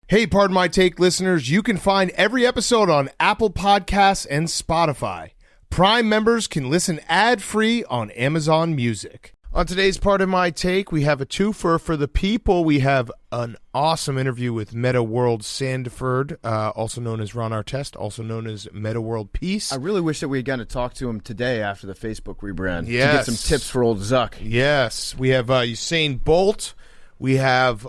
Hey, Pardon My Take listeners, you can find every episode on Apple Podcasts and Spotify. Prime members can listen ad-free on Amazon Music. On today's Pardon My Take, we have a twofer for the people. We have an awesome interview with Metta World Sandiford, also known as Ron Artest, also known as Metta World Peace. I really wish that we had gotten to talk to him today after the Facebook rebrand. Yes. To get some tips for old Zuck. Yes. We have Usain Bolt. We have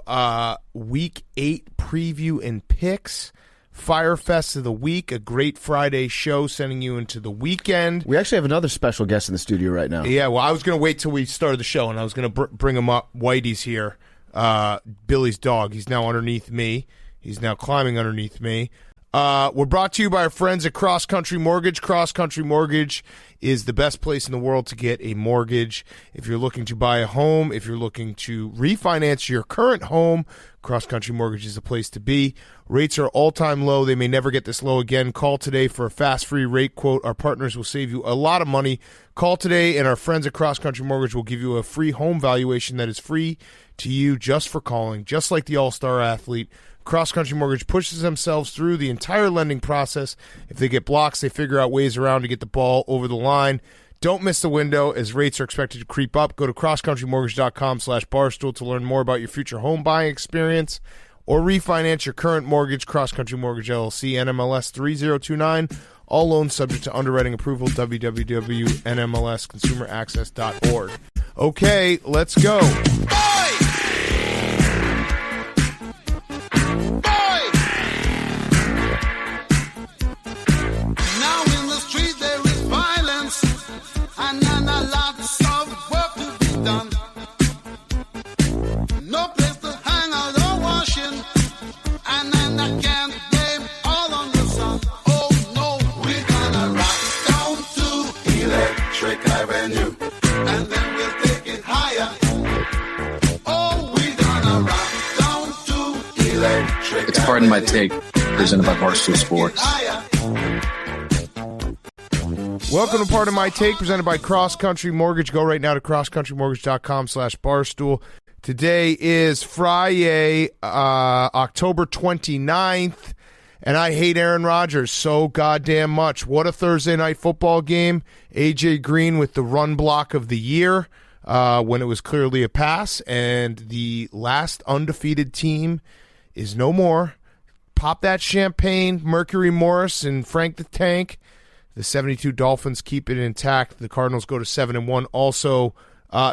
Week 8 preview and picks. Fyre Fest of the week, a great Friday show sending you into the weekend. We actually have another special guest in the studio right now. Yeah, well, I was going to wait till we started the show, and I was going to bring him up. Whitey's here, Billy's dog. He's now underneath me. He's now climbing underneath me. We're brought to you by our friends at Cross Country Mortgage. Cross Country Mortgage is the best place in the world to get a mortgage. If you're looking to buy a home, if you're looking to refinance your current home, Cross Country Mortgage is the place to be. Rates are all-time low. They may never get this low again. Call today for a fast, free rate quote. Our partners will save you a lot of money. Call today, and our friends at Cross Country Mortgage will give you a free home valuation that is free to you just for calling, just like the all-star athlete. Cross Country Mortgage pushes themselves through the entire lending process. If they get blocks, they figure out ways around to get the ball over the line. Don't miss the window as rates are expected to creep up. Go to crosscountrymortgage.com/barstool to learn more about your future home buying experience or refinance your current mortgage. Cross Country Mortgage LLC, NMLS 3029. All loans subject to underwriting approval. www.nmlsconsumeraccess.org. Okay, let's go. It's Pardon My Take, presented by Barstool Sports. Welcome to Pardon My Take, presented by Cross Country Mortgage. Go right now to crosscountrymortgage.com/barstool. Today is Friday, October 29th, and I hate Aaron Rodgers so goddamn much. What a Thursday night football game. A.J. Green with the run block of the year when it was clearly a pass, and the last undefeated team is no more. Pop that champagne, Mercury Morris and Frank the Tank. The 72 Dolphins keep it intact. The Cardinals go to 7-1. Also,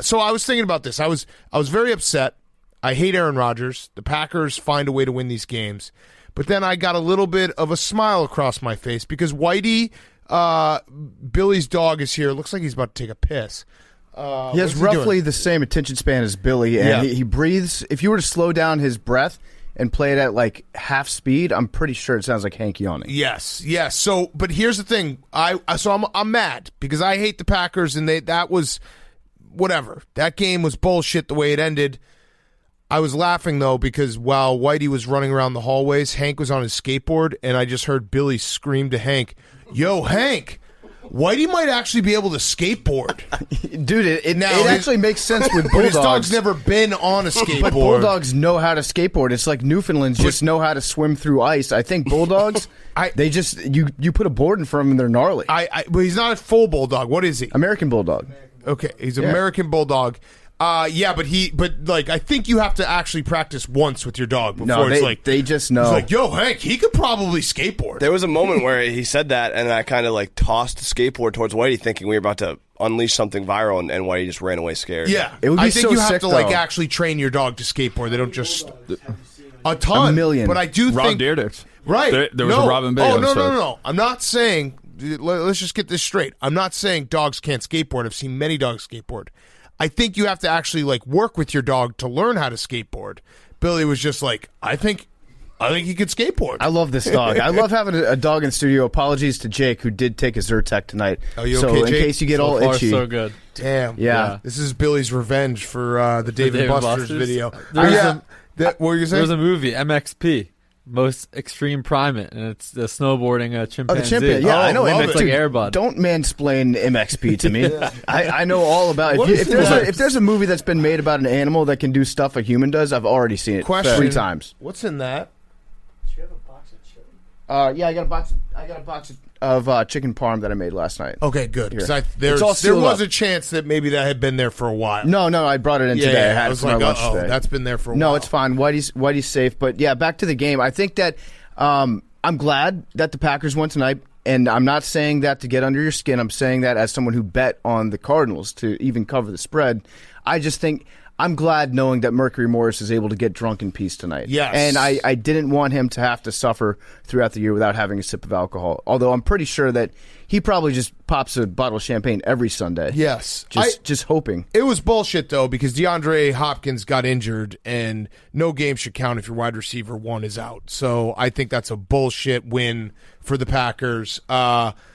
so I was thinking about this. I was very upset. I hate Aaron Rodgers. The Packers find a way to win these games. But then I got a little bit of a smile across my face because Whitey, Billy's dog, is here. Looks like he's about to take a piss. He has roughly the same attention span as Billy, and he breathes. If you were to slow down his breath and play it at like half speed, I'm pretty sure it sounds like Hank yawning. Yes. So, but here's the thing. I'm mad because I hate the Packers, and that was whatever. That game was bullshit the way it ended. I was laughing though because while Whitey was running around the hallways, Hank was on his skateboard, and I just heard Billy scream to Hank, "Yo, Hank! Whitey might actually be able to skateboard." Dude, it actually makes sense with bulldogs. His dog's never been on a skateboard. But bulldogs know how to skateboard. It's like Newfoundlands just know how to swim through ice. I think bulldogs, they just you put a board in front of them and they're gnarly. But he's not a full bulldog. What is he? American bulldog. Okay, he's an American bulldog. But I think you have to actually practice once with your dog before they just know. It's like, yo, Hank, he could probably skateboard. There was a moment where he said that, and I kind of like tossed the skateboard towards Whitey, thinking we were about to unleash something viral, and Whitey just ran away scared. Yeah, it would be I think so you have sick, to though. actually train your dog to skateboard. They don't just a ton, a million. But I do Rob think Dyrdek. Right. There was a Robin Bay. No. I'm not saying. Let's just get this straight. I'm not saying dogs can't skateboard. I've seen many dogs skateboard. I think you have to actually work with your dog to learn how to skateboard. Billy was just like, I think he could skateboard. I love this dog. I love having a dog in studio. Apologies to Jake, who did take a Zyrtec tonight. Oh, you so okay, in Jake? case you get all itchy. So good. Damn. Yeah. This is Billy's revenge for the David Buster's video. What were you saying? There's a movie, MXP. Most Extreme Primate, and it's the snowboarding chimpanzee. Oh, the chimpanzee. Yeah, I know MXP. It's like Air Bud. Don't mansplain MXP to me. I know all about it. If there's a movie that's been made about an animal that can do stuff a human does, I've already seen it 3 times. What's in that? Yeah, I got a box of chicken parm that I made last night. Okay, good. Because there sealed was up. a chance that maybe that had been there for a while. No, I brought it in today. I had it for my lunch today. That's been there for a while. No, it's fine. Whitey's safe. But yeah, back to the game. I think that I'm glad that the Packers won tonight. And I'm not saying that to get under your skin. I'm saying that as someone who bet on the Cardinals to even cover the spread. I just think I'm glad knowing that Mercury Morris is able to get drunk in peace tonight. Yes. And I didn't want him to have to suffer throughout the year without having a sip of alcohol. Although I'm pretty sure that he probably just pops a bottle of champagne every Sunday. Yes. Just hoping. It was bullshit, though, because DeAndre Hopkins got injured, and no game should count if your wide receiver 1 is out. So I think that's a bullshit win for the Packers.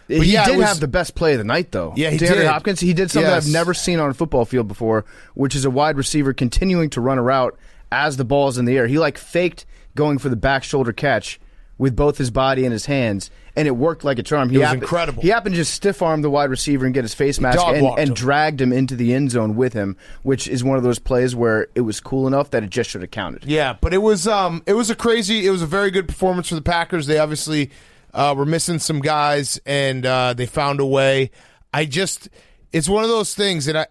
He did have the best play of the night, though. Yeah, he DeAndre did. Hopkins, he did something I've never seen on a football field before, which is a wide receiver continuing to run a route as the ball's in the air. He faked going for the back shoulder catch with both his body and his hands, and it worked like a charm. It was incredible. He happened to just stiff-arm the wide receiver and get his face mask and dragged him into the end zone with him, which is one of those plays where it was cool enough that it just should have counted. Yeah, but it was a very good performance for the Packers. They obviously were missing some guys, and they found a way. It's one of those things that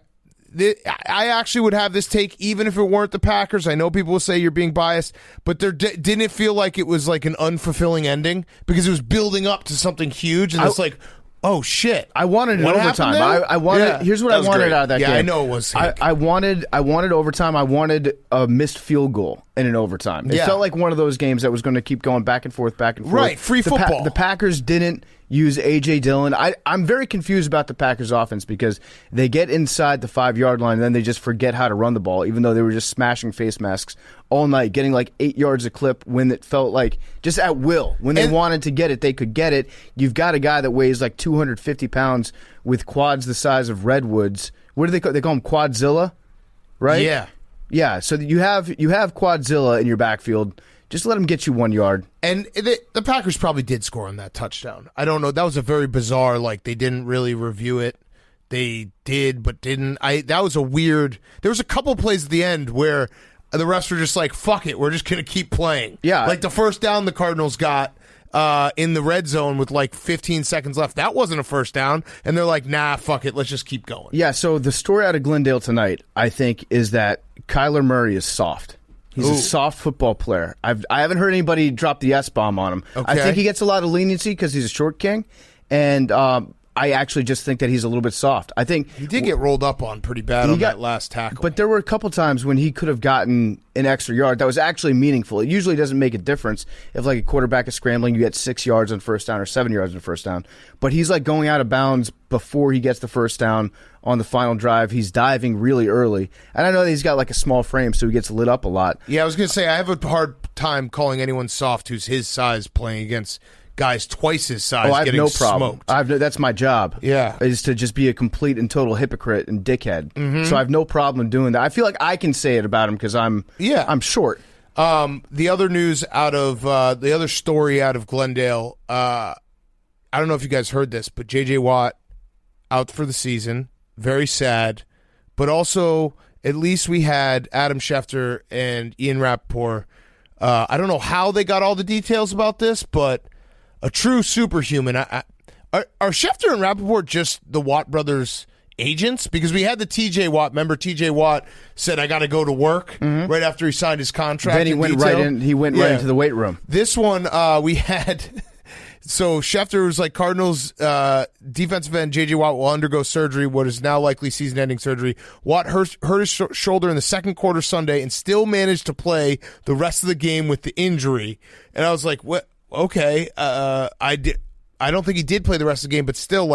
I actually would have this take even if it weren't the Packers. I know people will say you're being biased, but didn't it feel like it was like an unfulfilling ending because it was building up to something huge, and it's like, oh shit! I wanted an overtime. Here's what I wanted out of that game. Yeah, I know it was. I wanted overtime. I wanted a missed field goal in an overtime. It felt like one of those games that was going to keep going back and forth. Right, free football. The Packers didn't use A.J. Dillon. I'm very confused about the Packers offense because they get inside the 5-yard line and then they just forget how to run the ball, even though they were just smashing face masks all night, getting 8 yards a clip when it felt like just at will. When they wanted to get it, they could get it. You've got a guy that weighs 250 pounds with quads the size of redwoods. What do they call? They call him Quadzilla, right? Yeah. Yeah, so you have Quadzilla in your backfield. Just let him get you 1 yard. And the Packers probably did score on that touchdown. I don't know. That was a very bizarre, they didn't really review it. They did, but didn't. That was a weird. There was a couple plays at the end where the refs were just like, fuck it, we're just going to keep playing. Yeah. The first down the Cardinals got in the red zone with 15 seconds left. That wasn't a first down. And they're like, nah, fuck it, let's just keep going. Yeah, so the story out of Glendale tonight, I think, is that Kyler Murray is soft. He's a soft football player. I haven't heard anybody drop the S-bomb on him. Okay. I think he gets a lot of leniency because he's a short king, and I actually just think that he's a little bit soft. I think he did get rolled up on pretty bad on that last tackle. But there were a couple times when he could have gotten an extra yard that was actually meaningful. It usually doesn't make a difference if a quarterback is scrambling, you get 6 yards on first down or 7 yards on first down. But he's going out of bounds before he gets the first down on the final drive. He's diving really early. And I know that he's got a small frame, so he gets lit up a lot. Yeah, I was going to say, I have a hard time calling anyone soft who's his size playing against guys twice his size. I have getting no problem. Smoked. That's my job. Yeah, is to just be a complete and total hypocrite and dickhead. Mm-hmm. So I have no problem doing that. I feel like I can say it about him because I'm short. The other news out of the other story out of Glendale. I don't know if you guys heard this, but J.J. Watt out for the season. Very sad, but also at least we had Adam Schefter and Ian Rappaport. I don't know how they got all the details about this, but a true superhuman. Are Schefter and Rappaport just the Watt brothers' agents? Because we had the TJ Watt. Remember, TJ Watt said, "I got to go to work," right after he signed his contract. Then he went right in. He went right into the weight room. This one we had. So Schefter was like, Cardinals defensive end J.J. Watt will undergo surgery, what is now likely season-ending surgery. Watt hurt his shoulder in the second quarter Sunday and still managed to play the rest of the game with the injury. And I was like, what? Okay, I don't think he did play the rest of the game, but still,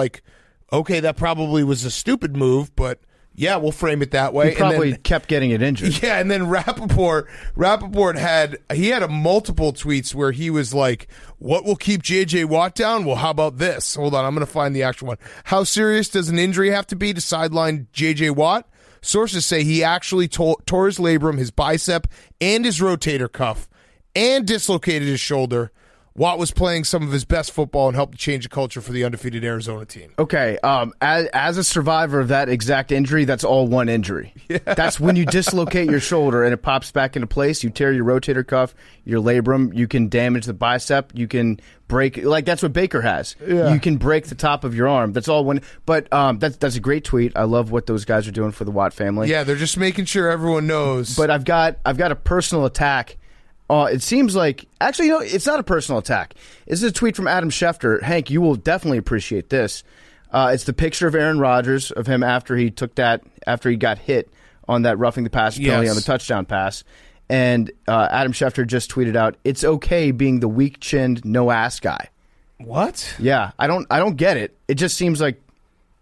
okay, that probably was a stupid move, but yeah, we'll frame it that way. He probably kept getting it injured. Yeah, and then Rappaport had multiple tweets where he was like, what will keep J.J. Watt down? Well, how about this? Hold on, I'm going to find the actual one. How serious does an injury have to be to sideline J.J. Watt? Sources say he actually tore his labrum, his bicep, and his rotator cuff, and dislocated his shoulder. Watt was playing some of his best football and helped to change the culture for the undefeated Arizona team. Okay, as a survivor of that exact injury, that's all one injury. Yeah. That's when you dislocate your shoulder and it pops back into place. You tear your rotator cuff, your labrum. You can damage the bicep. You can break, like that's what Baker has. Yeah. You can break the top of your arm. That's all one. But that's a great tweet. I love what those guys are doing for the Watt family. Yeah, they're just making sure everyone knows. But I've got a personal attack. It seems like, actually, it's not a personal attack. This is a tweet from Adam Schefter. Hank, you will definitely appreciate this. It's the picture of Aaron Rodgers, of him after he got hit on that roughing the passer penalty on the touchdown pass. And Adam Schefter just tweeted out, "It's okay being the weak-chinned, no-ass guy." What? Yeah, I don't get it. It just seems like,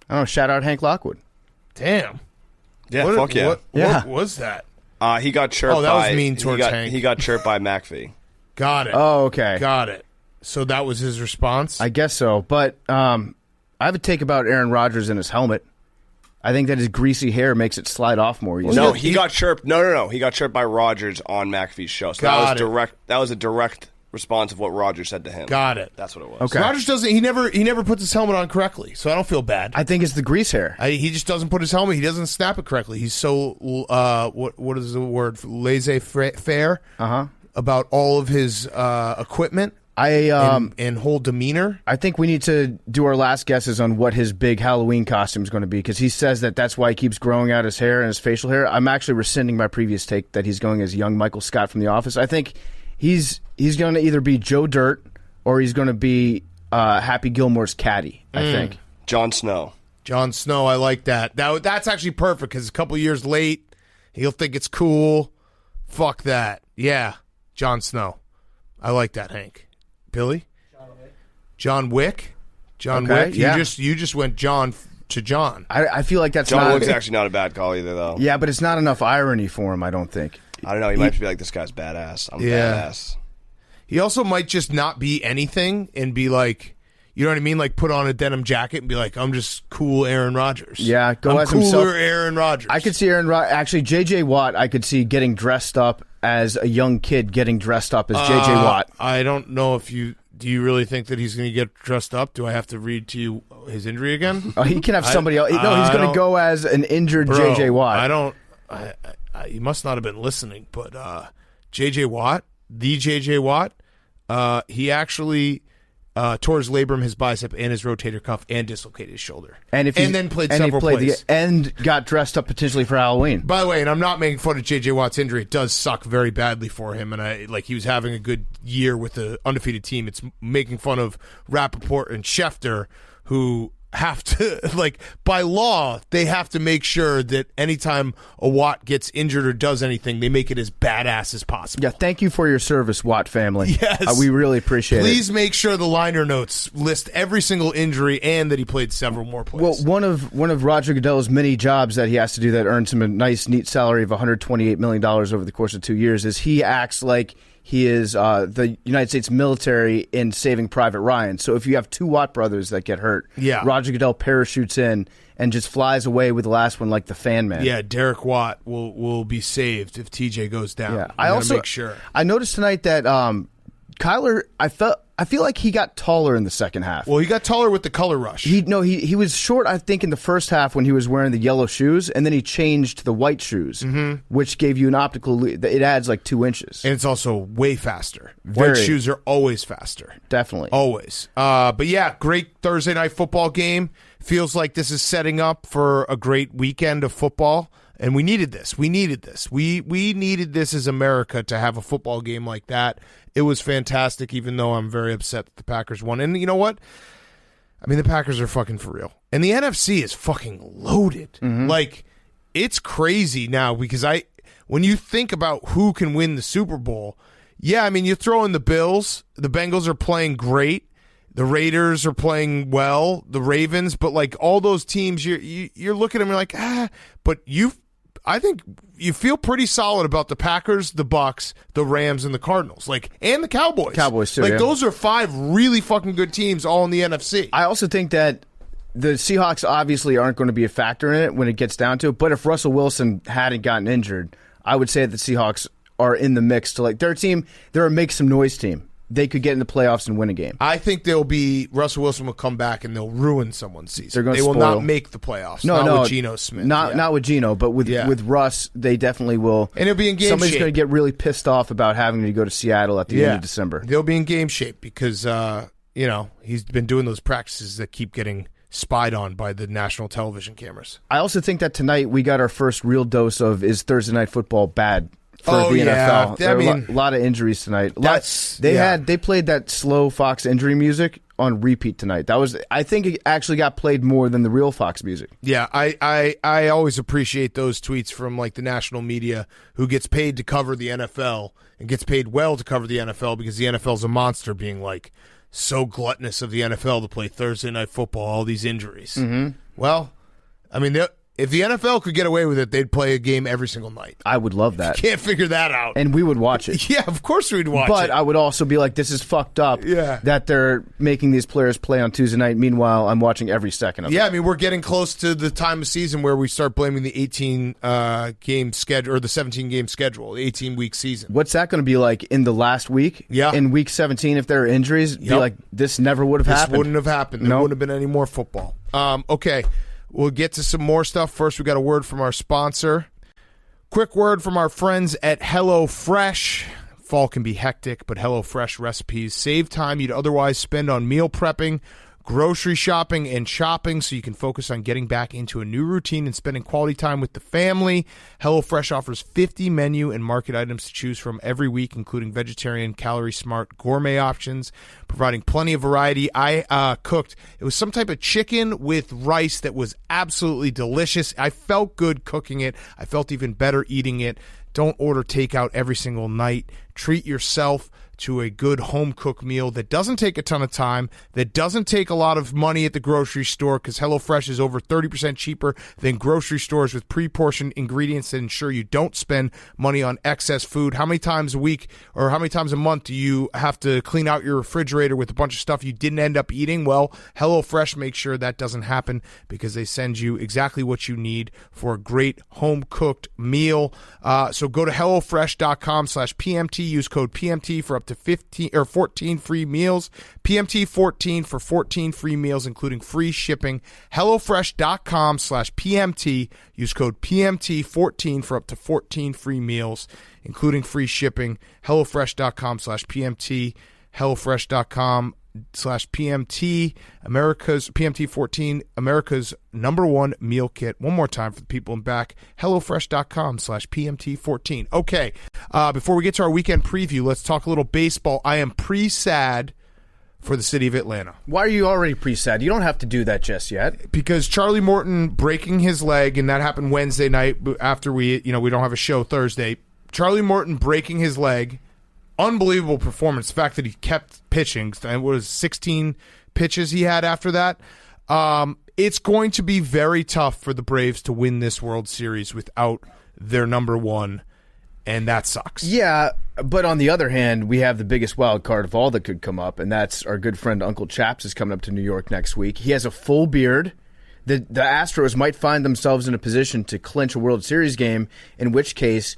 I don't know, shout out Hank Lockwood. Damn. Yeah, fuck yeah. What was that? He got chirped. Oh, that was mean towards Hank. He got chirped by McAfee. Got it. Oh, okay. Got it. So that was his response? I guess so. But I have a take about Aaron Rodgers and his helmet. I think that his greasy hair makes it slide off more easily. No, he got chirped. No. He got chirped by Rodgers on McAfee's show. So that was a direct response of what Rodgers said to him. Got it. That's what it was. Okay. Rodgers doesn't. He never puts his helmet on correctly, so I don't feel bad. I think it's the grease hair. He just doesn't put his helmet. He doesn't snap it correctly. He's so what is the word? Laissez-faire about all of his equipment. And whole demeanor. I think we need to do our last guesses on what his big Halloween costume is going to be, because he says that's why he keeps growing out his hair and his facial hair. I'm actually rescinding my previous take that he's going as young Michael Scott from The Office. I think he's going to either be Joe Dirt or he's going to be Happy Gilmore's caddy, I think. Jon Snow. I like that. That's actually perfect because a couple years late, he'll think it's cool. Fuck that. Yeah, Jon Snow. I like that, Hank. Billy? John Wick? John Wick? Yeah. You just went John to John. I feel like that's John Wick's actually not a bad call either, though. Yeah, but it's not enough irony for him, I don't think. I don't know. He might be like, this guy's badass. I'm badass. He also might just not be anything and be like, you know what I mean? Like put on a denim jacket and be like, I'm just cool Aaron Rodgers. Yeah, I'm cooler himself. Aaron Rodgers. I could see Aaron Rodgers. Actually, J.J. Watt, I could see getting dressed up as a young kid getting dressed up as J.J. Watt. I don't know if you... Do you really think that he's going to get dressed up? Do I have to read to you his injury again? Oh, he can have somebody else. No, he's going to go as an injured J.J. Watt. I don't... you must not have been listening, but J.J. Watt, the J.J. Watt, he actually tore his labrum, his bicep, and his rotator cuff, and dislocated his shoulder. And then played several plays. And got dressed up potentially for Halloween. By the way, and I'm not making fun of J.J. Watt's injury. It does suck very badly for him, and he was having a good year with the undefeated team. It's making fun of Rappaport and Schefter, who have to, by law, they have to make sure that anytime a Watt gets injured or does anything, they make it as badass as possible. Yeah, thank you for your service, Watt family. Yes. We really appreciate it. Please make sure the liner notes list every single injury and that he played several more plays. Well, one of Roger Goodell's many jobs that he has to do that earns him a nice, neat salary of $128 million over the course of 2 years is he acts like he is the United States military in Saving Private Ryan. So if you have two Watt brothers that get hurt, Roger Goodell parachutes in and just flies away with the last one like the fan man. Yeah, Derek Watt will be saved if TJ goes down. Yeah, I also make sure. I noticed tonight that Kyler, I feel like he got taller in the second half. Well, he got taller with the color rush. He was short, I think, in the first half when he was wearing the yellow shoes, and then he changed to the white shoes, which gave you an optical. It adds like 2 inches, and it's also way faster. White shoes are always faster, definitely, always. But yeah, great Thursday night football game. Feels like this is setting up for a great weekend of football. And we needed this. We needed this. We needed this as America to have a football game like that. It was fantastic, even though I'm very upset that the Packers won. And you know what? I mean, the Packers are fucking for real. And the NFC is fucking loaded. It's crazy now because when you think about who can win the Super Bowl, yeah, I mean, you throw in the Bills. The Bengals are playing great. The Raiders are playing well. The Ravens. But, all those teams, you're looking at them and you're like, but I think you feel pretty solid about the Packers, the Bucks, the Rams, and the Cardinals, and the Cowboys. Cowboys too. Those are 5 really fucking good teams, all in the NFC. I also think that the Seahawks obviously aren't going to be a factor in it when it gets down to it. But if Russell Wilson hadn't gotten injured, I would say that the Seahawks are in the mix to they're a make some noise team. they could get in the playoffs and win a game. I think Russell Wilson will come back and they'll ruin someone's season. They will spoil. not make the playoffs. No, not with Geno Smith. Not with Geno, but with Russ, they definitely will. And it'll be in game Somebody's shape. going to get really pissed off about having to go to Seattle at the end of December. They'll be in game shape because he's been doing those practices that keep getting spied on by the national television cameras. I also think that tonight we got our first real dose of is Thursday Night Football bad for the NFL. There were a lot of injuries tonight. They played that slow Fox injury music on repeat tonight. I think it actually got played more than the real Fox music. Yeah, I always appreciate those tweets from like the national media who gets paid to cover the NFL and gets paid well to cover the NFL because the NFL's a monster, being like so gluttonous of the NFL to play Thursday Night Football, all these injuries. Mm-hmm. Well, I mean, if the NFL could get away with it, they'd play a game every single night. I would love that. Can't figure that out. And we would watch it. Yeah, of course we'd watch it. But I would also be like, this is fucked up that they're making these players play on Tuesday night. Meanwhile, I'm watching every second of it. Yeah, I mean, we're getting close to the time of season where we start blaming the 18-game schedule or the 17-game schedule, the 18-week season. What's that going to be like in the last week? Yeah. In week 17, if there are injuries, be like, this never would have happened. This wouldn't have happened. There wouldn't have been any more football. Okay. We'll get to some more stuff. First, we got a word from our sponsor. Quick word from our friends at HelloFresh. Fall can be hectic, but HelloFresh recipes save time you'd otherwise spend on meal prepping, grocery shopping, and shopping, so you can focus on getting back into a new routine and spending quality time with the family. HelloFresh offers 50 menu and market items to choose from every week, including vegetarian, calorie-smart, gourmet options, providing plenty of variety. I cooked. It was some type of chicken with rice that was absolutely delicious. I felt good cooking it. I felt even better eating it. Don't order takeout every single night. Treat yourself to a good home-cooked meal that doesn't take a ton of time, that doesn't take a lot of money at the grocery store, because HelloFresh is over 30% cheaper than grocery stores with pre-portioned ingredients that ensure you don't spend money on excess food. How many times a week or how many times a month do you have to clean out your refrigerator with a bunch of stuff you didn't end up eating? Well, HelloFresh makes sure that doesn't happen because they send you exactly what you need for a great home-cooked meal. So go to HelloFresh.com/PMT. Use code PMT for up to 15 or 14 free meals. PMT 14 for 14 free meals, including free shipping. HelloFresh.com/PMT. Use code PMT 14 for up to 14 free meals, including free shipping. HelloFresh.com/PMT. HelloFresh.com/PMT. America's PMT 14, America's #1 meal kit. One more time for the people in back. HelloFresh.com/PMT 14. Okay, before we get to our weekend preview, let's talk a little baseball. I am pre-sad for the city of Atlanta. Why are you already pre-sad? You don't have to do that just yet. Because Charlie Morton breaking his leg, and that happened Wednesday night after we don't have a show Thursday. Charlie Morton breaking his leg. Unbelievable performance. The fact that he kept pitching. It was 16 pitches he had after that. It's going to be very tough for the Braves to win this World Series without their #1, and that sucks. Yeah, but on the other hand, we have the biggest wild card of all that could come up, and that's our good friend Uncle Chaps is coming up to New York next week. He has a full beard. The Astros might find themselves in a position to clinch a World Series game, in which case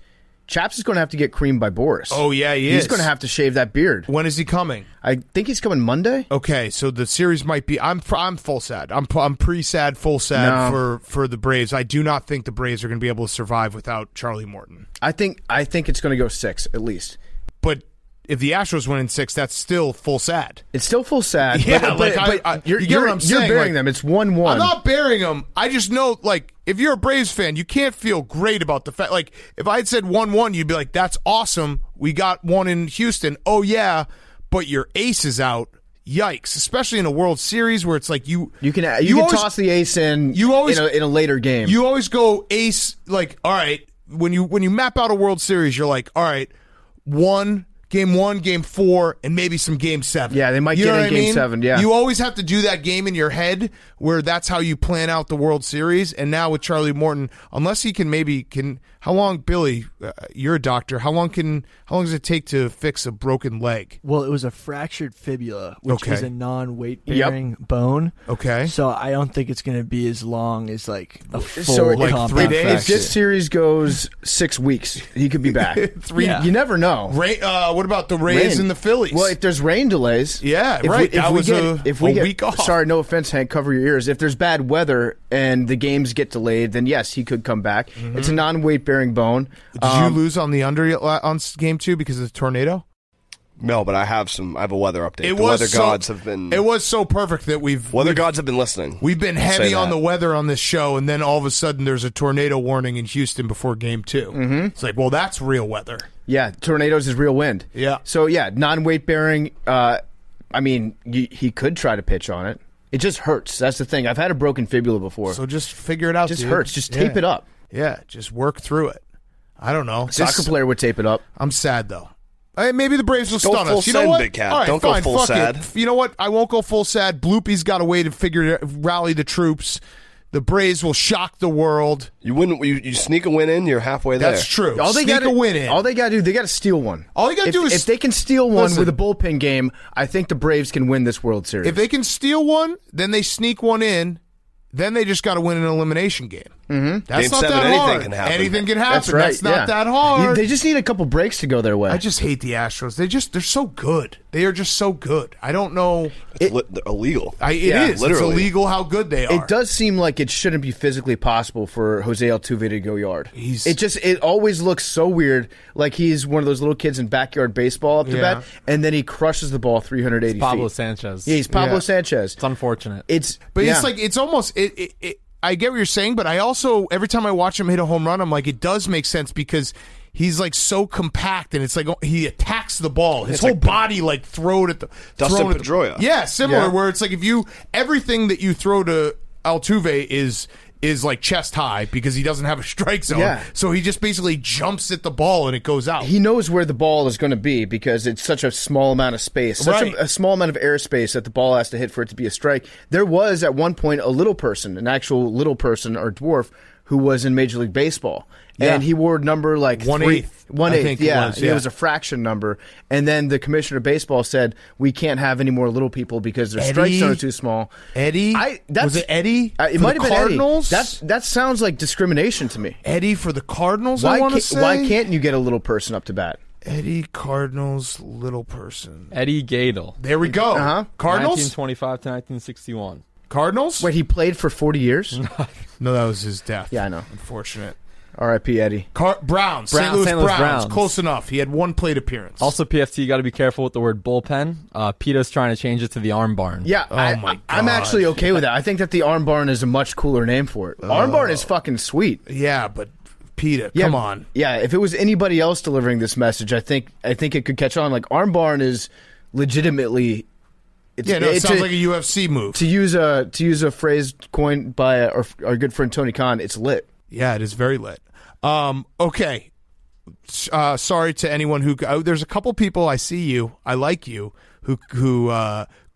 Chaps is going to have to get creamed by Boris. Oh, yeah, he is. He's going to have to shave that beard. When is he coming? I think he's coming Monday. Okay, so the series might be. I'm full sad. I'm pre-sad, full sad for the Braves. I do not think the Braves are going to be able to survive without Charlie Morton. I think it's going to go 6 at least. But if the Astros win in 6, that's still full sad. It's still full sad. Yeah, but you get what I'm saying. You're burying them. It's 1-1. I'm not burying them. I just know, if you're a Braves fan, you can't feel great about the fact. If I had said 1-1, you'd be like, that's awesome. We got one in Houston. Oh, yeah, but your ace is out. Yikes! Especially in a World Series where it's like you can always toss the ace in. In a later game. You always go ace. All right, when you map out a World Series, you're like, all right, Game 1, Game 4, and maybe some Game 7. Yeah, they might get in Game 7, yeah. You always have to do that game in your head where that's how you plan out the World Series. And now with Charlie Morton, unless he can how long, Billy, you're a doctor, how long does it take to fix a broken leg? Well, it was a fractured fibula, which is a non-weight-bearing bone. Okay. So I don't think it's going to be as long as a full 3 days? If this series goes 6 weeks, he could be back. You never know. What What about the Rays and the Phillies? Well, if there's rain delays, right. If we get a week off. Sorry, no offense, Hank. Cover your ears. If there's bad weather and the games get delayed, then yes, he could come back. Mm-hmm. It's a non-weight bearing bone. Did you lose on the under on game 2 because of the tornado? No, but I have a weather update. The weather gods have been. It was so perfect that weather gods have been listening. We've been heavy on the weather on this show, and then all of a sudden there's a tornado warning in Houston before game 2. Mm-hmm. It's like, well, that's real weather. Yeah, tornadoes is real wind. Yeah. So yeah, non-weight bearing. I mean, he could try to pitch on it. It just hurts. That's the thing. I've had a broken fibula before. So just figure it out. It just hurts. Just tape it up. Yeah, just work through it. I don't know. Soccer player would tape it up. I'm sad though. Maybe the Braves will stun us. You know send, what? Big Cat. All right, don't fine, go full sad. You know what? I won't go full sad. Bloopy's got a way to rally the troops. The Braves will shock the world. You sneak a win in, you're halfway there. That's true. Sneak a win in. All they got to do, they got to steal one. All you got to do is if they can steal one with a bullpen game, I think the Braves can win this World Series. If they can steal one, then they sneak one in. Then they just got to win an elimination game. Mm-hmm. That's game not 7, that anything hard. Can happen. Anything can happen. That's right. That's not that hard. They just need a couple breaks to go their way. I just hate the Astros. They're so good. They are just so good. I don't know. It's illegal. It is. Literally. It's illegal how good they are. It does seem like it shouldn't be physically possible for Jose Altuve to go yard. It always looks so weird, like he's one of those little kids in backyard baseball up to bat, and then he crushes the ball 380 feet. Pablo Sanchez. Yeah, he's Pablo Sanchez. It's unfortunate. It's like it's almost I get what you're saying, but I also every time I watch him hit a home run, I'm like, it does make sense because he's like so compact, and it's like he attacks the ball. His whole body like throw it at the Dustin Pedroia. Yeah, similar. Where it's like everything that you throw to Altuve is like chest high because he doesn't have a strike zone. Yeah. So he just basically jumps at the ball and it goes out. He knows where the ball is going to be because it's such a small amount of space, such a small amount of airspace that the ball has to hit for it to be a strike. There was at one point an actual little person or dwarf who was in Major League Baseball. And he wore number like 1/8. 1/8, yeah. It was a fraction number. And then the commissioner of baseball said, we can't have any more little people because their strike zone are too small. Eddie? Was it Eddie? It might have been Cardinals? Eddie. That sounds like discrimination to me. Eddie for the Cardinals, I want to say? Why can't you get a little person up to bat? Eddie Cardinals, little person. Eddie Gadel. There we go. Cardinals? 1925 to 1961. Cardinals? Wait, he played for 40 years? No, that was his death. Yeah, I know. Unfortunate. R.I.P. Eddie. Browns. St. Louis Browns. Close enough. He had one plate appearance. Also, PFT, you got to be careful with the word bullpen. PETA's trying to change it to the arm barn. Yeah. Oh, my God. I'm actually okay with that. I think that the arm barn is a much cooler name for it. Arm barn is fucking sweet. Yeah, but PETA, come on. Yeah, if it was anybody else delivering this message, I think it could catch on. Like, arm barn is legitimately... it sounds like a UFC move. To use a phrase coined by our good friend Tony Khan, it's lit. Yeah, it is very lit. Okay. Sorry to anyone who there's a couple people I see you, I like you, who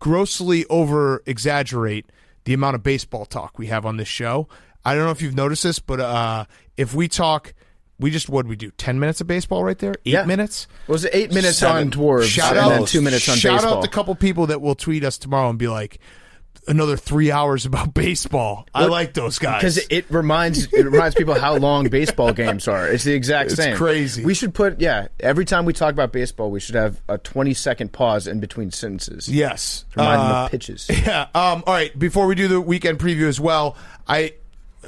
grossly over exaggerate the amount of baseball talk we have on this show. I don't know if you've noticed this, but if we talk. What did we do? 10 minutes of baseball right there? 8 minutes? Was it 8 minutes on dwarves and then 2 minutes on baseball? Shout out the couple people that will tweet us tomorrow and be like, another 3 hours about baseball. I like those guys. Because it reminds people how long baseball games are. It's the exact same. It's crazy. We should every time we talk about baseball, we should have a 20-second pause in between sentences. Yes. To remind them of pitches. Yeah. All right. Before we do the weekend preview as well,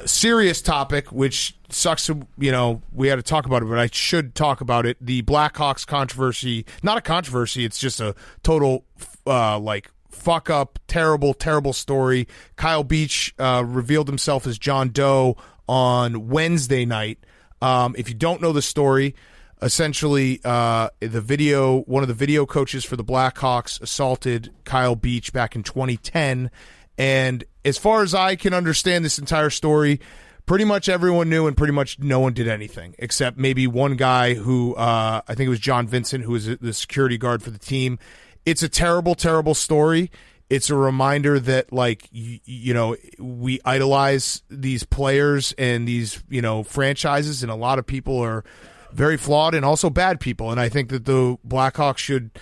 serious topic, which sucks. We had to talk about it, but I should talk about it. The Blackhawks controversy. Not a controversy. It's just a total fuck up, terrible story. Kyle Beach revealed himself as John Doe on Wednesday night. If you don't know the story, essentially one of the video coaches for the Blackhawks assaulted Kyle Beach back in 2010. And as far as I can understand this entire story, pretty much everyone knew and pretty much no one did anything except maybe one guy who I think it was John Vincent, who was the security guard for the team. It's a terrible story. It's a reminder that, like, we idolize these players and these, franchises, and a lot of people are very flawed and also bad people. And I think that the Blackhawks should,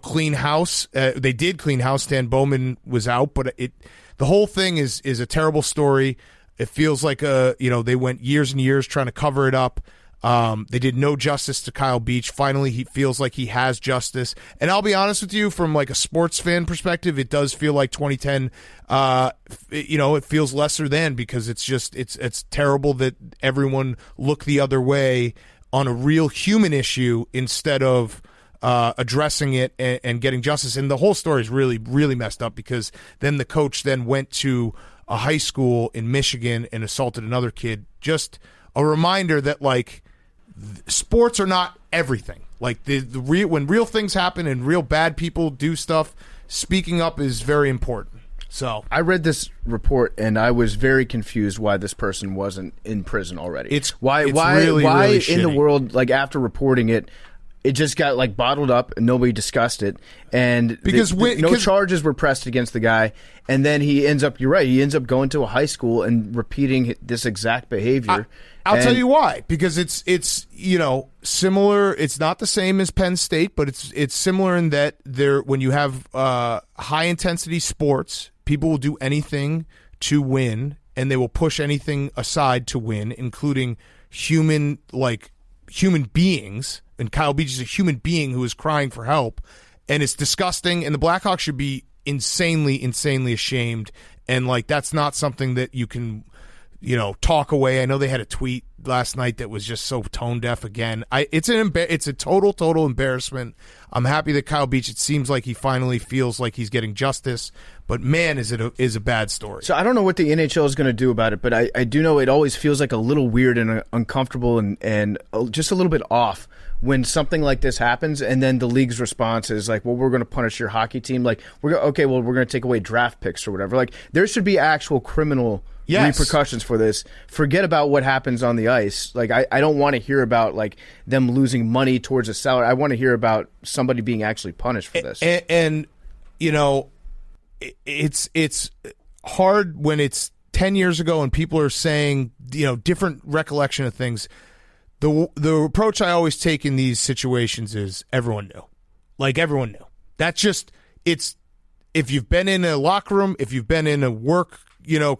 clean house. They did clean house. Stan Bowman was out, but the whole thing is a terrible story. It feels like they went years and years trying to cover it up. They did no justice to Kyle Beach. Finally, he feels like he has justice. And I'll be honest with you, from like a sports fan perspective, it does feel like 2010. It feels lesser than, because it's terrible that everyone looked the other way on a real human issue instead of addressing it and getting justice. And the whole story is really, really messed up, because then the coach then went to a high school in Michigan and assaulted another kid. Just a reminder that, like, sports are not everything. Like, when real things happen and real bad people do stuff, speaking up is very important. So I read this report and I was very confused why this person wasn't in prison already. Why really in the world, like, after reporting it, it just got like bottled up and nobody discussed it, and no charges were pressed against the guy, and then he ends up, you're right, he ends up going to a high school and repeating this exact behavior. I'll tell you why. Because it's similar. It's not the same as Penn State, but it's similar in that when you have high intensity sports, people will do anything to win, and they will push anything aside to win, including human beings. And Kyle Beach is a human being who is crying for help, and it's disgusting. And the Blackhawks should be insanely, insanely ashamed. And like, that's not something that you can, talk away. I know they had a tweet last night that was just so tone deaf again. It's a total embarrassment. I'm happy that Kyle Beach, it seems like he finally feels like he's getting justice, but man, is a bad story. So I don't know what the NHL is going to do about it, but I do know it always feels like a little weird and uncomfortable and just a little bit off when something like this happens, and then the league's response is like, well, we're going to punish your hockey team. Like, we're going to take away draft picks or whatever. Like, there should be actual criminal repercussions for this. Forget about what happens on the ice. Like, I don't want to hear about like them losing money towards a salary. I want to hear about somebody being actually punished for this. And it's hard when it's 10 years ago and people are saying, different recollection of things. The approach I always take in these situations is everyone knew. Like, everyone knew. That's just, if you've been in a locker room, if you've been in a work,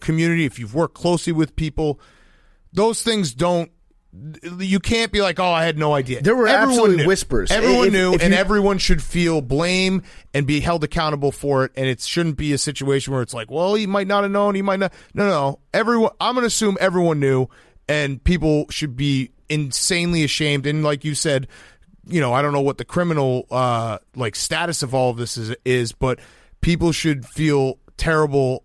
community, if you've worked closely with people, those things you can't be like, oh, I had no idea. There were absolutely whispers. Everyone knew, and everyone should feel blame and be held accountable for it, and it shouldn't be a situation where it's like, well, he might not have known, he might not. No. Everyone, I'm going to assume everyone knew, and people should be insanely ashamed. And like you said, I don't know what the criminal status of all of this is, but people should feel terrible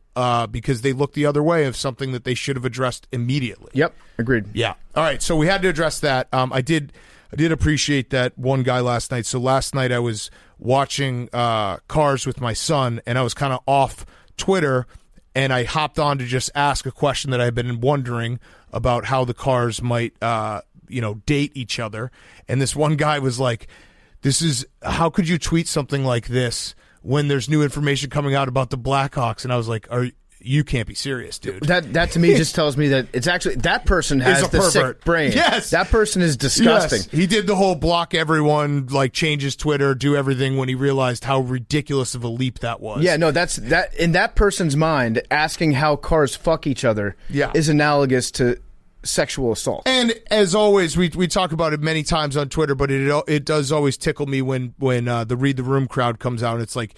because they look the other way of something that they should have addressed immediately. Yep, agreed. Yeah. All right, so we had to address that. I did appreciate that one guy last night. So last night I was watching Cars with my son, and I was kind of off Twitter, and I hopped on to just ask a question that I've been wondering about how the Cars might date each other. And this one guy was like, how could you tweet something like this when there's new information coming out about the Blackhawks? And I was like, you can't be serious, dude. That to me just tells me that it's actually, that person has the sick brain. Yes. That person is disgusting. Yes. He did the whole block everyone, like change his Twitter, do everything when he realized how ridiculous of a leap that was. Yeah, no, that's that in that person's mind, asking how cars fuck each other is analogous to sexual assault. And as always, we talk about it many times on Twitter, but it does always tickle me when the Read the Room crowd comes out and it's like,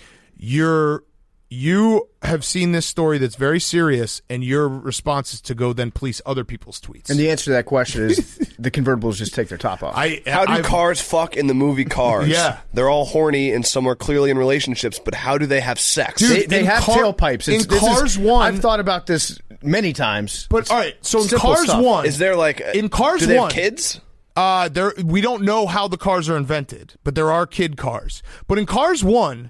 you have seen this story that's very serious, and your response is to go then police other people's tweets. And the answer to that question is the convertibles just take their top off. How do cars fuck in the movie Cars? Yeah. They're all horny and some are clearly in relationships, but how do they have sex? Dude, they have tailpipes. In Cars 1... I've thought about this many times. But, all right, so in Cars 1... Is there like... In Cars 1... Do they have kids? We don't know how the cars are invented, but there are kid cars. But in Cars 1...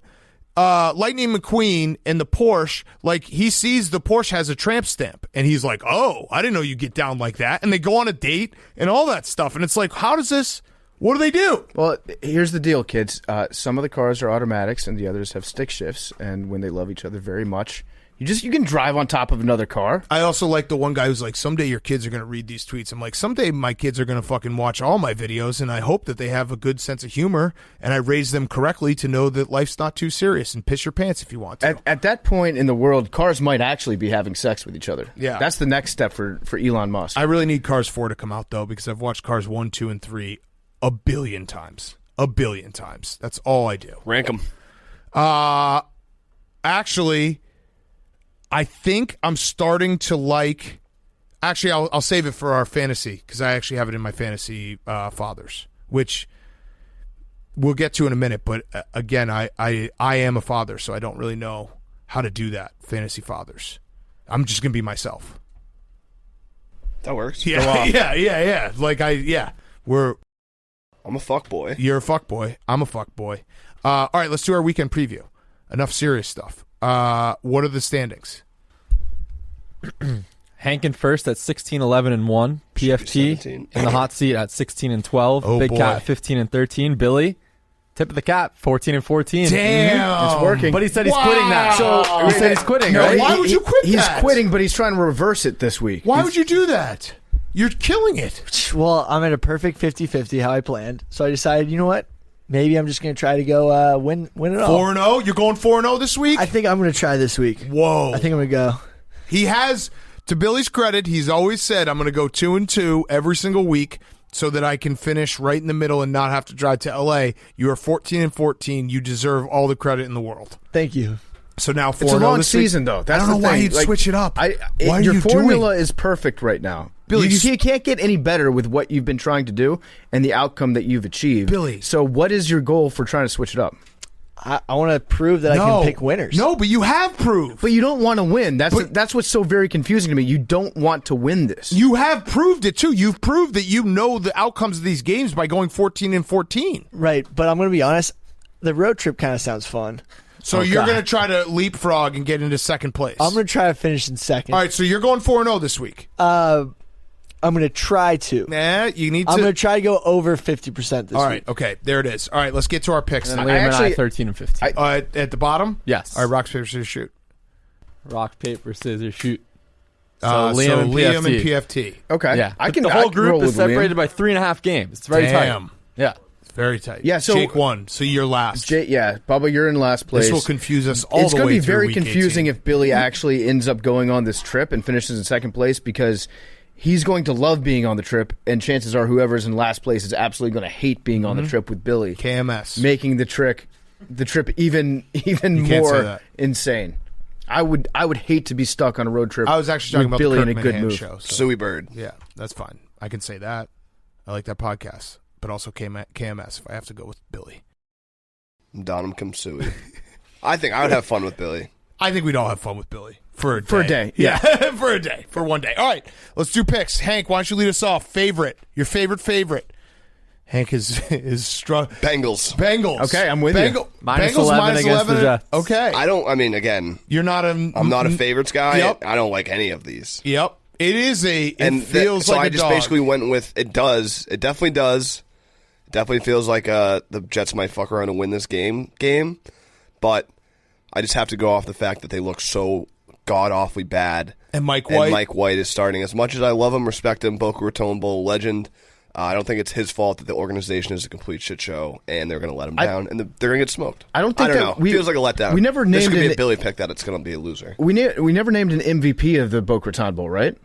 Lightning McQueen and the Porsche, like, he sees the Porsche has a tramp stamp, and he's like, oh, I didn't know you get down like that. And they go on a date and all that stuff. And it's like, how does this What do they do? Well, here's the deal, kids. Some of the cars are automatics, and the others have stick shifts. And when they love each other very much, you can drive on top of another car. I also like the one guy who's like, someday your kids are going to read these tweets. I'm like, someday my kids are going to fucking watch all my videos, and I hope that they have a good sense of humor, and I raise them correctly to know that life's not too serious, and piss your pants if you want to. At that point in the world, cars might actually be having sex with each other. Yeah. That's the next step for Elon Musk. I really need Cars 4 to come out, though, because I've watched Cars 1, 2, and 3 a billion times. A billion times. That's all I do. Rank them. Actually, I think I'm starting to like. Actually, I'll save it for our fantasy because I actually have it in my fantasy fathers, which we'll get to in a minute. But again, I am a father, so I don't really know how to do that. Fantasy fathers. I'm just gonna be myself. That works. Yeah, yeah. Like I'm a fuck boy. You're a fuck boy. I'm a fuck boy. All right, let's do our weekend preview. Enough serious stuff. What are the standings? Hank in first at 16-11-1. PFT in the hot seat at 16-12. Oh, Big boy. Cat 15-13. Billy, tip of the cap, 14-14. Damn, It's working. But he said he's quitting that. So he said he's quitting, No, right? why would you quit He's that? quitting, but he's trying to reverse it this week. Why would you do that? You're killing it. Well, I'm at a perfect 50-50 how I planned. So I decided, you know what? Maybe I'm just going to try to go win it all. 4-0? You're going 4-0 this week? I think I'm going to try this week. Whoa. I think I'm going to go. He has, to Billy's credit, he's always said, I'm going to go 2-2 every single week so that I can finish right in the middle and not have to drive to L.A. You are 14-14. You deserve all the credit in the world. Thank you. So now 4-0 It's a long this week. season, though. That's I don't know the why thing. you'd Like, switch it up. Why are your you formula doing? is perfect right now. Billy, you can't get any better with what you've been trying to do and the outcome that you've achieved. Billy. So what is your goal for trying to switch it up? I want to prove that I can pick winners. No, but you have proved. But you don't want to win. That's what's so very confusing to me. You don't want to win this. You have proved it, too. You've proved that you know the outcomes of these games by going 14-14. Right, but I'm going to be honest. The road trip kind of sounds fun. So you're going to try to leapfrog and get into second place. I'm going to try to finish in second. All right, so you're going 4-0 this week. I'm going to try to. Nah, you need to. I'm going to try to go over 50% this All right, week. okay, there it is. All right, let's get to our picks. And then. Liam and I actually- 13-15. At the bottom? Yes. All right, rock, paper, scissors, shoot. Rock, paper, scissors, shoot. Liam and PFT. Okay. Yeah. I can. The I whole can roll group is with Liam. separated by 3.5 games. It's very Damn. tight. Yeah. Very tight. Yeah, so- Jake won, so you're last. Bubba, you're in last place. This will confuse us all It's the going way to be through very week confusing 18. if Billy actually ends up going on this trip and finishes in second place because he's going to love being on the trip, and chances are whoever's in last place is absolutely going to hate being on the trip with Billy, KMS. making the trip even can't say more that. insane. I would hate to be stuck on a road trip. I was actually talking with about Billy the in Kirk a good Minahan move. show. So. Suey Bird. Yeah, that's fine. I can say that. I like that podcast, but also KMS if I have to go with Billy. Donham come Suey. I think I would have fun with Billy. I think we'd all have fun with Billy. For a day. For a day, Yeah, for a day. For one day. All right, let's do picks. Hank, why don't you lead us off? Your favorite. Hank is strong. Bengals. Okay, I'm with you. Minus Bengals 11 minus against the 11. Jets. Okay. Again, You're not a... I'm not a favorites guy. Yep. I don't like any of these. Yep. It is a... It feels so like I a just dog. basically went with it does. It definitely does. It definitely feels like the Jets might fuck around and win this game. But I just have to go off the fact that they look so god-awfully bad. And Mike White. And Mike White is starting. As much as I love him, respect him, Boca Raton Bowl legend, I don't think it's his fault that the organization is a complete shit show, and they're going to let him down, and they're going to get smoked. I don't think that know. we- Feels like a letdown. we never This named could be an- a Billy pick that it's going to be a loser. We never named an MVP of the Boca Raton Bowl, right?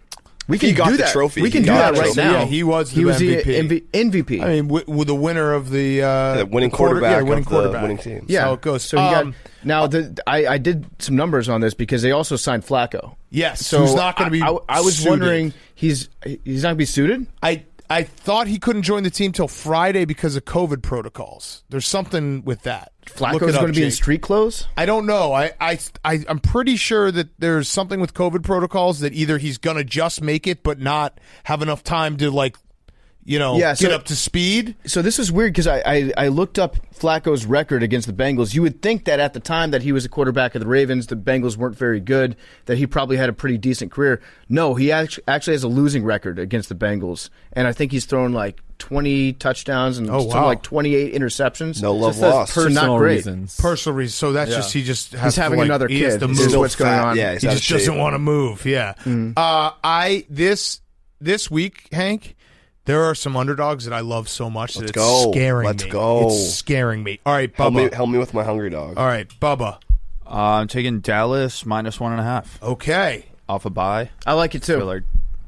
We can He got do the that. trophy. We can He do got that the right trophy. now. Yeah, he was the MVP. MVP. I mean, with the winner of the Winning quarterback winning of quarterback. the winning team. Yeah, So it goes. So you got I did some numbers on this because they also signed Flacco. Yes, So who's not going to be I was suited. wondering he's not going to be suited. I thought he couldn't join the team till Friday because of COVID protocols. There's something with that. Look Flacco's it up, going to be in Jake. street clothes. I don't know. I'm pretty sure that there's something with COVID protocols that either he's going to just make it but not have enough time to get up to speed. So this is weird because I looked up Flacco's record against the Bengals. You would think that at the time that he was a quarterback of the Ravens, the Bengals weren't very good, that he probably had a pretty decent career. No, he actually has a losing record against the Bengals, and I think he's thrown like 20 touchdowns and like 28 interceptions. No love just lost. Personal not great. reasons. Personal reasons. So that's just he just has He's having another he has kid. to This is move. what's going on. Yeah, He just doesn't want to move. Yeah. This week, Hank, there are some underdogs that I love so much that it's scaring me. Let's go. It's scaring me. All right, Bubba. Help me with my hungry dog. All right, Bubba. I'm taking Dallas -1.5 Okay. off a bye. I like it too. Feel like,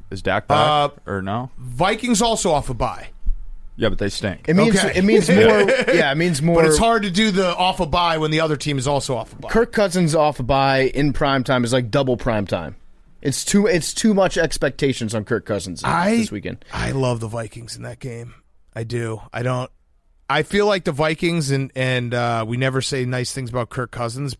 is Dak back or no? Vikings also off a bye. Yeah, but they stink. It means Okay. it means more. Yeah, it means more. But it's hard to do the off a bye when the other team is also off a bye. Kirk Cousins off a bye in prime time is like double prime time. It's too much expectations on Kirk Cousins this weekend. I love the Vikings in that game. I do. I feel like the Vikings, and we never say nice things about Kirk Cousins,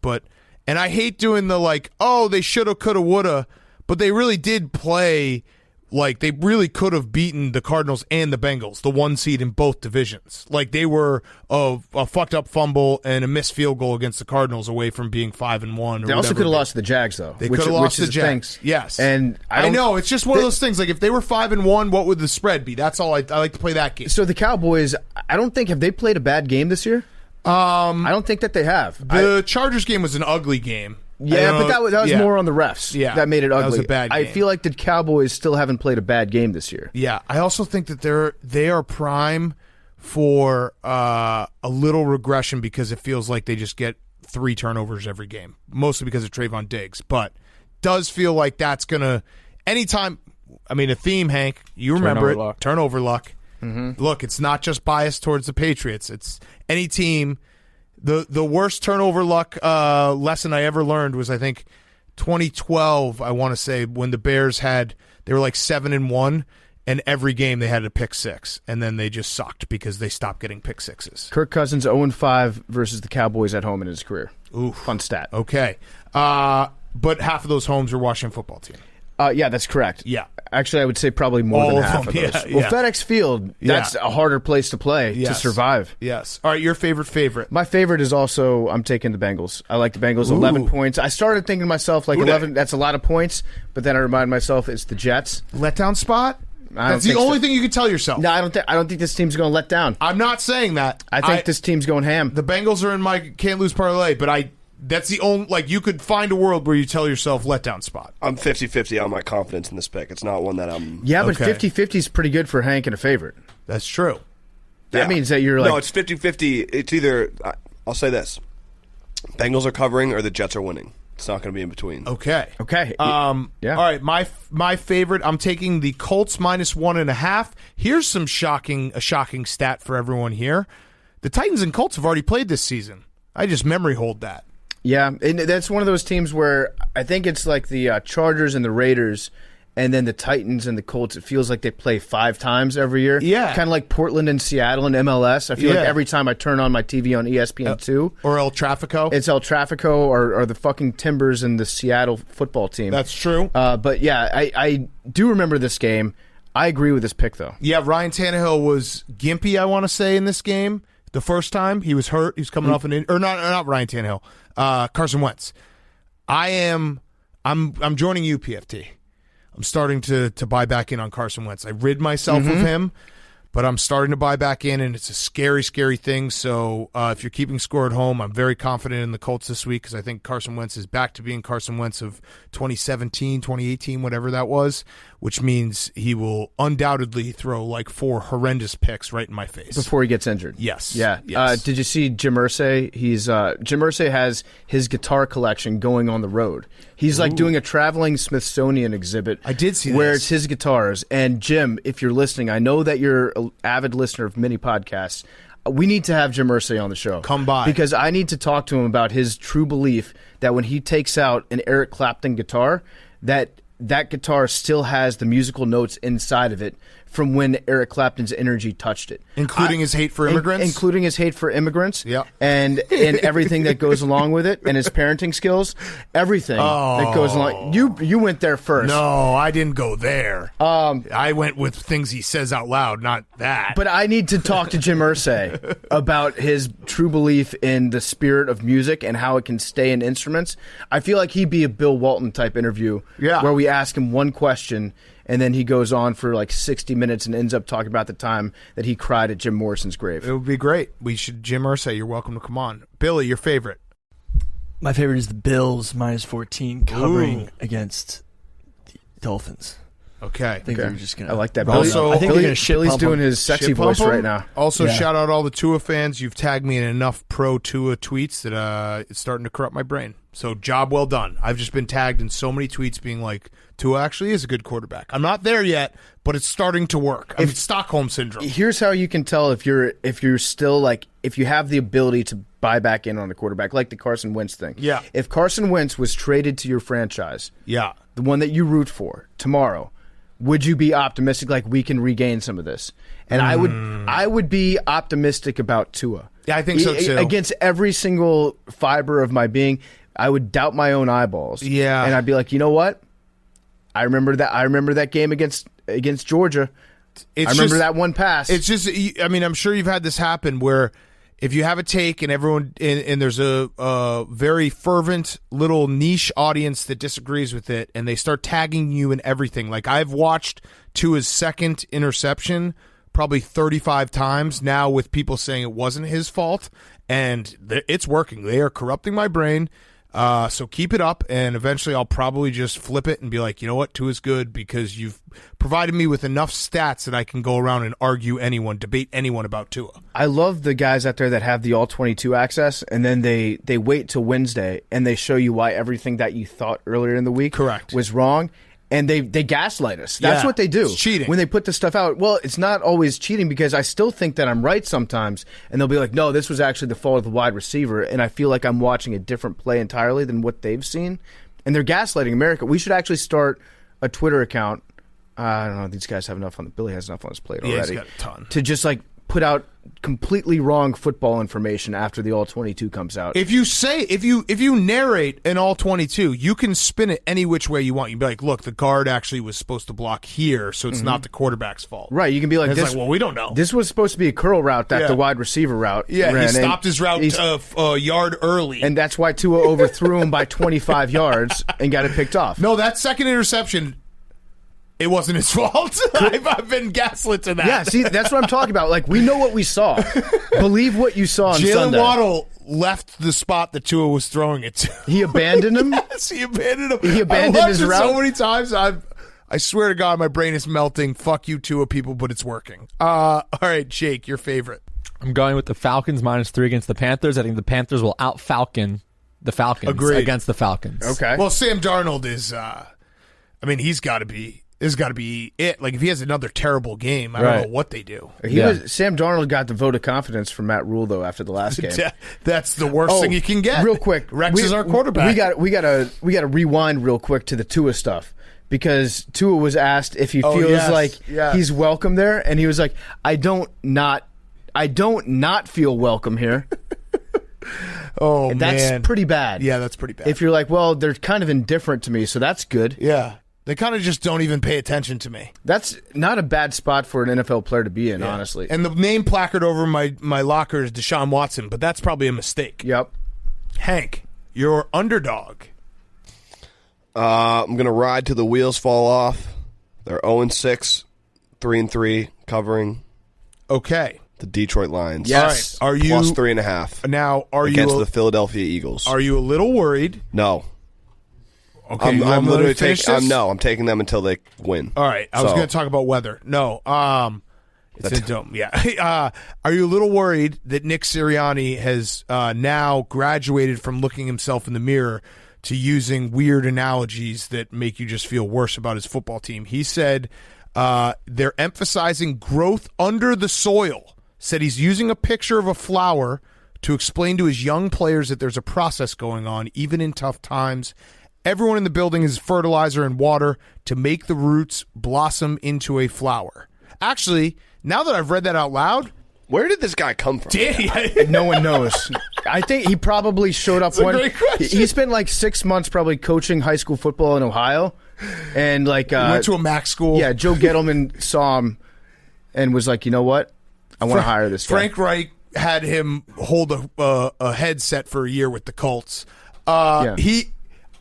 and I hate doing the they shoulda, coulda, woulda, but they really did play like they really could have beaten the Cardinals and the Bengals, the 1 seed in both divisions. Like they were a fucked up fumble and a missed field goal against the Cardinals away from being 5-1. They also could have lost to the Jags, though. They could have lost to the Jags. Yes, and I know it's just one of those things. Like if they were 5-1, what would the spread be? That's all. I like to play that game. So the Cowboys, I don't think have they played a bad game this year. I don't think that they have. The Chargers game was an ugly game. Yeah, but that was more on the refs. Yeah, that made it ugly. That was a bad game. I feel like the Cowboys still haven't played a bad game this year. Yeah, I also think that they are prime for a little regression because it feels like they just get 3 turnovers every game, mostly because of Trayvon Diggs. But does feel like that's gonna anytime. I mean, a theme, Hank. You remember Turnover luck. Turnover luck. Mm-hmm. Look, it's not just biased towards the Patriots. It's any team. The worst turnover luck lesson I ever learned was, I think, 2012, I want to say, when the Bears they were like 7-1, and every game they had a pick 6, and then they just sucked because they stopped getting pick 6s. Kirk Cousins 0-5 versus the Cowboys at home in his career. Ooh, fun stat. Okay, but half of those homes are Washington Football Team. Yeah, that's correct. Yeah. Actually, I would say probably more All than of half them, of those. yeah, Well, FedEx Field, that's a harder place to play to survive. Yes. All right, your favorite? My favorite is also, I'm taking the Bengals. I like the Bengals, 11 points. I started thinking to myself, 11, that's a lot of points, but then I reminded myself it's the Jets. Letdown spot? That's the only thing you can tell yourself. No, I don't think this team's going to let down. I'm not saying that. I think this team's going ham. The Bengals are in my can't lose parlay, but that's the only, you could find a world where you tell yourself letdown spot. I'm 50-50 on my confidence in this pick. It's not one that I'm... Yeah, but 50-50 is pretty good for Hank and a favorite. That's true. That means that you're like... No, it's 50-50. It's either... I'll say this. Bengals are covering or the Jets are winning. It's not going to be in between. Okay. Yeah. All right, my favorite, I'm taking the Colts -1.5. Here's a shocking stat for everyone here. The Titans and Colts have already played this season. I just memory hold that. Yeah, and that's one of those teams where I think it's like the Chargers and the Raiders, and then the Titans and the Colts. It feels like they play 5 times every year. Yeah. Kind of like Portland and Seattle and MLS. I feel like every time I turn on my TV on ESPN2. Or El Trafico. It's El Trafico or the fucking Timbers and the Seattle football team. That's true. But yeah, I do remember this game. I agree with this pick, though. Yeah, Ryan Tannehill was gimpy, I want to say, in this game. The first time he was hurt, he was coming off or not Ryan Tannehill, Carson Wentz. I'm joining you, PFT. I'm starting to buy back in on Carson Wentz. I rid myself of him, but I'm starting to buy back in, and it's a scary, scary thing. So if you're keeping score at home, I'm very confident in the Colts this week because I think Carson Wentz is back to being Carson Wentz of 2017, 2018, whatever that was, which means he will undoubtedly throw 4 horrendous picks right in my face. Before he gets injured. Yes. Yeah. Yes. Did you see Jim Irsay? Jim Irsay has his guitar collection going on the road. He's doing a traveling Smithsonian exhibit. I did see where this. it's his guitars. And Jim, if you're listening, I know that you're an avid listener of mini podcasts. We need to have Jim Irsay on the show. Come by. Because I need to talk to him about his true belief that when he takes out an Eric Clapton guitar, that guitar still has the musical notes inside of it from when Eric Clapton's energy touched it. Including his hate for immigrants? Including his hate for immigrants. Yep. And everything that goes along with it, and his parenting skills, everything that goes along. You went there first. No, I didn't go there. I went with things he says out loud, not that. But I need to talk to Jim Irsay about his true belief in the spirit of music and how it can stay in instruments. I feel like he'd be a Bill Walton type interview where we ask him one question and then he goes on for like 60 minutes and ends up talking about the time that he cried at Jim Morrison's grave. It would be great. We should, Jim Irsay, you're welcome to come on. Billy, your favorite? My favorite is the Bills -14 covering against the Dolphins. Okay. I think they're just gonna. I like that. Also, I think they're gonna shit Billy's pump doing him. his sexy Shit voice pump 'em? right now. Also, Yeah. shout out all the Tua fans. You've tagged me in enough pro Tua tweets that it's starting to corrupt my brain. So job well done. I've just been tagged in so many tweets being like, Tua actually is a good quarterback. I'm not there yet, but it's starting to work. I mean, Stockholm syndrome. Here's how you can tell if you're still like, if you have the ability to buy back in on a quarterback, like the Carson Wentz thing. Yeah. If Carson Wentz was traded to your franchise, Yeah. the one that you root for tomorrow, would you be optimistic like we can regain some of this? And I would be optimistic about Tua. Yeah, I think so too. Against every single fiber of my being, I would doubt my own eyeballs. Yeah. And I'd be like, you know what? I remember that game against Georgia. I remember that one pass. It's just, I mean, I'm sure you've had this happen where if you have a take and everyone, and there's a very fervent little niche audience that disagrees with it, and they start tagging you in everything. Like I've watched Tua's second interception probably 35 times now with people saying it wasn't his fault, and it's working. They are corrupting my brain. So keep it up, and eventually I'll probably just flip it and be like, you know what, Tua's good because you've provided me with enough stats that I can go around and debate anyone about Tua. I love the guys out there that have the all-22 access, and then they wait till Wednesday, and they show you why everything that you thought earlier in the week was wrong. And they gaslight us. That's what they do. It's cheating. When they put the stuff out, well, it's not always cheating because I still think that I'm right sometimes. And they'll be like, no, this was actually the fault of the wide receiver. And I feel like I'm watching a different play entirely than what they've seen. And they're gaslighting America. We should actually start a Twitter account. I don't know. These guys have enough on Billy has enough on his plate already. Yeah, he's got a ton. To just like put out completely wrong football information after the all-22 comes out. If you narrate an all-22, you can spin it any which way you want. You can be like, look, the guard actually was supposed to block here, so it's not the quarterback's fault. Right, you can be like, well, we don't know. This was supposed to be a curl route that the wide receiver route ran. He stopped his route a yard early. And that's why Tua overthrew him by 25 yards and got it picked off. No, that second interception, it wasn't his fault. I've been gaslit to that. Yeah, see, that's what I'm talking about. Like, we know what we saw. Believe what you saw on Sunday. Jalen Waddle left the spot that Tua was throwing it to. He abandoned him? Yes, he abandoned him. He abandoned his route? So many times, I swear to God, my brain is melting. Fuck you, Tua people, but it's working. All right, Jake, your favorite. I'm going with the Falcons -3 against the Panthers. I think the Panthers will out-Falcon the Falcons against the Falcons. Okay. Well, Sam Darnold is, he's got to be. This has got to be it. Like, if he has another terrible game, I don't know what they do. Sam Darnold got the vote of confidence from Matt Rule, though, after the last game. That's the worst thing you can get. Real quick, Rex is our quarterback. We got to rewind real quick to the Tua stuff because Tua was asked if he feels like he's welcome there, and he was like, I don't not feel welcome here. Man, that's pretty bad. Yeah, that's pretty bad. If you're like, well, they're kind of indifferent to me, so that's good. Yeah. They kind of just don't even pay attention to me. That's not a bad spot for an NFL player to be in, honestly. And the name placard over my locker is Deshaun Watson, but that's probably a mistake. Yep. Hank, your underdog. I'm going to ride till the wheels fall off. They're 0-6, 3-3, covering. Okay. The Detroit Lions. Yes. All right. Are you plus 3.5? Now, against the Philadelphia Eagles? Are you a little worried? No. Okay, I'm literally taking. I'm taking them until they win. All right, I was going to talk about weather. No, it's a dome. Yeah. Are you a little worried that Nick Sirianni has now graduated from looking himself in the mirror to using weird analogies that make you just feel worse about his football team? He said they're emphasizing growth under the soil. Said he's using a picture of a flower to explain to his young players that there's a process going on, even in tough times. Everyone in the building is fertilizer and water to make the roots blossom into a flower. Actually, now that I've read that out loud, Where did this guy come from? No one knows. I think he probably showed up That's a great question. He spent like 6 months probably coaching high school football in Ohio, and like he went to a MAC school. Yeah, Joe Gettleman saw him and was like, you know what, I want to hire this guy. Frank Reich had him hold a headset for a year with the Colts. Yeah.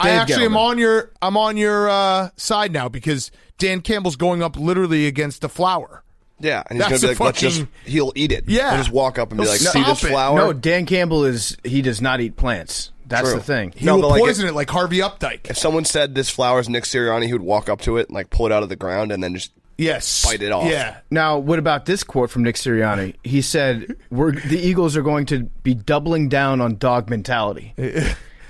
I actually Gettleman. I'm on your side now because Dan Campbell's going up literally against a flower. Yeah, and he's That's going to be like, fucking- he'll eat it. Yeah. He'll just walk up and be He'll like, stop see this it. flower? No, Dan Campbell he does not eat plants. That's True. the thing. He No, will but like poison it like Harvey Updike. If someone said this flower is Nick Sirianni, he would walk up to it and like pull it out of the ground and then just Yes. bite it off. Yeah. Now, what about this quote from Nick Sirianni? He said, the Eagles are going to be doubling down on dog mentality.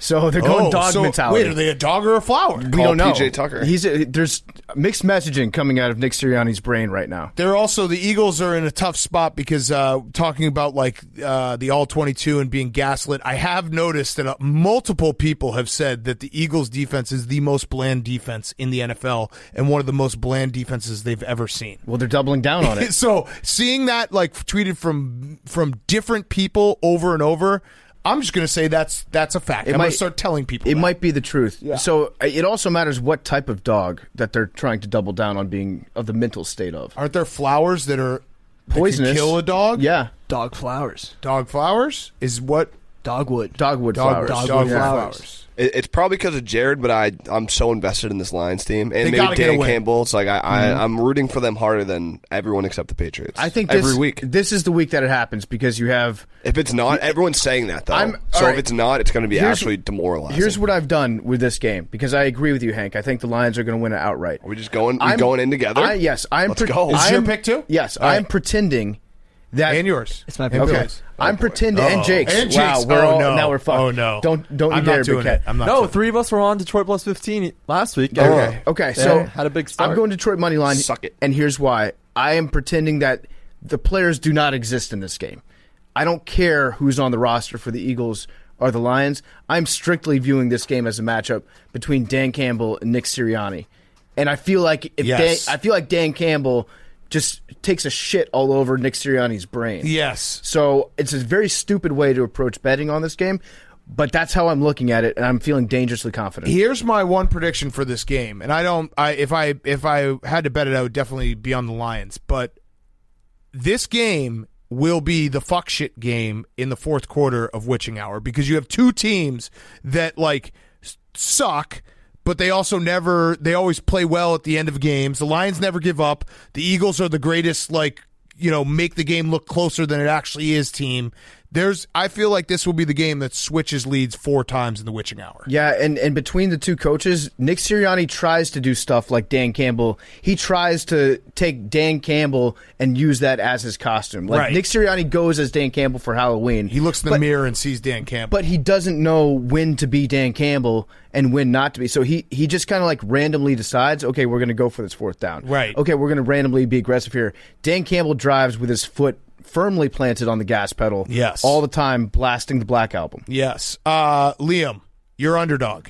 So they're going dog mentality. Wait, are they a dog or a flower? We don't know. PJ Tucker. There's mixed messaging coming out of Nick Sirianni's brain right now. They're also the Eagles are in a tough spot because talking about like the All-22 and being gaslit. I have noticed that multiple people have said that the Eagles defense is the most bland defense in the NFL and one of the most bland defenses they've ever seen. Well, they're doubling down on it. So seeing that like tweeted from different people over and over, I'm just going to say that's a fact. I'm going to start telling people It that. might be the truth. Yeah. So it also matters what type of dog that they're trying to double down on being of the mental state of. Aren't there flowers that are that Poisonous. can kill a dog? Yeah. Dog flowers. Dog flowers is what? Dogwood. Dogwood flowers. Dogwood Yeah. flowers. It's probably because of Jared, but I'm so invested in this Lions team, and They gotta maybe get a Dan win. Campbell. It's like I'm rooting for them harder than everyone except the Patriots. I think every week. This is the week that it happens because you have. If it's not, everyone's saying that though. all So right. if it's not, it's going to be Here's- actually demoralizing. Here's what I've done with this game because I agree with you, Hank. I think the Lions are going to win it outright. Are we just going in together? Yes, I'm. Let's go. Is your pick too? Yes, All right. I'm pretending that. And yours. It's my pick. Okay, Okay. I'm pretending, and Jake's. And Wow, Jake's. we're Oh, all no. now we're fucked. Oh, no. Don't you I'm dare, not doing Big Cat. it. I'm not No, doing it. 3 of us were on Detroit plus 15 last week. Okay, so had a big start. I'm going Detroit money line. Suck it. And here's why: I am pretending that the players do not exist in this game. I don't care who's on the roster for the Eagles or the Lions. I'm strictly viewing this game as a matchup between Dan Campbell and Nick Sirianni, and I feel like Dan Campbell just takes a shit all over Nick Sirianni's brain. Yes. So it's a very stupid way to approach betting on this game, but that's how I'm looking at it, and I'm feeling dangerously confident. Here's my one prediction for this game, and if I had to bet it, I would definitely be on the Lions. But this game will be the fuck shit game in the fourth quarter of witching hour because you have two teams that like suck, but they also they always play well at the end of games. The Lions never give up. The Eagles are the greatest, make the game look closer than it actually is team. I feel like this will be the game that switches leads 4 times in the witching hour. Yeah, and between the two coaches, Nick Sirianni tries to do stuff like Dan Campbell. He tries to take Dan Campbell and use that as his costume. Like Right. Nick Sirianni goes as Dan Campbell for Halloween. He looks in the mirror and sees Dan Campbell. But he doesn't know when to be Dan Campbell and when not to be. So he just kind of like randomly decides, okay, we're going to go for this fourth down. Right. Okay, we're going to randomly be aggressive here. Dan Campbell drives with his foot firmly planted on the gas pedal. Yes. All the time blasting the Black Album. Yes. Liam, you're underdog.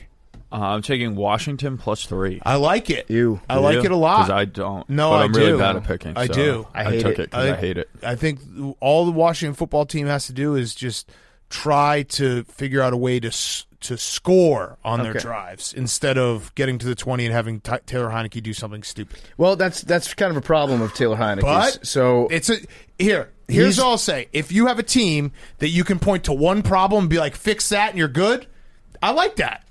I'm taking Washington plus 3. I like it. You. I like it a lot. Because I don't. No, but I I'm do. really bad at picking. I so do. I hate took it. it because I hate it. I think all the Washington football team has to do is just try to figure out a way to score on their Okay. drives instead of getting to the 20 and having Taylor Heineke do something stupid. Well, that's kind of a problem of Taylor Heineke's. But So here's all I'll say. If you have a team that you can point to one problem and be like, fix that and you're good, I like that.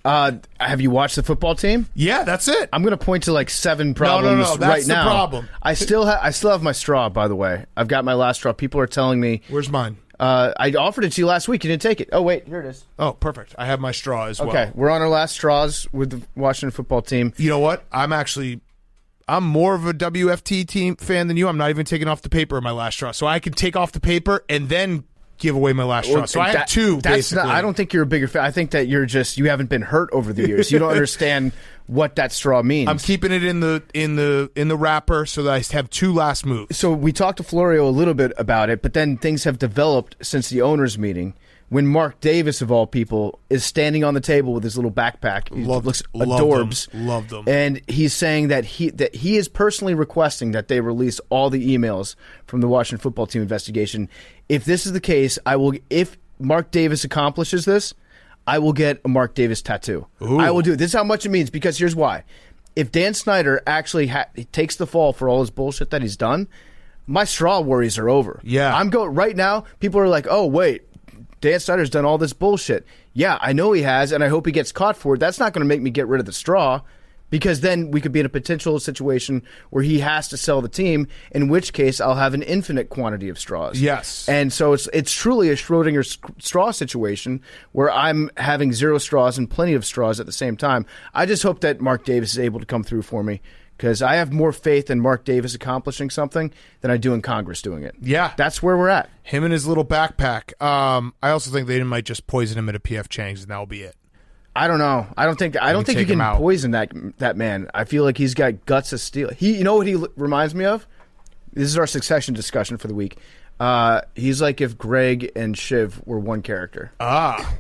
have you watched the football team? Yeah, that's it. I'm going to point to like 7 problems no, that's right the now. problem. I still have my straw, by the way. I've got my last straw. People are telling me. Where's mine? I offered it to you last week. You didn't take it. Oh, wait. Here it is. Oh, perfect. I have my straw as well. Okay. We're on our last straws with the Washington football team. You know what? I'm more of a WFT team fan than you. I'm not even taking off the paper in my last straw. So I can take off the paper and then give away my last straw. So I have 2, basically. I don't think you're a bigger fan. I think that you haven't been hurt over the years. You don't understand what that straw means. I'm keeping it in the wrapper so that I have 2 last moves. So we talked to Florio a little bit about it, but then things have developed since the owners' meeting when Mark Davis, of all people, is standing on the table with his little backpack. He looks adorbs. Loved them. And he's saying that he is personally requesting that they release all the emails from the Washington football team investigation. If this is the case, if Mark Davis accomplishes this, I will get a Mark Davis tattoo. Ooh. I will do it. This is how much it means, because here's why. If Dan Snyder actually takes the fall for all his bullshit that he's done, my straw worries are over. Yeah. I'm going right now. People are like, "Oh, wait, Dan Snyder's done all this bullshit." Yeah, I know he has, and I hope he gets caught for it. That's not going to make me get rid of the straw, because then we could be in a potential situation where he has to sell the team, in which case I'll have an infinite quantity of straws. Yes. And so it's truly a Schrodinger straw situation where I'm having 0 straws and plenty of straws at the same time. I just hope that Mark Davis is able to come through for me, because I have more faith in Mark Davis accomplishing something than I do in Congress doing it. Yeah. That's where we're at. Him and his little backpack. I also think they might just poison him at a P.F. Chang's, and that'll be it. I don't know. I don't think you can poison that man. I feel like he's got guts of steel. You know what he reminds me of? This is our Succession discussion for the week. He's like if Greg and Shiv were one character.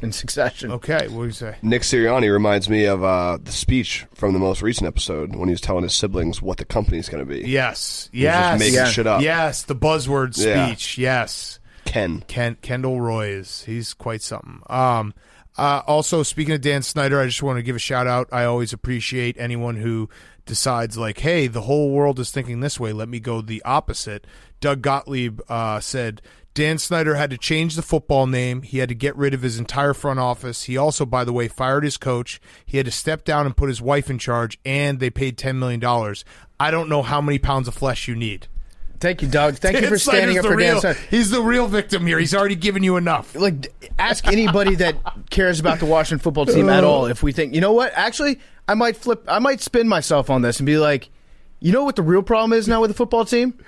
In Succession. Okay, what do you say? Nick Sirianni reminds me of the speech from the most recent episode when he was telling his siblings what the company's going to be. Yes. He was just making shit up. Yes, the buzzword speech. Yes. Kendall Roy he's quite something. Also, speaking of Dan Snyder, I just want to give a shout out. I always appreciate anyone who decides, like, hey, the whole world is thinking this way, let me go the opposite. Doug Gottlieb said Dan Snyder had to change the football name. He had to get rid of his entire front office. He also, by the way, fired his coach. He had to step down and put his wife in charge, and they paid $10 million. I don't know how many pounds of flesh you need. Thank you, Doug. Thank you for standing up for Dan Snyder. He's the real victim here. He's already given you enough. Like, ask anybody that cares about the Washington football team at all if we think, you know what? Actually, I might spin myself on this and be like, you know what the real problem is now with the football team?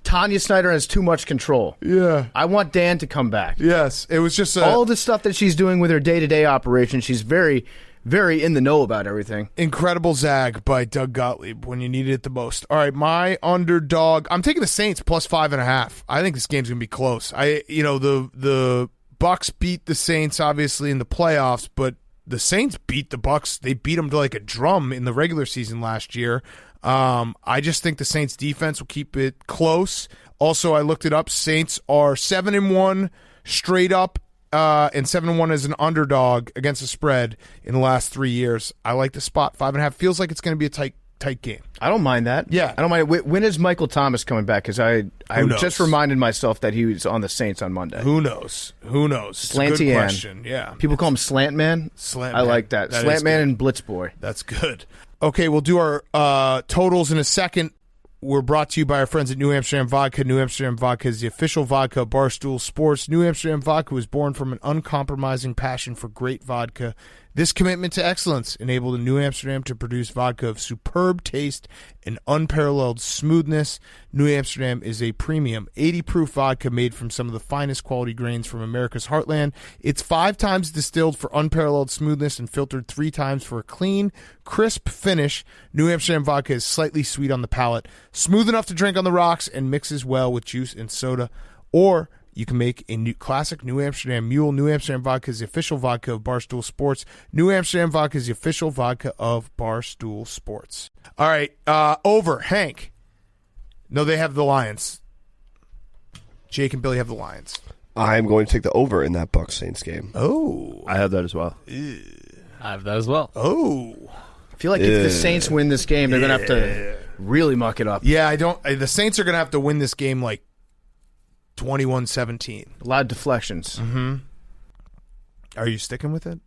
Tanya Snyder has too much control. Yeah. I want Dan to come back. Yes. It was just all the stuff that she's doing with her day-to-day operation. She's very, very in the know about everything. Incredible zag by Doug Gottlieb when you needed it the most. All right, my underdog. I'm taking the Saints plus 5.5. I think this game's gonna be close. The Bucks beat the Saints obviously in the playoffs, but the Saints beat the Bucks. They beat them to like a drum in the regular season last year. I just think the Saints defense will keep it close. Also, I looked it up. Saints are 7-1 straight up. And 7-1 as an underdog against the spread in the last 3 years. I like the spot. 5.5 feels like it's going to be a tight game. I don't mind that. Yeah, I don't mind it. When is Michael Thomas coming back? Because I just reminded myself that he was on the Saints on Monday. Who knows? It's a good question. Yeah, people call him Slant Man. Slant I Man. like that. Slant Man and Blitz Boy. That's good. Okay, we'll do our totals in a second. We're brought to you by our friends at New Amsterdam Vodka. New Amsterdam Vodka is the official vodka of Barstool Sports. New Amsterdam Vodka was born from an uncompromising passion for great vodka. This commitment to excellence enabled New Amsterdam to produce vodka of superb taste and unparalleled smoothness. New Amsterdam is a premium 80-proof vodka made from some of the finest quality grains from America's heartland. It's 5 times distilled for unparalleled smoothness and filtered 3 times for a clean, crisp finish. New Amsterdam vodka is slightly sweet on the palate, smooth enough to drink on the rocks, and mixes well with juice and soda. Or you can make a new classic New Amsterdam Mule. New Amsterdam Vodka is the official vodka of Barstool Sports. New Amsterdam Vodka is the official vodka of Barstool Sports. All right, over. Hank. No, they have the Lions. Jake and Billy have the Lions. I'm going to take the over in that Bucs Saints game. Oh. I have that as well. I have that as well. Oh. I feel like if the Saints win this game, they're going to have to really muck it up. Yeah, the Saints are going to have to win this game like 21-17. A lot of deflections. Mm-hmm. Are you sticking with it?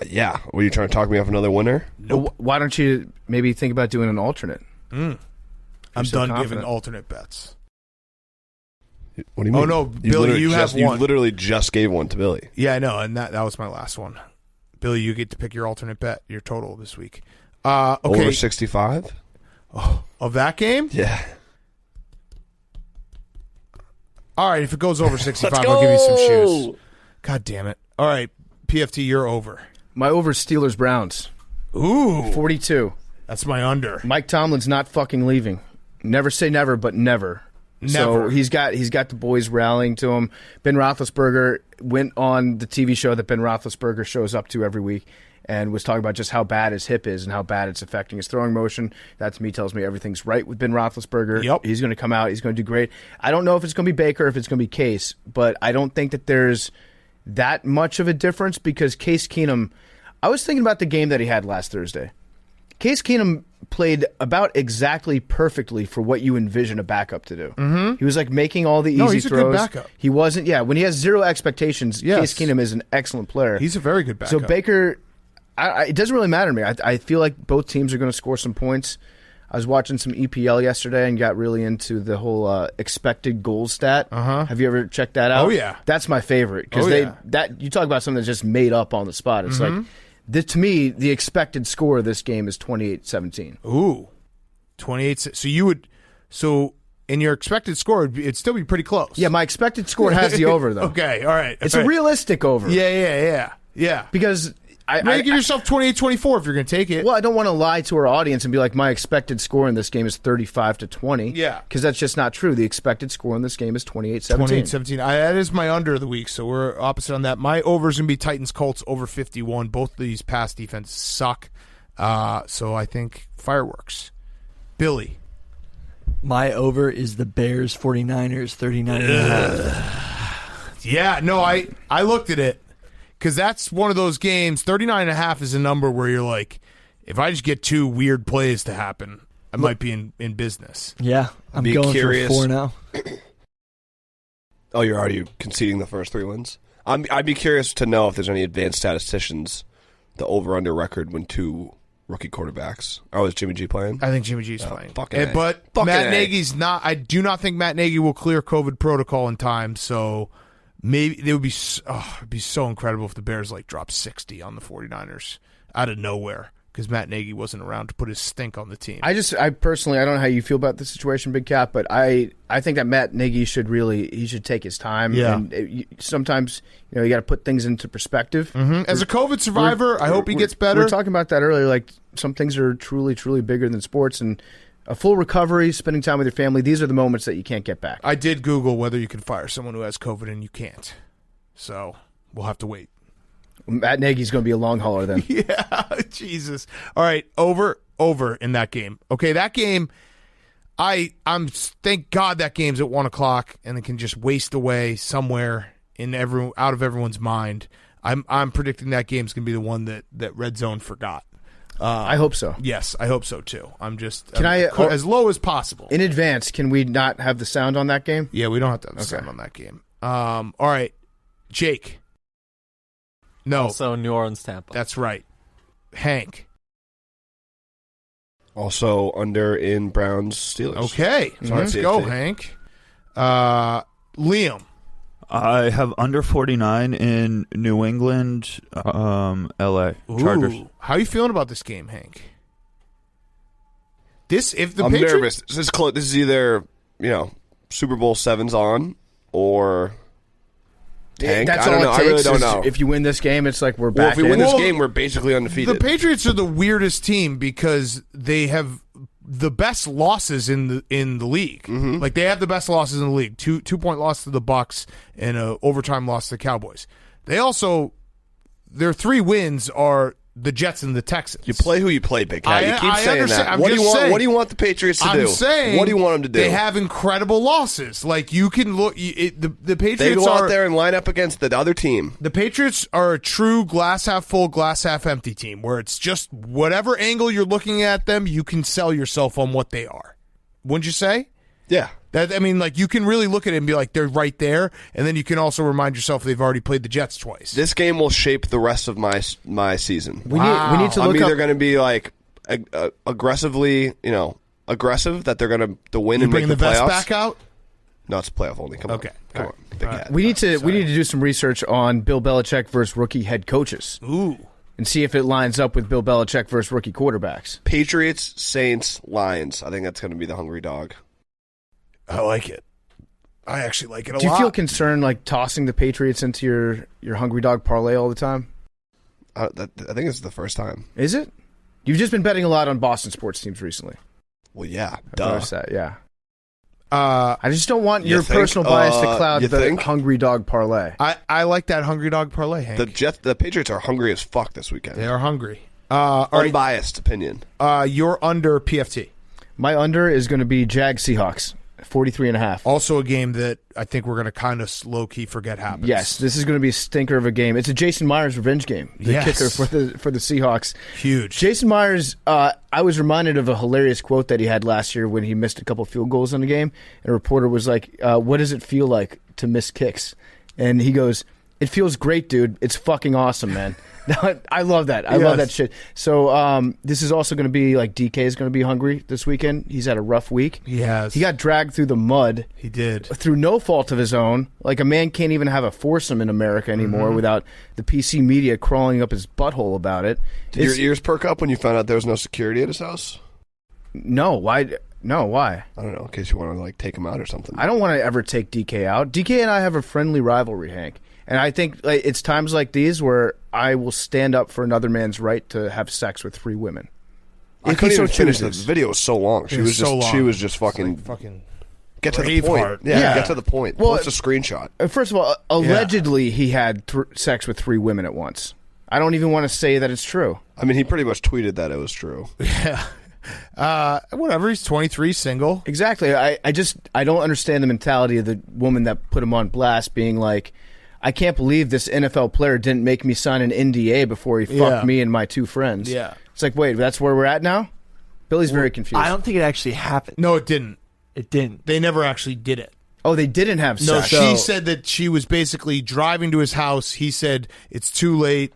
Yeah. Were you trying to talk me off another winner? Nope. Why don't you maybe think about doing an alternate? I'm so done confident. giving alternate bets. What do you mean? Oh, no, Billy, you have one. You literally just gave one to Billy. Yeah, I know, and that was my last one. Billy, you get to pick your alternate bet, your total this week. Okay. Over 65? Oh, of that game? Yeah. All right, if it goes over 65, I'll give you some shoes. God damn it. All right, PFT, you're over. My over Steelers Browns. Ooh. 42. That's my under. Mike Tomlin's not fucking leaving. Never say never, but never. So he's got the boys rallying to him. Ben Roethlisberger went on the TV show that Ben Roethlisberger shows up to every week and was talking about just how bad his hip is and how bad it's affecting his throwing motion. That to me tells me everything's right with Ben Roethlisberger. Yep. He's going to come out. He's going to do great. I don't know if it's going to be Baker or if it's going to be Case, but I don't think that there's that much of a difference because Case Keenum, I was thinking about the game that he had last Thursday. Case Keenum played about exactly perfectly for what you envision a backup to do. Mm-hmm. He was like making all the easy throws. He's a good backup. He wasn't, when he has zero expectations, Case Keenum is an excellent player. He's a very good backup. So Baker, it doesn't really matter to me. I feel like both teams are going to score some points. I was watching some EPL yesterday and got really into the whole expected goals stat. Have you ever checked that out? Oh, yeah. That's my favorite because you talk about something that's just made up on the spot. It's like, to me, the expected score of this game is 28-17. Ooh, 28. So in your expected score, it'd still be pretty close. Yeah, my expected score has the over though. Okay, all right. It's a realistic over. Yeah. Because give yourself 28-24 if you're going to take it. Well, I don't want to lie to our audience and be like, my expected score in this game is 35-20. Yeah. Because that's just not true. The expected score in this game is 28-17. 28-17. That is my under of the week, so we're opposite on that. My over is going to be Titans-Colts over 51. Both of these pass defenses suck, so I think fireworks. Billy. My over is the Bears 49ers 39.5. Yeah, no, I looked at it. Because that's one of those games, 39.5 is a number where you're like, if I just get two weird plays to happen, I might be in business. Yeah, I'm going for 4 now. Oh, you're already conceding the first 3 wins? I'd be curious to know if there's any advanced statisticians, the over-under record when 2 rookie quarterbacks. Oh, is Jimmy G playing? I think Jimmy G's playing. But Matt Nagy's not. I do not think Matt Nagy will clear COVID protocol in time, so... Maybe it would be it'd be so incredible if the Bears dropped 60 on the 49ers out of nowhere because Matt Nagy wasn't around to put his stink on the team. I personally, I don't know how you feel about the situation, Big Cat, but I think that Matt Nagy should take his time. Yeah. And sometimes you got to put things into perspective. Mm-hmm. As a COVID survivor, I hope he gets better. We were talking about that earlier. Like some things are truly, truly bigger than sports, and a full recovery, spending time with your family, these are the moments that you can't get back. I did Google whether you can fire someone who has COVID, and you can't. So we'll have to wait. Matt Nagy's going to be a long hauler then. Yeah, Jesus. All right, over in that game. Okay, that game, I'm thank God that game's at 1 o'clock, and it can just waste away somewhere out of everyone's mind. I'm predicting that game's going to be the one that Red Zone forgot. I hope so. Yes, I hope so too. I'm as low as possible. In advance, can we not have the sound on that game? Yeah, we don't have to have the sound on that game. All right, Jake. No. Also New Orleans, Tampa. That's right. Hank. Also under in Browns Steelers. Okay, let's go, Hank. Liam. I have under 49 in New England, L.A. Chargers. Ooh. How are you feeling about this game, Hank? I'm nervous. This is either Super Bowl 7's on or tank. That's I don't all know. it takes. I really don't know. If you win this game, it's like we're back. If we win this game, we're basically undefeated. The Patriots are the weirdest team because they have the best losses in the league. Mm-hmm. Like they have the best losses in the league. 2-point loss to the Bucks and an overtime loss to the Cowboys. They also their 3 wins are the Jets and the Texans. You play who you play, Big Cat. You keep saying that. What do you want the Patriots to do? I'm saying, what do you want them to do? They have incredible losses. Like you can look. The Patriots. They go out there and line up against the other team. The Patriots are a true glass half full, glass half empty team, where it's just whatever angle you're looking at them, you can sell yourself on what they are. Wouldn't you say? Yeah. You can really look at it and be like, they're right there, and then you can also remind yourself they've already played the Jets twice. This game will shape the rest of my season. We need to look I'm either up. going to be like aggressively, aggressive that they're going to win and make the playoffs. Bring the vest back out? No, it's playoff only. Come on. Come on. Big Cat. We need to do some research on Bill Belichick versus rookie head coaches. Ooh. And see if it lines up with Bill Belichick versus rookie quarterbacks. Patriots, Saints, Lions. I think that's going to be the hungry dog. I like it. I actually like it a lot. Do you feel concerned tossing the Patriots into your hungry dog parlay all the time? I think it's the first time. Is it? You've just been betting a lot on Boston sports teams recently. Well, yeah. I've noticed that, yeah. I just don't want your think? personal bias to cloud You the think? hungry dog parlay. I like that hungry dog parlay, Hank. The Patriots are hungry as fuck this weekend. They are hungry. All right, Unbiased opinion. you're under PFT. My under is going to be Jags Seahawks, 43.5. Also a game that I think we're going to kind of low-key forget happens. Yes, this is going to be a stinker of a game. It's a Jason Myers revenge game. The Yes. kicker for the Seahawks. Huge. Jason Myers, I was reminded of a hilarious quote that he had last year when he missed a couple field goals in the game. And a reporter was like, what does it feel like to miss kicks? And he goes, it feels great, dude. It's fucking awesome, man. I love that. I love that shit. So this is also going to be like DK is going to be hungry this weekend. He's had a rough week. He has. He got dragged through the mud. He did. Through no fault of his own. Like a man can't even have a foursome in America anymore without the PC media crawling up his butthole about it. Did your ears perk up when you found out there was no security at his house? No, why? No, why? I don't know, in case you want to like take him out or something. I don't want to ever take DK out. DK and I have a friendly rivalry, Hank. And I think like, it's times like these where I will stand up for another man's right to have sex with 3 women. I couldn't even finish the video. Was so long. She was just fucking get to the point. Braveheart. Yeah, get to the point. Well, Post a screenshot. First of all, allegedly he had sex with 3 women at once. I don't even want to say that it's true. I mean, he pretty much tweeted that it was true. Yeah. Whatever. He's 23, single. Exactly. I don't understand the mentality of the woman that put him on blast being like, I can't believe this NFL player didn't make me sign an NDA before he fucked me and my 2 friends. Yeah. It's like, wait, that's where we're at now? Billy's very confused. I don't think it actually happened. No, it didn't. It didn't. They never actually did it. Oh, they didn't have No, sex. she said that she was basically driving to his house. He said, it's too late,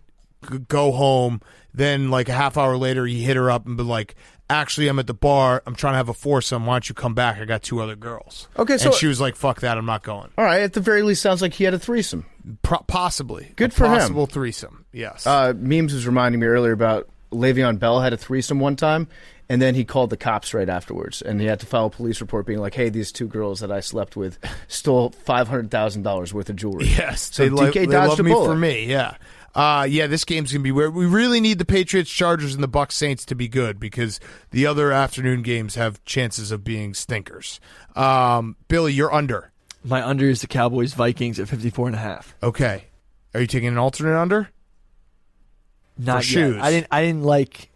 go home. Then, like, a half hour later, he hit her up and been like, actually, I'm at the bar. I'm trying to have a foursome. Why don't you come back? I got 2 other girls. Okay, so and she was like, fuck that. I'm not going. All right, at the very least, sounds like he had a threesome. Possibly. Good for him. Possible threesome, yes. Memes was reminding me earlier about Le'Veon Bell had a threesome one time, and then he called the cops right afterwards, and he had to file a police report being like, hey, these 2 girls that I slept with stole $500,000 worth of jewelry. Yes, so DK they dodged love a me bullet. for me, yeah. Yeah, this game's going to be weird. We really need the Patriots, Chargers, and the Bucs Saints to be good because the other afternoon games have chances of being stinkers. Billy, you're under. My under is the Cowboys Vikings at 54.5. Okay. Are you taking an alternate under? Not For shoes. yet. I didn't like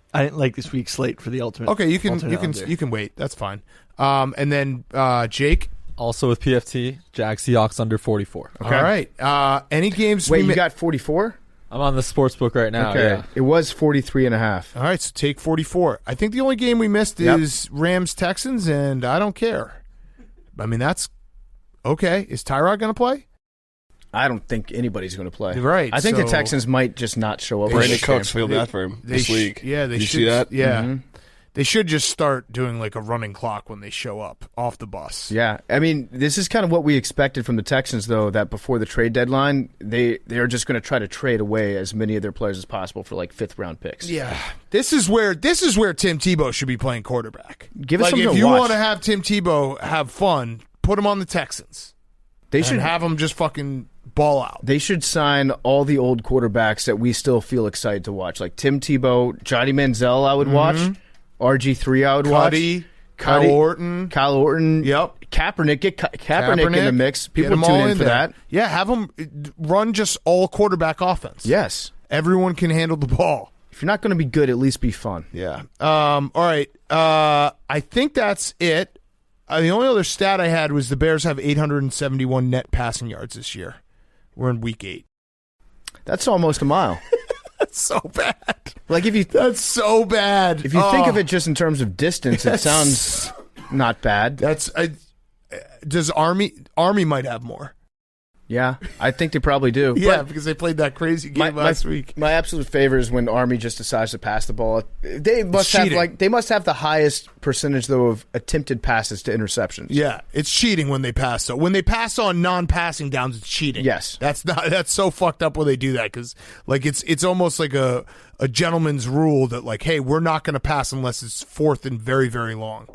this week's slate for the ultimate. Okay, you can wait. That's fine. And then Jake. Also with PFT, Jag Seahawks under 44. Okay. All right. Any games? Wait, you got 44? I'm on the sports book right now. Okay. Yeah. It was 43.5. All right, so take 44. I think the only game we missed is Rams-Texans, and I don't care. I mean, that's okay. Is Tyrod going to play? I don't think anybody's going to play. Right. I think so the Texans might just not show up. Brandon this Cooks game. feel bad for him this week. Yeah, they Did should. You see that? Yeah. They should just start doing like a running clock when they show up off the bus. Yeah, I mean, this is kind of what we expected from the Texans, though, that before the trade deadline, they are just going to try to trade away as many of their players as possible for like 5th-round picks. Yeah, this is where Tim Tebow should be playing quarterback. Give us like something if to you watch. want to have Tim Tebow have fun, put him on the Texans. They and should have him just fucking ball out. They should sign all the old quarterbacks that we still feel excited to watch, like Tim Tebow, Johnny Manziel. I would watch. RG3 I would watch. Kyle Orton. Yep. Kaepernick. Get Kaepernick in the mix. People tune in for that. Yeah, have him run just all quarterback offense. Yes. Everyone can handle the ball. If you're not going to be good, at least be fun. Yeah. All right. I think that's it. The only other stat I had was the Bears have 871 net passing yards this year. We're in week 8. That's almost a mile. That's so bad. Like That's so bad. If you think of it just in terms of distance, it sounds not bad. Does Army might have more? Yeah, I think they probably do. Yeah, But because they played that crazy game last week. My absolute favorite is when Army just decides to pass the ball. They must have the highest percentage though of attempted passes to interceptions. Yeah, it's cheating when they pass. So when they pass on non-passing downs, it's cheating. Yes, that's so fucked up when they do that because like it's almost like a gentleman's rule that like, hey, we're not going to pass unless it's 4th and very very long.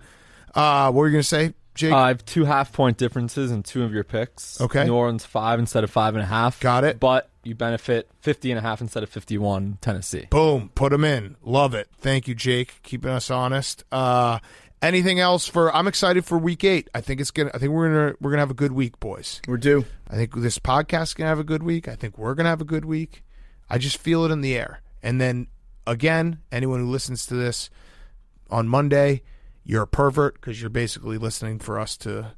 What were you going to say, Jake? I have 2 half-point differences in 2 of your picks. Okay. New Orleans 5 instead of 5.5. Got it. But you benefit 50.5 instead of 51. Tennessee. Boom. Put them in. Love it. Thank you, Jake. Keeping us honest. Anything else I'm excited for week 8. I think we're gonna have a good week, boys. We're due. I think this podcast is gonna have a good week. I think we're gonna have a good week. I just feel it in the air. And then again, anyone who listens to this on Monday, you're a pervert because you're basically listening for us to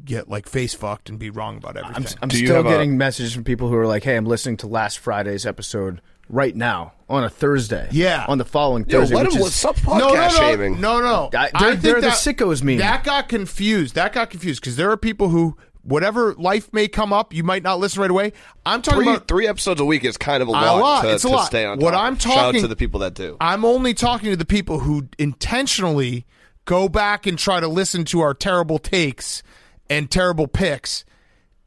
get like face fucked and be wrong about everything. I'm still getting messages from people who are like, "Hey, I'm listening to last Friday's episode right now on a Thursday." Yeah, on the following Thursday. Stop podcast shaming. No. They're the sickos meme. That got confused because there are people who, whatever life may come up, you might not listen right away. I'm talking about 3 episodes a week is kind of a lot. It's a lot. Stay on top. What I'm talking, shout out to the people that do. I'm only talking to the people who intentionally go back and try to listen to our terrible takes and terrible picks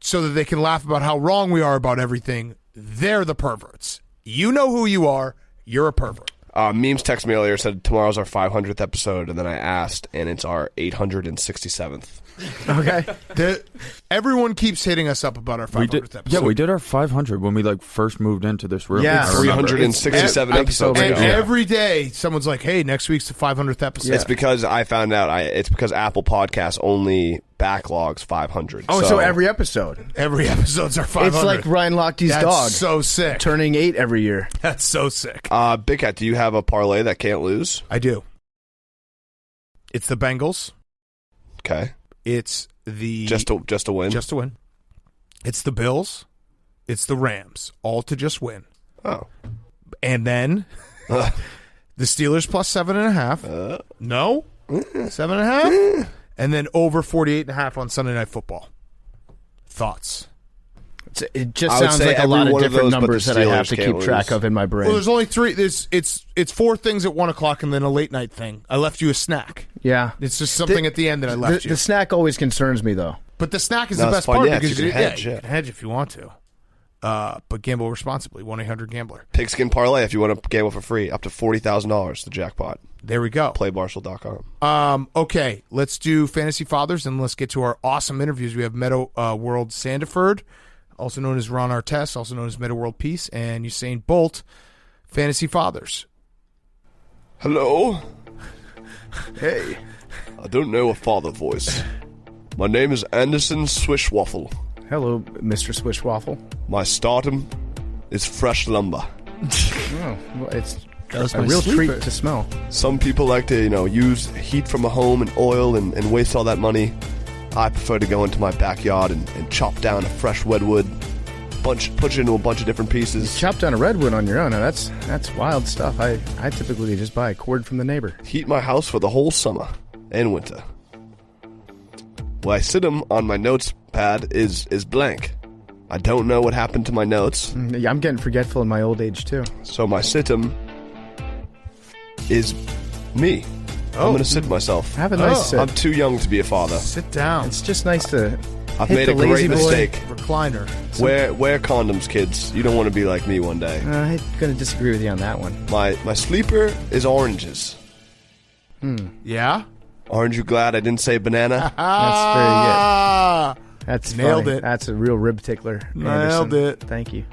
so that they can laugh about how wrong we are about everything. They're the perverts. You know who you are. You're a pervert. Memes text me earlier, said tomorrow's our 500th episode, and then I asked, and it's our 867th. Okay. Everyone keeps hitting us up about our 500th episode. Yeah, we did our 500 when we first moved into this room. Yeah. 367 episodes And ago. every day, someone's like, "Hey, next week's the 500th episode." It's because I found out. It's because Apple Podcasts only backlogs 500. Oh, so every episode. Every episode's our 500. It's like Ryan Lochte's That's dog. so sick. Turning 8 every year. That's so sick. Big Cat, do you have a parlay that can't lose? I do. It's the Bengals. Okay. It's the just to win. Just to win. It's the Bills. It's the Rams. All to just win. Oh. And then the Steelers plus 7.5. No. 7.5. And then over 48.5 on Sunday Night Football. Thoughts? It just sounds like a lot of different numbers that I have to keep track of in my brain. Well, there's only 3. It's 4 things at 1 o'clock and then a late night thing. I left you a snack. Yeah. It's just something at the end that I left you. The snack always concerns me, though. But the snack is the best part because you can hedge, you can hedge if you want to. But gamble responsibly. 1-800-GAMBLER. Pigskin parlay if you want to gamble for free. Up to $40,000, the jackpot. There we go. Playmarshall.com. Okay, let's do Fantasy Fathers, and let's get to our awesome interviews. We have Metta World Sandiford, also known as Ron Artest, also known as Metta World Peace, and Usain Bolt, Fantasy Fathers. Hello. Hey. I don't know a father voice. My name is Anderson Swishwaffle. Hello, Mr. Swishwaffle. My stardom is fresh lumber. Oh, well, it's a real treat to smell. Some people like to, use heat from a home and oil and waste all that money. I prefer to go into my backyard and chop down a fresh redwood, put it into a bunch of different pieces. Chop down a redwood on your own. Now that's wild stuff. I typically just buy a cord from the neighbor. Heat my house for the whole summer and winter. Where I sit them on my notes pad is blank. I don't know what happened to my notes. Yeah, I'm getting forgetful in my old age, too. So my situm is me. I'm going to sit myself. Have a nice sit. I'm too young to be a father. Sit down. It's just nice to I've hit made the a great lazy boy mistake. Recliner. Wear condoms, kids. You don't want to be like me one day. I'm going to disagree with you on that one. My sleeper is oranges. Yeah? Aren't you glad I didn't say banana? That's very good. That's Nailed funny. it. That's a real rib tickler. Nailed Anderson. it. Thank you.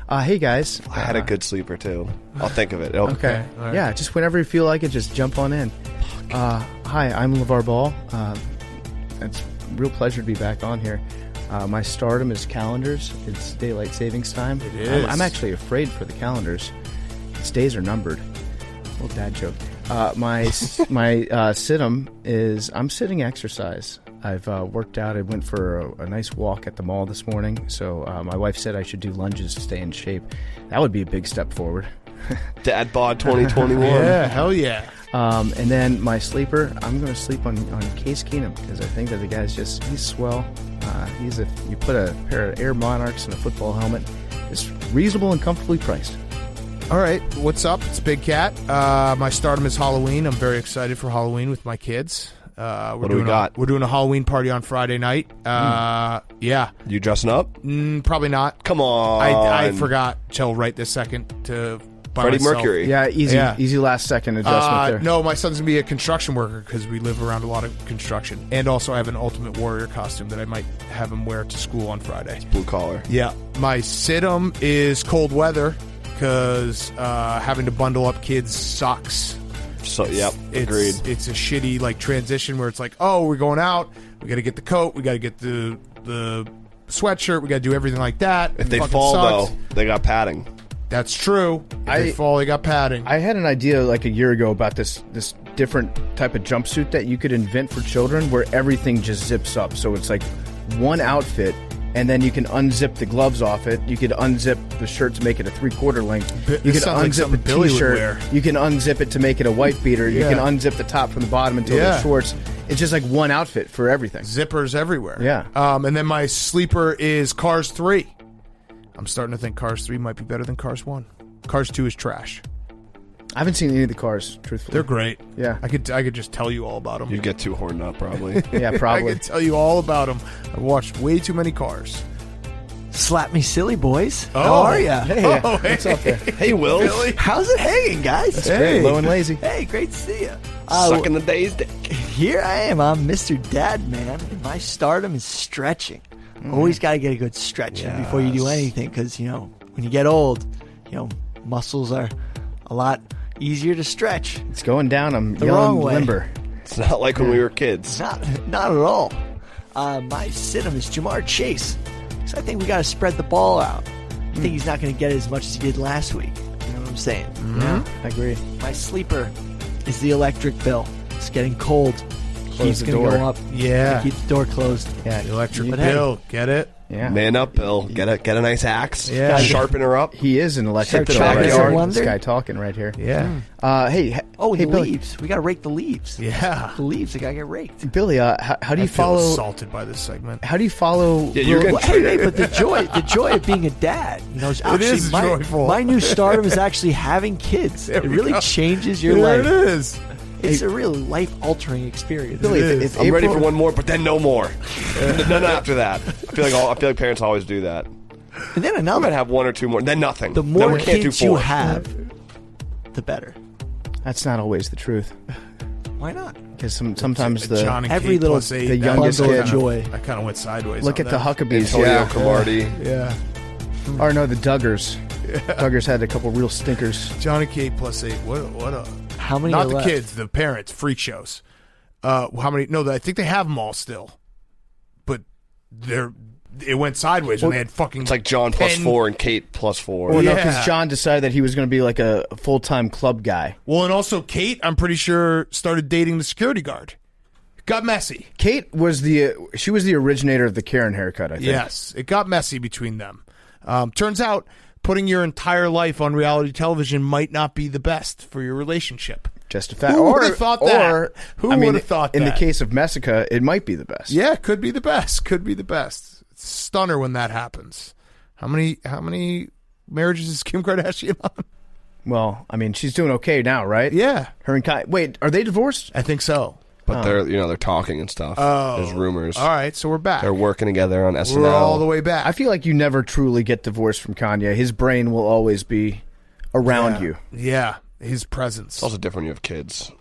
Hey, guys. I had a good sleeper, too. I'll think of it. Okay. All right. Yeah, just whenever you feel like it, just jump on in. Hi, I'm LeVar Ball. It's a real pleasure to be back on here. My stardom is calendars. It's daylight savings time. It is. I'm actually afraid for the calendars. Its days are numbered. Little dad joke. My situm is I'm sitting exercise. I've worked out. I went for a nice walk at the mall this morning. So my wife said I should do lunges to stay in shape. That would be a big step forward. Dad bod 2021. Yeah, hell yeah. And then my sleeper, I'm going to sleep on Case Keenum because I think that the guy's he's swell. You put a pair of Air Monarchs and a football helmet, it's reasonable and comfortably priced. All right, what's up? It's Big Cat. My stardom is Halloween. I'm very excited for Halloween with my kids. What do we got? We're doing a Halloween party on Friday night. Yeah. You dressing up? Probably not. Come on. I forgot till right this second to buy Freddie myself. Mercury. Yeah, easy last second adjustment there. No, my son's going to be a construction worker because we live around a lot of construction. And also I have an Ultimate Warrior costume that I might have him wear to school on Friday. Blue collar. Yeah. My situm is cold weather because having to bundle up kids' socks So, yep, agreed. It's a shitty like transition where it's like, oh, we're going out. We got to get the coat. We got to get the sweatshirt. We got to do everything like that. If they fall, though, they got padding. That's true. If they fall, they got padding. I had an idea like a year ago about this different type of jumpsuit that you could invent for children where everything just zips up. So it's like one outfit, and then you can unzip the gloves off it. You could unzip the shirt to make it a 3/4 length. You can unzip the T-shirt. You can unzip it to make it a white beater. You can unzip the top from the bottom until the shorts. It's just like one outfit for everything. Zippers everywhere. Yeah. And then my sleeper is Cars 3. I'm starting to think Cars 3 might be better than Cars 1. Cars 2 is trash. I haven't seen any of the cars, truthfully. They're great. Yeah. I could just tell you all about them. You'd get too horned up, probably. Yeah, probably. I could tell you all about them. I've watched way too many Cars. Slap me silly, boys. Oh. How are ya? Hey, what's up there? Hey, Will. Billy. How's it hanging, guys? That's great. Low and lazy. Hey, great to see you. Sucking the day's dick. Here I am. I'm Mr. Dad Man, and my stardom is stretching. Always got to get a good stretch in before you do anything, because when you get old, muscles are a lot easier to stretch. It's going down. I'm The young wrong and way. limber. It's not like when we were kids. Not at all. My sit-em is Jamar Chase. So I think we got to spread the ball out. I think he's not going to get as much as he did last week. You know what I'm saying? Yeah, I agree. My sleeper is the electric bill. It's getting cold. Close Heat's the going to door. go up. Yeah. Keep the door closed. Yeah, Electric But hey. Bill. Get it? Yeah. Man up, Bill. Get a nice axe. Yeah. Sharpen her up. He is an electric Start bill right tracking here. Wonder. This guy talking right here. Yeah. Hey, Oh, hey, the Billy. leaves. We got to rake the leaves. Yeah. The leaves, they got to get raked. Billy, how do you I feel follow? assaulted by this segment. How do you follow? Yeah, you're getting Hey, but the joy of being a dad, is actually is joyful. My new stardom is actually having kids. It really changes your There life. it is. It's a really life-altering experience. Billy, It if is. I'm ready April- for one more, but then no more. None after that. I feel like parents always do that. And then I another. might have one or two more, then nothing. The Then more we can't do kids you four. have, the better. That's not always the truth. Why not? Because sometimes the John and every Kate little- plus 8, the that youngest bundle kid- of joy. I kind of went sideways. look on at the that. Huckabees. Antonio Yeah. Cromartie. Yeah. Or no, the Duggars. Duggars had a couple real stinkers. John and Kate plus 8. What a. How many Not are the left? kids, the parents, freak shows. How many? No, I think they have them all still. But it went sideways when they had fucking. It's like John plus 10 4 and Kate plus 4. Well, no, Yeah. because John decided that he was going to be like a full-time club guy. Well, and also Kate, I'm pretty sure, started dating the security guard. Got messy. Kate was the originator of the Karen haircut, I think. Yes, it got messy between them. Turns out putting your entire life on reality television might not be the best for your relationship. Just a fact. Who would've thought that? Or, Who I mean, would've thought in that? the case of Messica, it might be the best. Yeah, could be the best. Could be the best. It's a stunner when that happens. How many marriages is Kim Kardashian on? Well, I mean, she's doing okay now, right? Yeah, Her and Kai. Wait, are they divorced? I think so. But they're talking and stuff. There's rumors. All right, so we're back. They're working together on SNL. We're all the way back. I feel like you never truly get divorced from Kanye. His brain will always be around you. Yeah, his presence. It's also different when you have kids.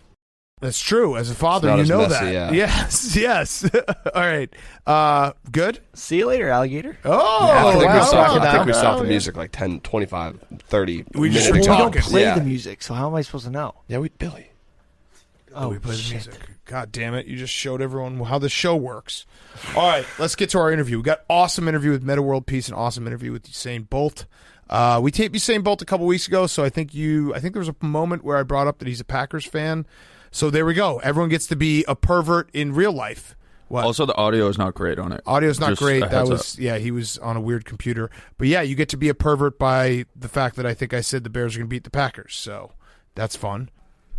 That's true. As a father, It's you not know as messy, that. yeah. Yes. All right. Good? See you later, alligator. Oh, I think, wow. I think we Wow. stopped the music like 10, 25, 30 We just minutes were We ago. don't talking. play Yeah. the music, so how am I supposed to know? Yeah, Billy. Oh, we play the shit. music. God damn it. You just showed everyone how the show works. All right, let's get to our interview. We got awesome interview with Metta World Peace and awesome interview with Usain Bolt. We taped Usain Bolt a couple weeks ago, so I think there was a moment where I brought up that he's a Packers fan. So there we go. Everyone gets to be a pervert in real life. What? Also, the audio is not great on it. Audio's not Just great. a That heads was up. he was on a weird computer. But yeah, you get to be a pervert by the fact that I think I said the Bears are going to beat the Packers. So that's fun.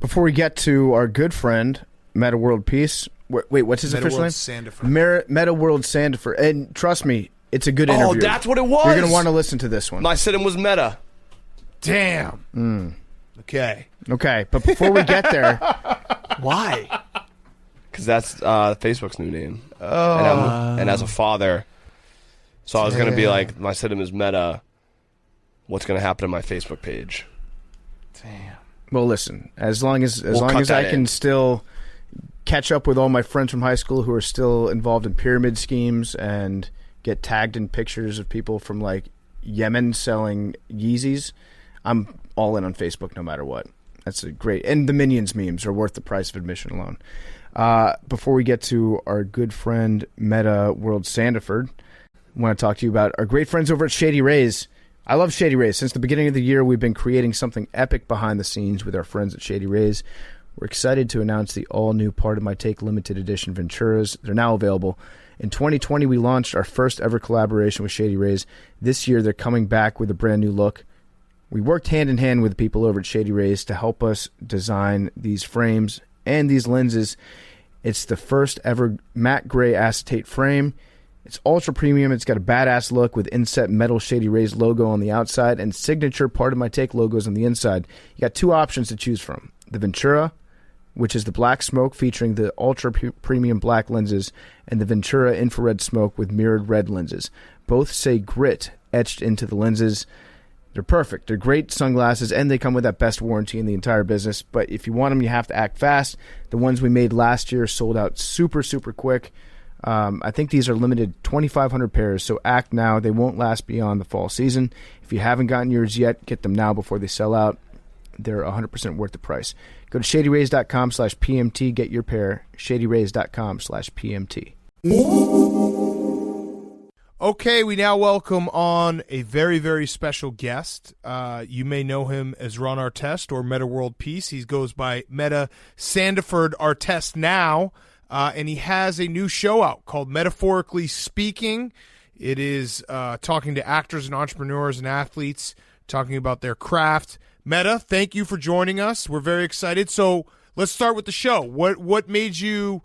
Before we get to our good friend, Metta World Peace. Wait, what's his Metta official World name? Sandiford. Metta World Sandiford. And trust me, it's a good Oh, interview. that's what it was. You're going to want to listen to this one. My sit-in was Meta. Damn. Okay. Okay, but before we get there, Why? Because that's Facebook's new name. Oh. And as a father, so I was going to be like, my sit-in is Meta. What's going to happen to my Facebook page? well, listen. As long as We'll cut I that can in. still catch up with all my friends from high school who are still involved in pyramid schemes and get tagged in pictures of people from like Yemen selling Yeezys, I'm all in on Facebook no matter what. That's a great. And the Minions memes are worth the price of admission alone. Before we get to our good friend Metta World Sandiford, I want to talk to you about our great friends over at Shady Rays. I love Shady Rays. Since the beginning of the year, we've been creating something epic behind the scenes with our friends at Shady Rays. We're excited to announce the all-new Part of My Take limited edition Venturas. They're now available. In 2020, we launched our first ever collaboration with Shady Rays. This year, they're coming back with a brand new look. We worked hand-in-hand with people over at Shady Rays to help us design these frames and these lenses. It's the first ever matte gray acetate frame. It's ultra premium. It's got a badass look with inset metal Shady Rays logo on the outside and signature Part of My Take logos on the inside. You got two options to choose from. The Ventura, which is the black smoke featuring the ultra premium black lenses, and the Ventura infrared smoke with mirrored red lenses. Both say grit etched into the lenses. They're perfect. They're great sunglasses, and they come with that best warranty in the entire business. But if you want them, you have to act fast. The ones we made last year sold out super, super quick. I think these are limited 2,500 pairs, so act now. They won't last beyond the fall season. If you haven't gotten yours yet, get them now before they sell out. They're 100% worth the price. Go to shadyrays.com/PMT. Get your pair. shadyrays.com/PMT. Okay, we now welcome on a very, very special guest. You may know him as Ron Artest or Metta World Peace. He goes by Metta Sandiford Artest now, and he has a new show out called Metaphorically Speaking. It is talking to actors and entrepreneurs and athletes, talking about their craft. Metta, thank you for joining us. We're very excited. So let's start with the show. What made you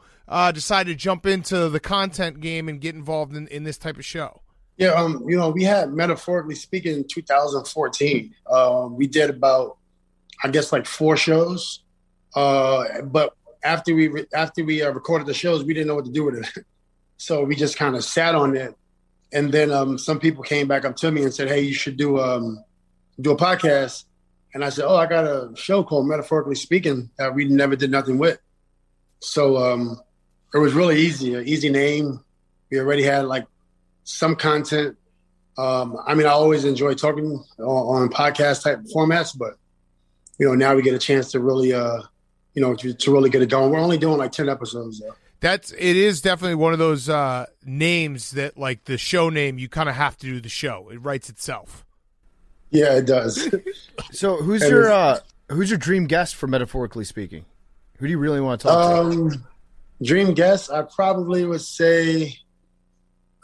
decide to jump into the content game and get involved in this type of show? Yeah, we had Metaphorically Speaking in 2014. We did about, I guess, like 4 shows. But after we recorded the shows, we didn't know what to do with it. So we just kind of sat on it. And then some people came back up to me and said, "Hey, you should do a podcast." And I said, "Oh, I got a show called Metaphorically Speaking that we never did nothing with." So it was really easy, an easy name. We already had like some content. I always enjoy talking on podcast type formats, but now we get a chance to really, to really get it going. We're only doing like 10 episodes though. It is definitely one of those names that, like the show name, you kind of have to do the show. It writes itself. Yeah, it does. So who's your dream guest for Metaphorically Speaking? Who do you really want to talk to? Dream guest, I probably would say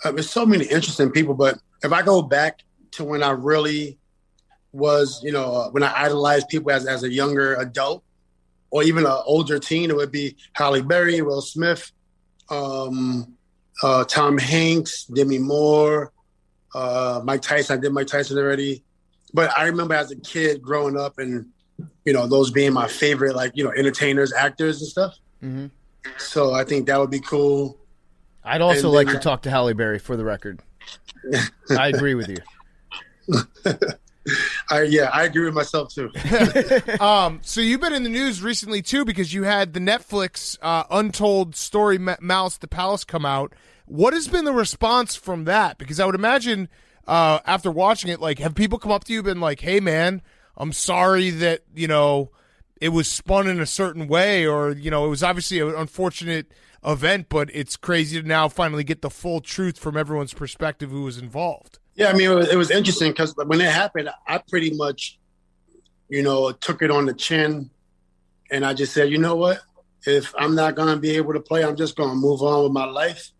there's so many interesting people, but if I go back to when I really was, when I idolized people as a younger adult or even an older teen, it would be Halle Berry, Will Smith, Tom Hanks, Demi Moore, Mike Tyson. I did Mike Tyson already. But I remember as a kid growing up and, those being my favorite, entertainers, actors and stuff. Mm-hmm. So I think that would be cool. I'd also like to talk to Halle Berry, for the record. I agree with you. I agree with myself too. So you've been in the news recently too because you had the Netflix Untold Story Malice the Palace come out. What has been the response from that? Because I would imagine after watching it, like, have people come up to you and been like, "Hey man, I'm sorry that it was spun in a certain way, or it was obviously an unfortunate event, but it's crazy to now finally get the full truth from everyone's perspective who was involved." Yeah, it was interesting because when it happened, I pretty much, took it on the chin, and I just said, you know what? If I'm not gonna be able to play, I'm just gonna move on with my life,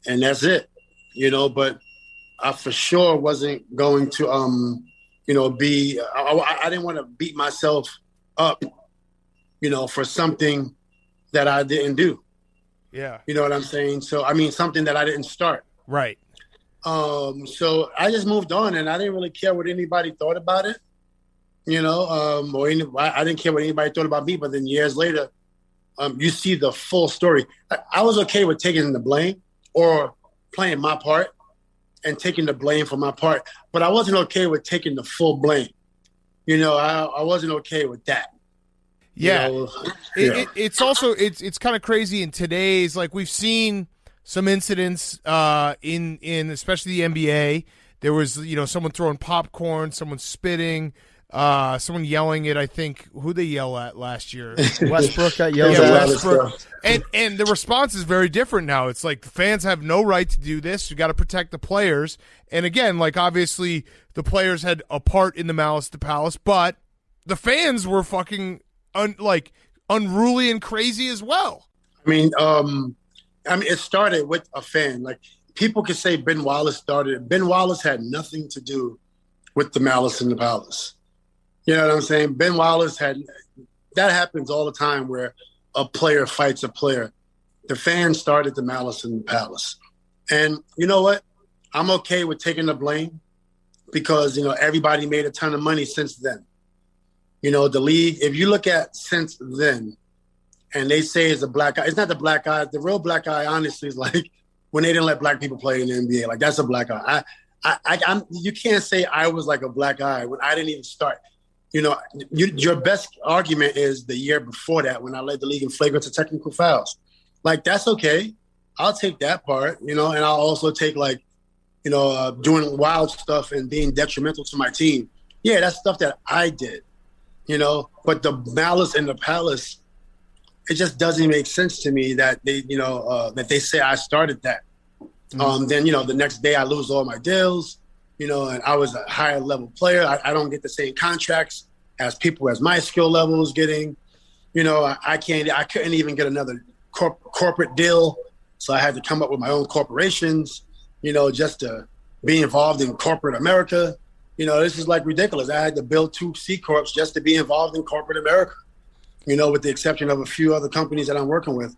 and that's it. But I for sure wasn't going to, be. I didn't want to beat myself up, for something that I didn't do. Yeah. You know what I'm saying? So, something that I didn't start. Right. So I just moved on and I didn't really care what anybody thought about it, I didn't care what anybody thought about me. But then years later, you see the full story. I was okay with taking the blame or playing my part and taking the blame for my part, but I wasn't okay with taking the full blame. I wasn't okay with that. Yeah. It's also, it's kind of crazy in today's, like, we've seen some incidents in especially the NBA. There was, someone throwing popcorn, someone spitting. Someone yelling at, I think, who they yell at last year? Westbrook got yelled Yeah, at. Westbrook. And the response is very different now. It's like the fans have no right to do this. You got to protect the players. And again, like obviously the players had a part in the malice at the palace, but the fans were fucking unruly and crazy as well. I mean, it started with a fan. Like people could say Ben Wallace started it. Ben Wallace had nothing to do with the malice in the palace. You know what I'm saying? Ben Wallace that happens all the time where a player fights a player. The fans started the malice in the palace. And you know what? I'm okay with taking the blame because, everybody made a ton of money since then. The league, if you look at since then, and they say it's a black eye, it's not the black eye. The real black eye, honestly, is like when they didn't let black people play in the NBA. Like, that's a black eye. You can't say I was like a black eye when I didn't even start. Your best argument is the year before that when I led the league in flagrant technical fouls. Like, that's okay. I'll take that part, and I'll also take doing wild stuff and being detrimental to my team. Yeah, that's stuff that I did, but the malice in the palace, it just doesn't make sense to me that they, that they say I started that. Then, the next day I lose all my deals. And I was a higher level player. I don't get the same contracts as people as my skill level is getting. I couldn't even get another corporate deal. So I had to come up with my own corporations, just to be involved in corporate America. This is like ridiculous. I had to build 2 C Corps just to be involved in corporate America, with the exception of a few other companies that I'm working with.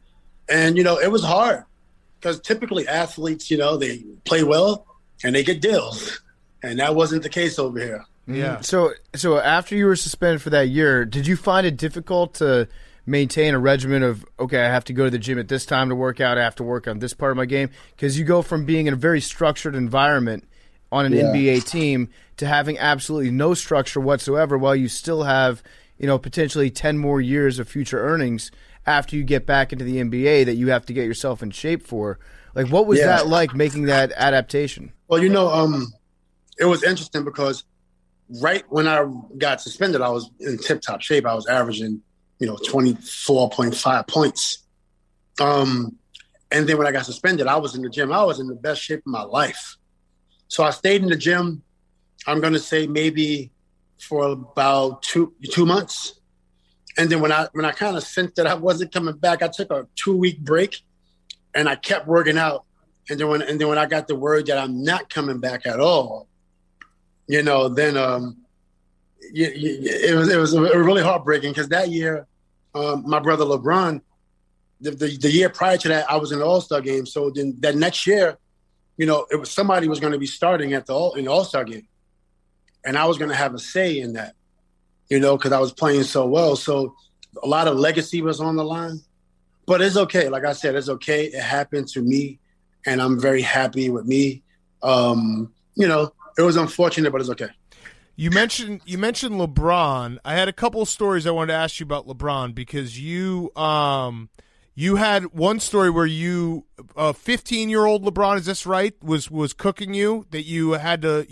And, it was hard because typically athletes, they play well and they get deals. And that wasn't the case over here. Yeah. So after you were suspended for that year, did you find it difficult to maintain a regimen of, okay, I have to go to the gym at this time to work out, I have to work on this part of my game? Because you go from being in a very structured environment on an NBA team to having absolutely no structure whatsoever while you still have, potentially 10 more years of future earnings after you get back into the NBA that you have to get yourself in shape for. Like, what was that like, making that adaptation? Well, it was interesting because right when I got suspended, I was in tip-top shape. I was averaging, 24.5 points. And then when I got suspended, I was in the gym. I was in the best shape of my life. So I stayed in the gym, I'm going to say maybe for about two months. And then when I kind of sensed that I wasn't coming back, I took a 2-week break and I kept working out. And then when I got the word that I'm not coming back at all, then it was really heartbreaking because that year, my brother LeBron, the year prior to that, I was in the All-Star game. So then that next year, it was somebody was going to be starting in the All-Star game, and I was going to have a say in that, because I was playing so well. So a lot of legacy was on the line, but it's okay. Like I said, it's okay. It happened to me, and I'm very happy with me. It was unfortunate, but it's okay. You mentioned LeBron. I had a couple of stories I wanted to ask you about LeBron because you had one story where you 15-year-old LeBron, is this right? Was cooking you that you had to.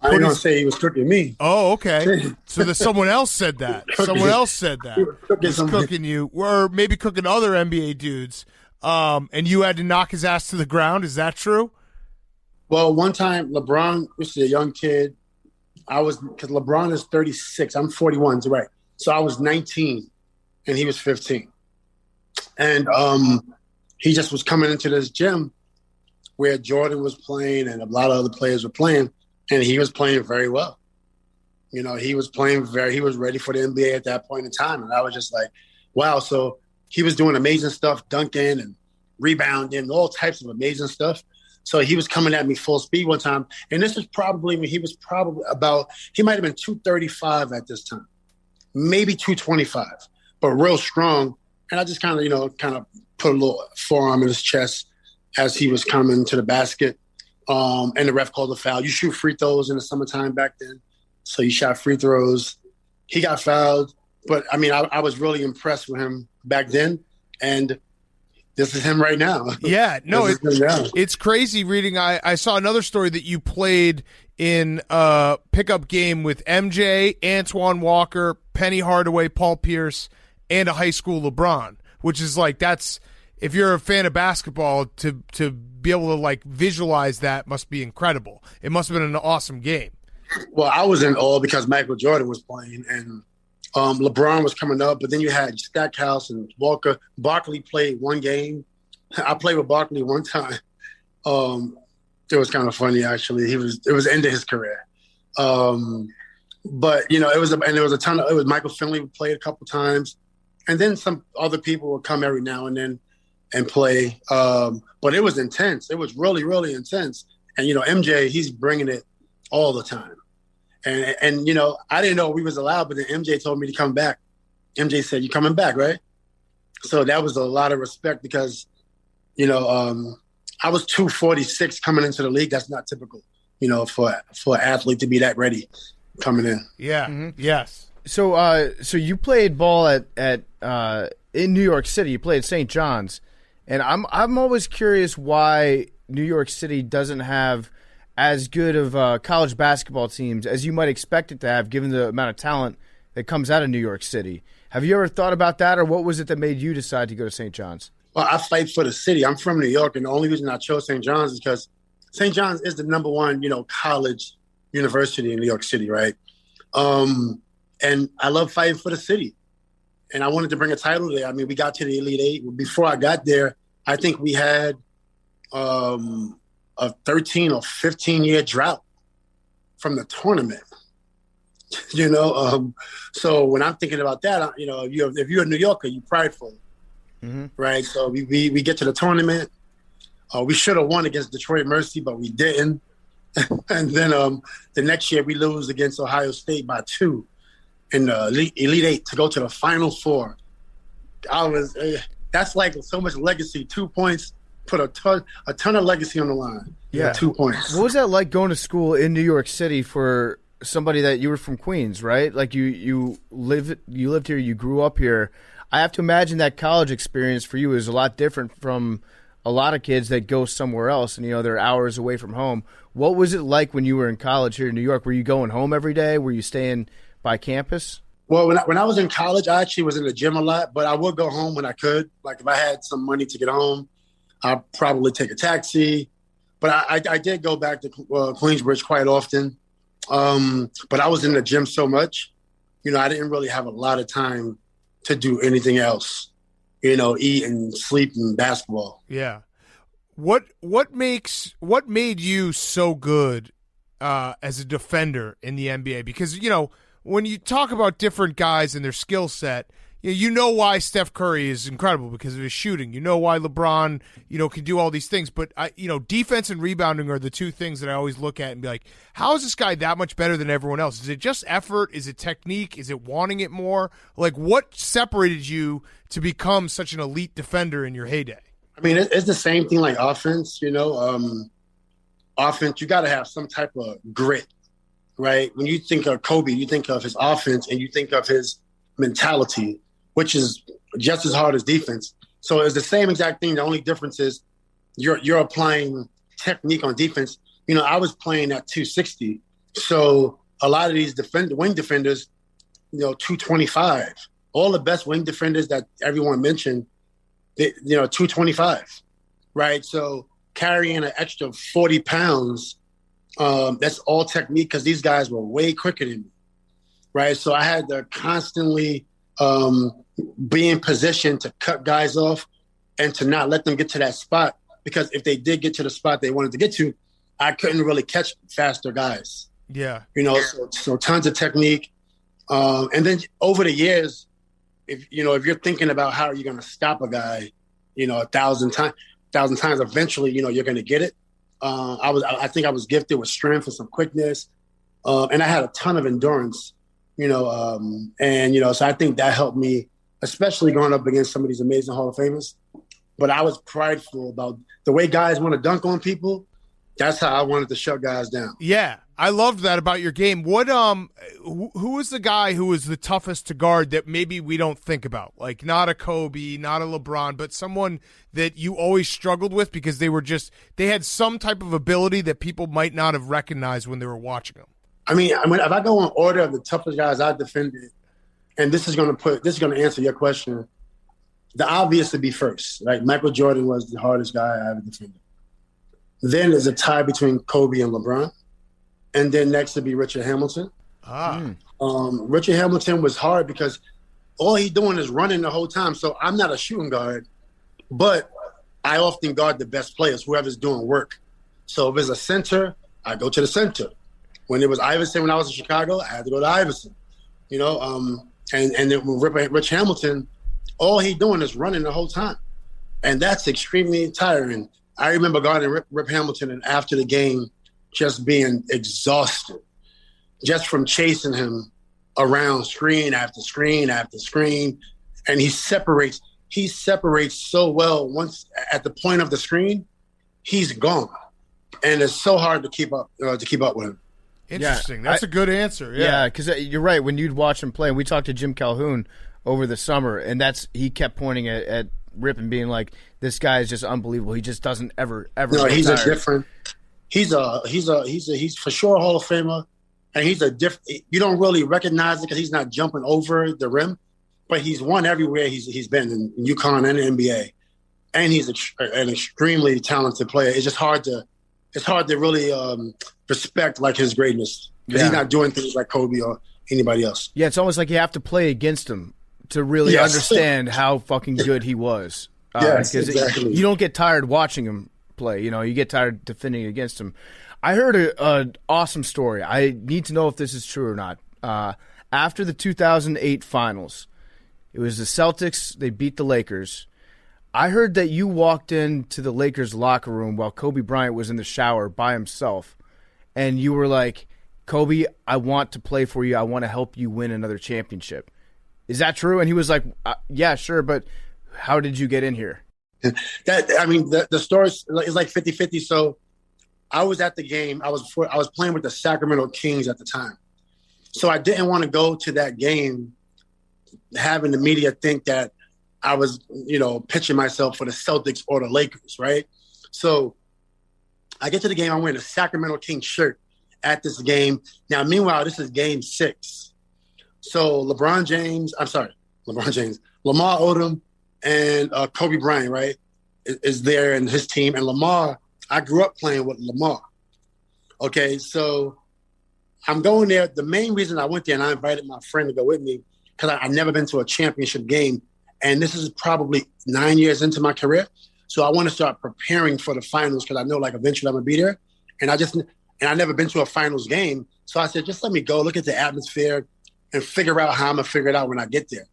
I ain't gonna say he was cooking me. Oh, okay. So someone else said that. Someone else said that. He was cooking you, or maybe cooking other NBA dudes. And you had to knock his ass to the ground. Is that true? Well, one time LeBron, which is a young kid, because LeBron is 36. I'm 41, right? So I was 19 and he was 15. And he just was coming into this gym where Jordan was playing and a lot of other players were playing, and he was playing very well. He was ready for the NBA at that point in time. And I was just like, wow. So he was doing amazing stuff, dunking and rebounding, all types of amazing stuff. So he was coming at me full speed one time. And this was probably when he was he might have been 235 at this time, maybe 225, but real strong. And I just kind of put a little forearm in his chest as he was coming to the basket. And the ref called a foul. You shoot free throws in the summertime back then. So he shot free throws. He got fouled. But, I was really impressed with him back then. And this is him right now. Yeah, no, it's crazy reading. I saw another story that you played in a pickup game with MJ, Antoine Walker, Penny Hardaway, Paul Pierce, and a high school LeBron, which is like, that's, if you're a fan of basketball, to be able to like visualize that must be incredible. It must have been an awesome game. Well, I was in awe because Michael Jordan was playing and LeBron was coming up, but then you had Stackhouse and Walker. Barkley played one game. I played with Barkley one time. It was kind of funny, actually. It was the end of his career. But it was a ton of. It was Michael Finley would play a couple times, and then some other people would come every now and then and play. But it was intense. It was really, really intense. And MJ, he's bringing it all the time. And I didn't know we was allowed, but then MJ told me to come back. MJ said, "You coming back, right?" So that was a lot of respect because, I was 246 coming into the league. That's not typical, for an athlete to be that ready coming in. Yeah. Mm-hmm. Yes. So you played ball at in New York City. You played at St. John's, and I'm always curious why New York City doesn't have as good of college basketball teams as you might expect it to have, given the amount of talent that comes out of New York City. Have you ever thought about that, or what was it that made you decide to go to St. John's? Well, I fight for the city. I'm from New York, and the only reason I chose St. John's is because St. John's is the number one, college university in New York City, right? And I love fighting for the city. And I wanted to bring a title there. I mean, we got to the Elite Eight. Before I got there, I think we had a 13 or 15-year drought from the tournament. So when I'm thinking about that, if you're a New Yorker, you're prideful. Mm-hmm. Right, so we get to the tournament. We should have won against Detroit Mercy, but we didn't. And then the next year we lose against Ohio State by 2 in the Elite Eight to go to the Final Four. That's like so much legacy. 2 points, put a ton of legacy on the line. Yeah, 2 points. What was that like going to school in New York City for somebody that you were from Queens, right? Like you lived here, you grew up here. I have to imagine that college experience for you is a lot different from a lot of kids that go somewhere else and, they're hours away from home. What was it like when you were in college here in New York? Were you going home every day? Were you staying by campus? Well, when I was in college, I actually was in the gym a lot, but I would go home when I could. Like if I had some money to get home, I'd probably take a taxi. But I did go back to Queensbridge quite often. But I was in the gym so much, I didn't really have a lot of time to do anything else, eat and sleep and basketball. Yeah. What made you so good as a defender in the NBA? Because, when you talk about different guys and their skill set, you know why Steph Curry is incredible because of his shooting. You know why LeBron, can do all these things. But, defense and rebounding are the two things that I always look at and be like, how is this guy that much better than everyone else? Is it just effort? Is it technique? Is it wanting it more? Like, what separated you to become such an elite defender in your heyday? I mean, it's the same thing like offense, Offense, you got to have some type of grit, right? When you think of Kobe, you think of his offense and you think of his mentality, which is just as hard as defense. So it's the same exact thing. The only difference is you're applying technique on defense. I was playing at 260. So a lot of these wing defenders, 225. All the best wing defenders that everyone mentioned, 225, right? So carrying an extra 40 pounds, that's all technique because these guys were way quicker than me, right? So I had to constantly be in position to cut guys off and to not let them get to that spot because if they did get to the spot they wanted to get to, I couldn't really catch faster guys. Yeah. So tons of technique. And then over the years, if you're thinking about how you're going to stop a guy, 1,000 times, eventually, you're going to get it. I think I was gifted with strength and some quickness. And I had a ton of endurance, so I think that helped me, especially going up against some of these amazing Hall of Famers. But I was prideful about the way guys want to dunk on people. That's how I wanted to shut guys down. Yeah. I loved that about your game. What who was the guy who was the toughest to guard that maybe we don't think about? Like not a Kobe, not a LeBron, but someone that you always struggled with because they had some type of ability that people might not have recognized when they were watching them. I mean, if I go in order of the toughest guys I defended, and this is going to answer your question, the obvious would be first. Like Michael Jordan was the hardest guy I ever defended. Then there's a tie between Kobe and LeBron. And then next would be Richard Hamilton. Richard Hamilton was hard because all he's doing is running the whole time. So I'm not a shooting guard, but I often guard the best players, whoever's doing work. So if it's a center, I go to the center. When it was Iverson, when I was in Chicago, I had to go to Iverson. And then with Rich Hamilton, all he's doing is running the whole time. And that's extremely tiring. I remember guarding Rip Hamilton, and after the game, just being exhausted, just from chasing him around screen after screen after screen. And he separates so well. Once at the point of the screen, he's gone. And it's so hard to keep up with him. Interesting. That's a good answer. Yeah, because you're right. When you'd watch him play, and we talked to Jim Calhoun over the summer, and he kept pointing at Rip and being like, this guy is just unbelievable. He just doesn't ever No, he's tired. He's for sure a Hall of Famer, and he's a different. You don't really recognize it because he's not jumping over the rim, but he's won everywhere he's been in UConn and the NBA, and he's an extremely talented player. It's just hard to really respect like his greatness because he's not doing things like Kobe or anybody else. Yeah, it's almost like you have to play against him to really understand how fucking good he was. Yes, exactly. You don't get tired watching him play. You get tired defending against him. I heard an awesome story. I need to know if this is true or not. After the 2008 finals, it was the Celtics. They beat the Lakers. I heard that you walked into the Lakers locker room while Kobe Bryant was in the shower by himself, and you were like, Kobe, I want to play for you. I want to help you win another championship. Is that true? And he was like, yeah, sure, but how did you get in here? The story is like 50-50. So I was at the game. I was playing with the Sacramento Kings at the time. So I didn't want to go to that game having the media think that I was, pitching myself for the Celtics or the Lakers, right? So I get to the game. I'm wearing a Sacramento Kings shirt at this game. Now, meanwhile, this is game 6. So Lamar Odom and Kobe Bryant, right, is there and his team. And Lamar, I grew up playing with Lamar. Okay, so I'm going there. The main reason I went there, and I invited my friend to go with me, because I've never been to a championship game. And this is probably 9 years into my career. So I want to start preparing for the finals because I know like eventually I'm going to be there. And I've never been to a finals game. So I said, just let me go, look at the atmosphere and figure out how I'm going to figure it out when I get there.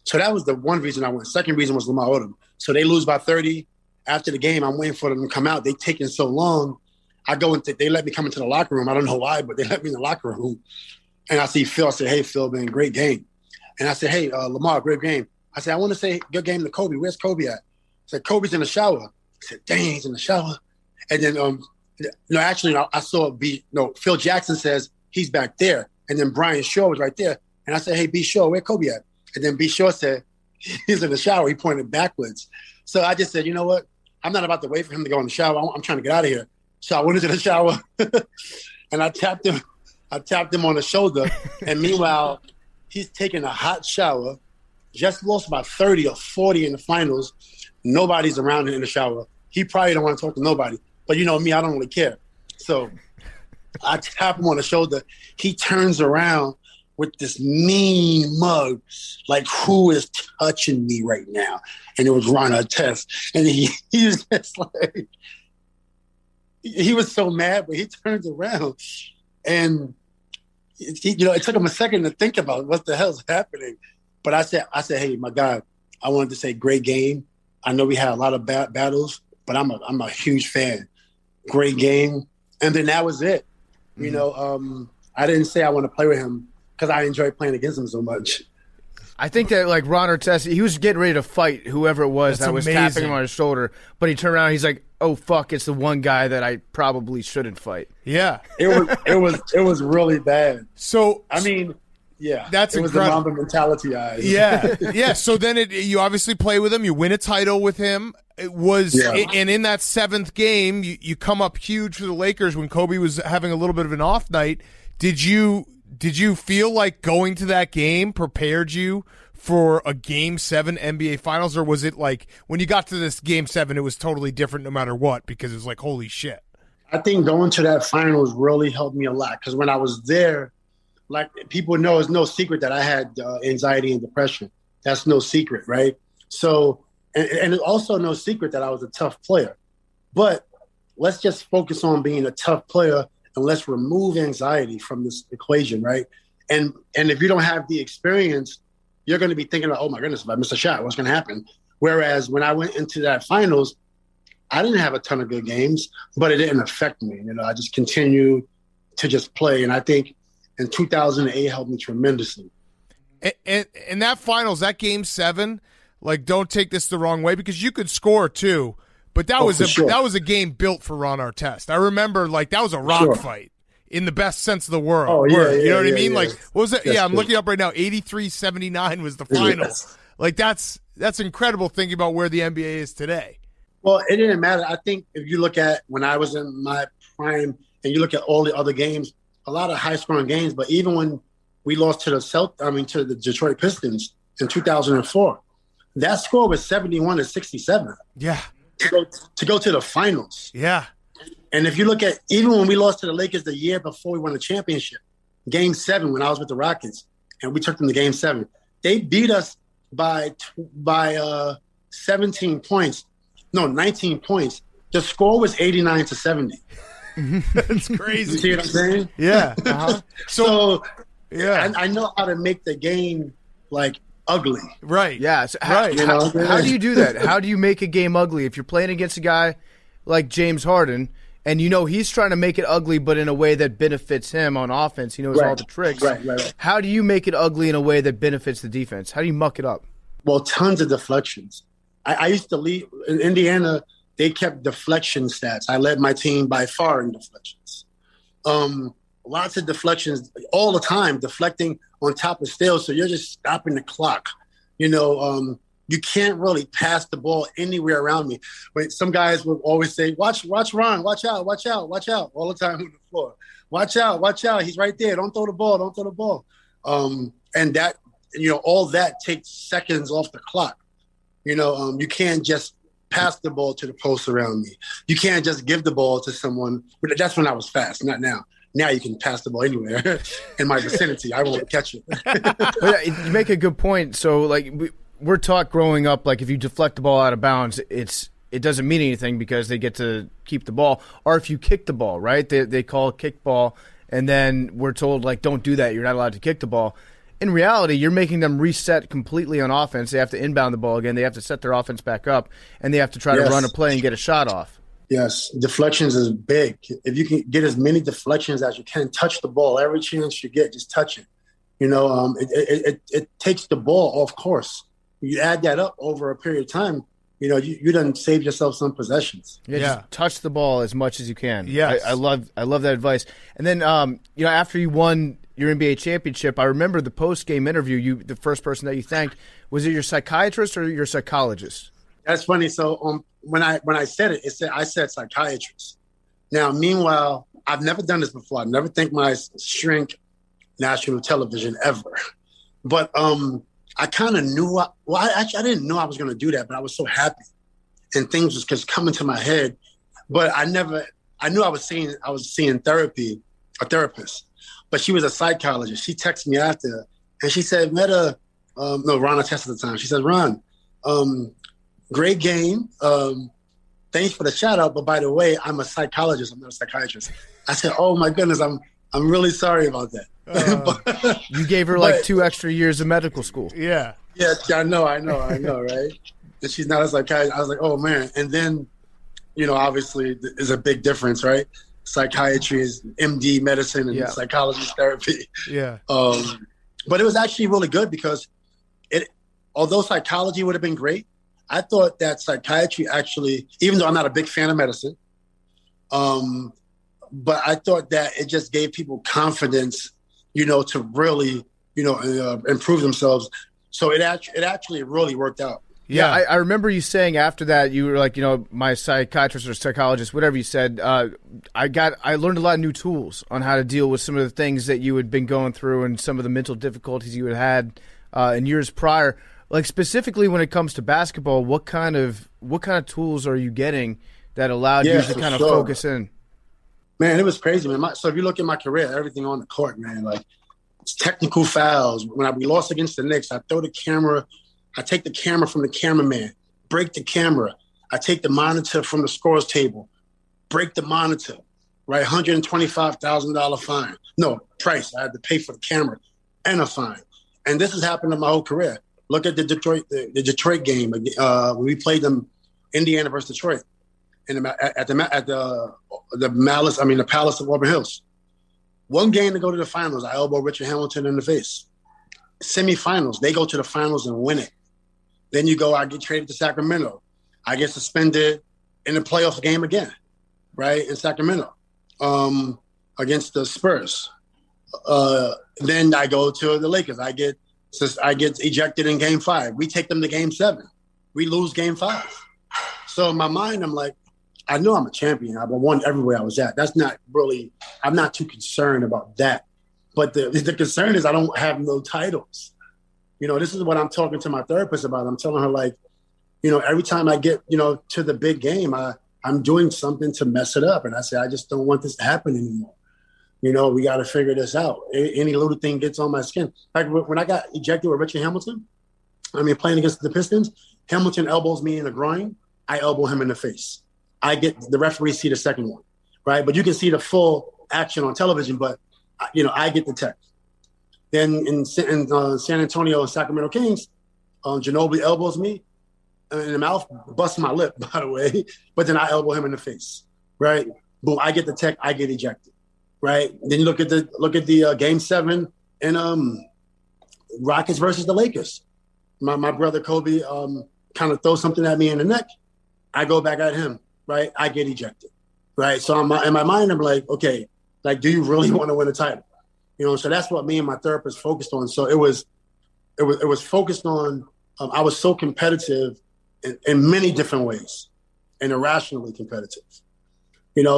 So that was the one reason I went. Second reason was Lamar Odom. So they lose by 30. After the game, I'm waiting for them to come out. They taking so long. They let me come into the locker room. I don't know why, but they let me in the locker room. And I see Phil. I said, hey, Phil, man, great game. And I said, hey, Lamar, great game. I said, I want to say good game to Kobe. Where's Kobe at? I said, Kobe's in the shower. I said, dang, he's in the shower. And then, I saw Phil Jackson says he's back there. And then Brian Shaw was right there. And I said, hey, B. Shaw, where Kobe at? And then B. Shaw said, he's in the shower. He pointed backwards. So I just said, you know what? I'm not about to wait for him to go in the shower. I'm trying to get out of here. So I went into the shower and I tapped him on the shoulder. And meanwhile, he's taking a hot shower, just lost by 30 or 40 in the finals. Nobody's around him in the shower. He probably don't want to talk to nobody. But you know me, I don't really care. So I tap him on the shoulder. He turns around with this mean mug, like, who is touching me right now? And it was Ron Artest. And he was just like, he was so mad, but he turns around. And, it took him a second to think about what the hell's happening. But I said, hey, my God, I wanted to say great game. I know we had a lot of battles, but I'm a huge fan. Great game. And then that was it. Mm-hmm. I didn't say I want to play with him because I enjoy playing against him so much. I think that like Ron Artest, he was getting ready to fight whoever it was that was tapping him on his shoulder, but he turned around and he's like, "Oh fuck, it's the one guy that I probably shouldn't fight." Yeah. It was really bad. So I mean, yeah, that's it was incredible. the Mamba mentality eyes. Yeah. Yeah. So then you obviously play with him, you win a title with him. It was and in that 7th game, you come up huge for the Lakers when Kobe was having a little bit of an off night. Did you feel like going to that game prepared you for a Game 7 NBA Finals, or was it like when you got to this Game 7, it was totally different no matter what because it was like, holy shit? I think going to that Finals really helped me a lot because when I was there, like people know, it's no secret that I had anxiety and depression. That's no secret, right? So, and it's also no secret that I was a tough player. But let's just focus on being a tough player and let's remove anxiety from this equation, right? And if you don't have the experience, you're going to be thinking about, oh my goodness, if I miss a shot, what's going to happen? Whereas when I went into that Finals, I didn't have a ton of good games, but it didn't affect me. You know, I just continued to just play. And I think in 2008 helped me tremendously. And that Finals, that Game 7, like, don't take this the wrong way because you could score too, but that was a game built for Ron Artest. I remember, like, that was a rock fight in the best sense of the world. Oh, yeah, you know what I mean? Yeah. Like, what was it? That's I'm looking up right now. 83-79 was the Finals. Yes. Like, that's incredible thinking about where the NBA is today. Well, it didn't matter. I think if you look at when I was in my prime and you look at all the other games, a lot of high-scoring games, but even when we lost to the Detroit Pistons in 2004, that score was 71-67. Yeah. To go to the Finals. Yeah. And if you look at even when we lost to the Lakers the year before we won the championship, Game 7 when I was with the Rockets, and we took them to Game 7, they beat us by 17 points. No, 19 points. The score was 89-70. That's crazy. You see what I'm saying? Yeah. Uh-huh. So yeah, I know how to make the game like ugly. Right. Yeah. So right. How do you do that? How do you make a game ugly if you're playing against a guy like James Harden and you know he's trying to make it ugly but in a way that benefits him on offense? He knows all the tricks. Right. How do you make it ugly in a way that benefits the defense? How do you muck it up? Well, tons of deflections. I used to lead in Indiana. They kept deflection stats. I led my team by far in deflections. Lots of deflections all the time, deflecting on top of steals. So you're just stopping the clock. You know, you can't really pass the ball anywhere around me. But some guys will always say, watch Ron, watch out, all the time on the floor. Watch out, he's right there. Don't throw the ball. And that, you know, all that takes seconds off the clock. You know, you can't just pass the ball to the post around me. You can't just give the ball to someone. But that's when I was fast, not now. Now you can pass the ball anywhere in my vicinity. I won't catch it. Well, yeah, you make a good point. So, like, we're taught growing up, like, if you deflect the ball out of bounds, it doesn't mean anything because they get to keep the ball. Or if you kick the ball, right? They call it kickball, and then we're told, like, don't do that. You're not allowed to kick the ball. In reality, you're making them reset completely on offense. They have to inbound the ball again. They have to set their offense back up, and they have to try to run a play and get a shot off. Yes, deflections is big. If you can get as many deflections as you can, touch the ball. Every chance you get, just touch it. You know, it takes the ball off course. You add that up over a period of time, you know, you done save yourself some possessions. Yeah, just touch the ball as much as you can. Yeah, I love that advice. And then, you know, after you won your NBA championship, I remember the post-game interview. The first person that you thanked, was it your psychiatrist or your psychologist? That's funny. So when I said it, I said psychiatrist. Now, meanwhile, I've never done this before. I never thanked my shrink national television ever. But I kind of knew. I didn't know I was going to do that, but I was so happy, and things was just coming to my head. But I knew I was seeing a therapist. But she was a psychologist. She texted me after, and she said, Metta, Ron Artest at the time. She said, Ron, great game. Thanks for the shout out. But by the way, I'm a psychologist. I'm not a psychiatrist. I said, oh my goodness, I'm really sorry about that. You gave her like 2 extra years of medical school. Yeah. Yeah, I know, right? And she's not a psychiatrist. I was like, oh man. And then, you know, obviously there's a big difference, right? Psychiatry is MD medicine and psychology is therapy. Yeah. But it was actually really good because although psychology would have been great, I thought that psychiatry actually, even though I'm not a big fan of medicine, but I thought that it just gave people confidence, to really, improve themselves. So it actually really worked out. Yeah, I remember you saying after that, you were like, my psychiatrist or psychologist, whatever you said, I learned a lot of new tools on how to deal with some of the things that you had been going through and some of the mental difficulties you had in years prior. Like specifically when it comes to basketball, what kind of tools are you getting that allowed you to kind of focus in? Man, it was crazy, man. So if you look at my career, everything on the court, man, like it's technical fouls. When we lost against the Knicks, I take the camera from the cameraman, break the camera. I take the monitor from the scores table, break the monitor, right? $125,000 fine. No, price. I had to pay for the camera and a fine. And this has happened in my whole career. Look at the Detroit game. When we played them, Indiana versus Detroit, at the malice. I mean, the Palace of Auburn Hills. One game to go to the finals, I elbow Richard Hamilton in the face. Semifinals, they go to the finals and win it. Then I get traded to Sacramento. I get suspended in the playoff game again, right, in Sacramento against the Spurs. Then I go to the Lakers. I get ejected in Game 5. We take them to Game 7. We lose Game 5. So in my mind, I'm like, I know I'm a champion. I've won everywhere I was at. That's not really – I'm not too concerned about that. But the concern is I don't have no titles. This is what I'm talking to my therapist about. I'm telling her, like, every time I get, to the big game, I'm doing something to mess it up. And I say, I just don't want this to happen anymore. We got to figure this out. Any little thing gets on my skin. Like when I got ejected with Richard Hamilton, playing against the Pistons, Hamilton elbows me in the groin. I elbow him in the face. The referee see the second one, right? But you can see the full action on television, but, I get the text. Then in San Antonio and Sacramento Kings, Ginobili elbows me in the mouth, busts my lip, by the way, but then I elbow him in the face, right? Boom, I get the tech, I get ejected, right? Then you look at the Game 7 in Rockets versus the Lakers. My brother Kobe kind of throws something at me in the neck. I go back at him, right? I get ejected, right? So in my mind, I'm like, okay, like, do you really want to win a title? So that's what me and my therapist focused on. So it was focused on, I was so competitive in many different ways and irrationally competitive,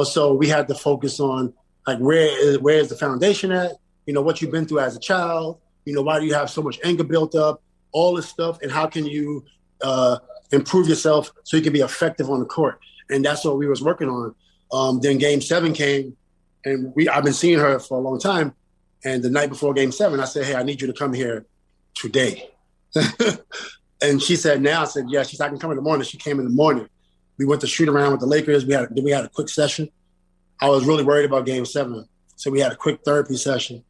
so we had to focus on like, where is the foundation at? What you've been through as a child, why do you have so much anger built up, all this stuff, and how can you improve yourself so you can be effective on the court? And that's what we was working on. Then Game 7 came, and I've been seeing her for a long time. And the night before Game 7, I said, hey, I need you to come here today. And she said, now? I said, yeah. She said, I can come in the morning. She came in the morning. We went to shoot around with the Lakers. We had a quick session. I was really worried about Game 7. So we had a quick therapy session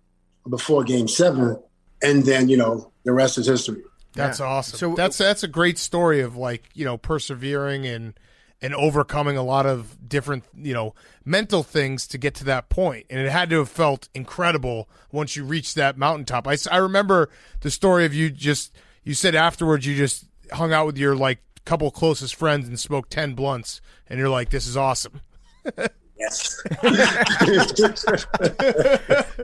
before Game 7. And then, the rest is history. That's awesome. So that's a great story of, like, persevering and overcoming a lot of different, mental things to get to that point. And it had to have felt incredible once you reached that mountaintop. I remember the story of you said afterwards you just hung out with your, like, couple closest friends and smoked 10 blunts, and you're like, this is awesome. Yes.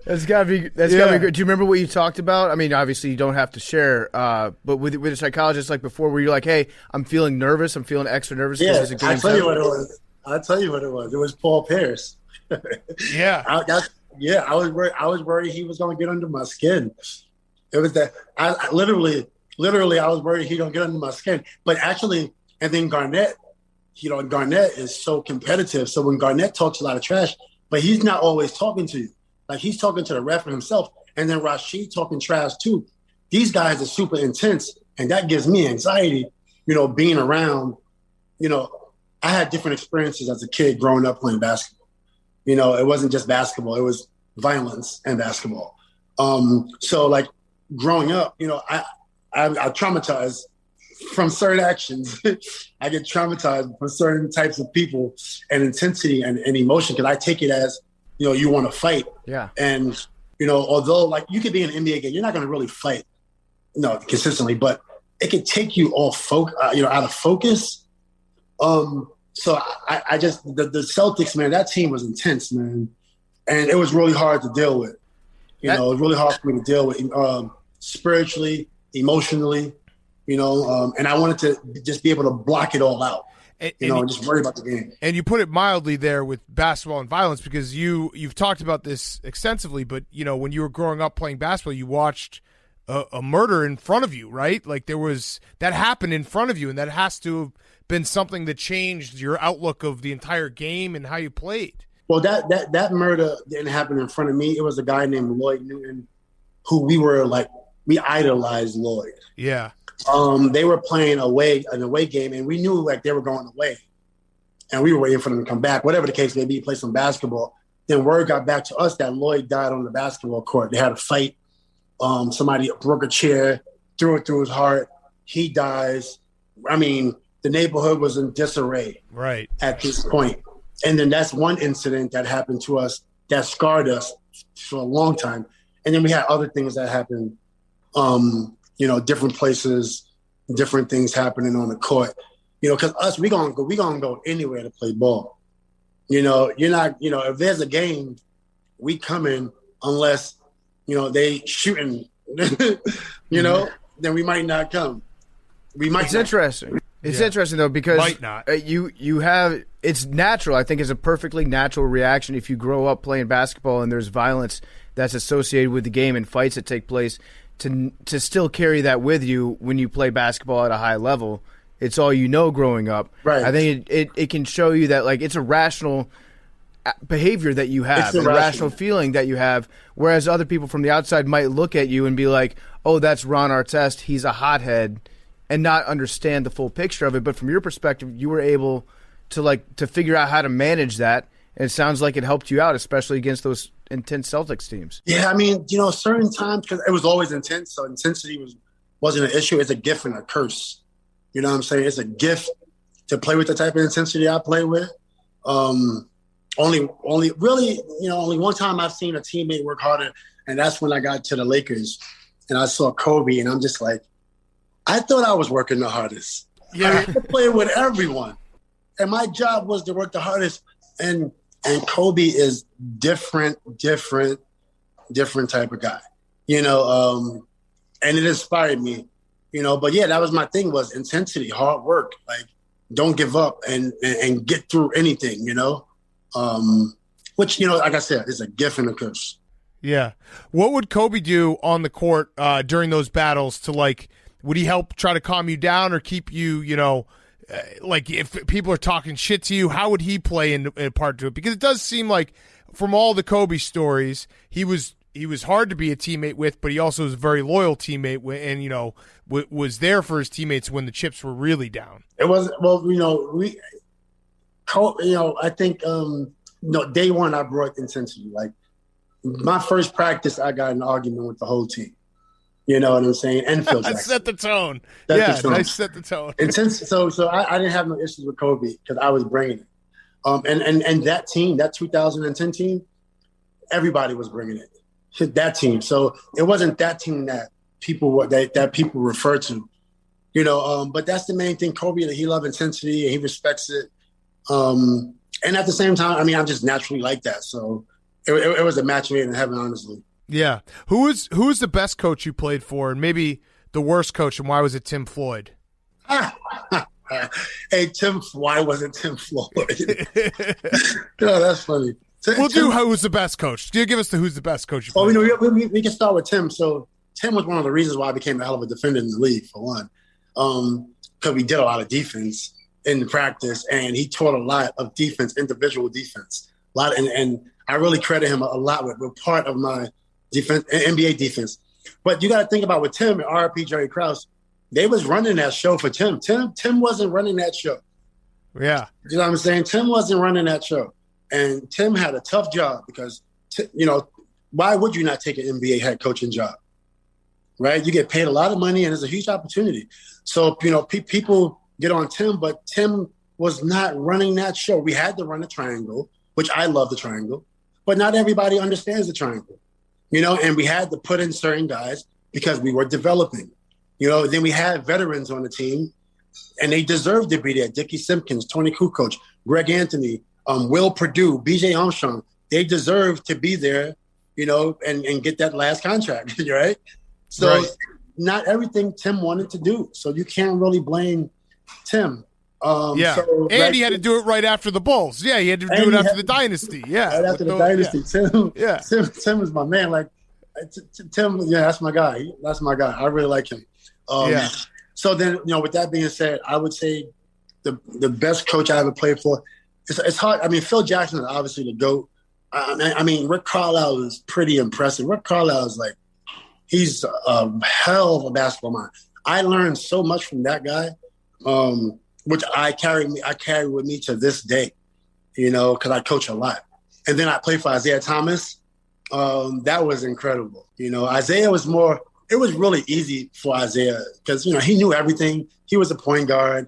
That's gotta be good. Do you remember what you talked about? I mean, obviously you don't have to share, but with a psychologist, like before, where you're like, hey, I'm feeling nervous. I'm feeling extra nervous. Yeah, there's a game. I'll tell you what it was. It was Paul Pierce. Yeah. I was worried he was going to get under my skin. It was that I literally I was worried he going to get under my skin. But actually, and then Garnett, Garnett is so competitive. So when Garnett talks a lot of trash, but he's not always talking to you. Like, he's talking to the ref himself. And then Rashid talking trash too. These guys are super intense. And that gives me anxiety, being around. I had different experiences as a kid growing up playing basketball. It wasn't just basketball. It was violence and basketball. So, like, growing up, I traumatized from certain actions. I get traumatized from certain types of people and intensity and emotion, because I take it as, you want to fight. Yeah. And, although, like, you could be in an NBA game, you're not going to really fight, consistently. But it could take you off out of focus. So I just the Celtics, man, that team was intense, man, and it was really hard to deal with. It was really hard for me to deal with spiritually, emotionally, and I wanted to just be able to block it all out. And just worry about the game. And you put it mildly there with basketball and violence, because you've talked about this extensively, but when you were growing up playing basketball, you watched a murder in front of you, right? Like that happened in front of you, and that has to have been something that changed your outlook of the entire game and how you played. Well, that murder didn't happen in front of me. It was a guy named Lloyd Newton, who we idolized Lloyd. Yeah. They were playing an away game, and we knew they were going away, and we were waiting for them to come back. Whatever the case may be, play some basketball. Then word got back to us that Lloyd died on the basketball court. They had a fight. Somebody broke a chair, threw it through his heart. He dies. I mean, the neighborhood was in disarray right at this point. And then that's one incident that happened to us that scarred us for a long time. And then we had other things that happened, different places, different things happening on the court. Because us, we gonna go anywhere to play ball. You're not, if there's a game, we come in unless, they shooting, then we might not come. It's interesting. It's interesting though, because might not. You have, it's natural. I think it's a perfectly natural reaction if you grow up playing basketball and there's violence that's associated with the game and fights that take place to still carry that with you when you play basketball at a high level. It's all growing up. Right. I think it can show you that it's a rational behavior that you have, a rational feeling that you have, whereas other people from the outside might look at you and be like, oh, that's Ron Artest, he's a hothead, and not understand the full picture of it. But from your perspective, you were able to figure out how to manage that, and it sounds like it helped you out, especially against those intense Celtics teams. Yeah, I mean, certain times, because it was always intense, so intensity wasn't an issue. It's a gift and a curse. You know what I'm saying? It's a gift to play with the type of intensity I play with. Only one time I've seen a teammate work harder, and that's when I got to the Lakers, and I saw Kobe, and I'm just like, I thought I was working the hardest. Yeah, I played with everyone, and my job was to work the hardest. And Kobe is different type of guy, and it inspired me, But yeah, that was my thing, was intensity, hard work, don't give up and get through anything, which like I said, is a gift and a curse. Yeah, what would Kobe do on the court during those battles to would he help try to calm you down or keep you, if people are talking shit to you, how would he play in part to it? Because it does seem like from all the Kobe stories, he was hard to be a teammate with, but he also was a very loyal teammate and, was there for his teammates when the chips were really down. It was, I think, day one, I brought intensity. My first practice, I got in an argument with the whole team. You know what I'm saying? And Phil Jackson. Set the tone. I set the tone. Intense. So I didn't have no issues with Kobe because I was bringing it. And that team, that 2010 team, everybody was bringing it. That team. So it wasn't that team that people refer to. But that's the main thing. Kobe, he loved intensity and he respects it. And at the same time, I mean, I'm just naturally like that. So it was a match made in heaven, honestly. Yeah. Who was the best coach you played for, and maybe the worst coach, and why was it Tim Floyd? Hey, why was it Tim Floyd? No, that's funny. Do who's the best coach. Do you give us who's the best coach you played for? We can start with Tim. So Tim was one of the reasons why I became a hell of a defender in the league, for one. Because we did a lot of defense in practice, and he taught a lot of defense, individual defense. And I really credit him a lot with part of my defense, NBA defense. But you got to think about with Tim and RP Jerry Krause, they was running that show for Tim. Tim wasn't running that show. Yeah. You know what I'm saying? Tim wasn't running that show. And Tim had a tough job because, why would you not take an NBA head coaching job? Right? You get paid a lot of money and it's a huge opportunity. So, people get on Tim, but Tim was not running that show. We had to run a triangle, which I love the triangle, but not everybody understands the triangle. And we had to put in certain guys because we were developing. Then we had veterans on the team, and they deserved to be there. Dickie Simpkins, Tony Kukoc, Greg Anthony, Will Perdue, B.J. Armstrong. They deserve to be there, and get that last contract, right? So not everything Tim wanted to do. So you can't really blame Tim. He had to do it right after the Bulls. Yeah, he had to do it after the dynasty. Yeah, right after the dynasty. Tim is my man. Like Tim, that's my guy. That's my guy. I really like him. So then, with that being said, I would say the best coach I ever played for. It's hard. I mean, Phil Jackson is obviously the GOAT. I mean, Rick Carlisle is pretty impressive. Rick Carlisle is he's a hell of a basketball mind. I learned so much from that guy, which I carry with me to this day, because I coach a lot. And then I played for Isaiah Thomas. That was incredible. Isaiah was it was really easy for Isaiah because, he knew everything. He was a point guard.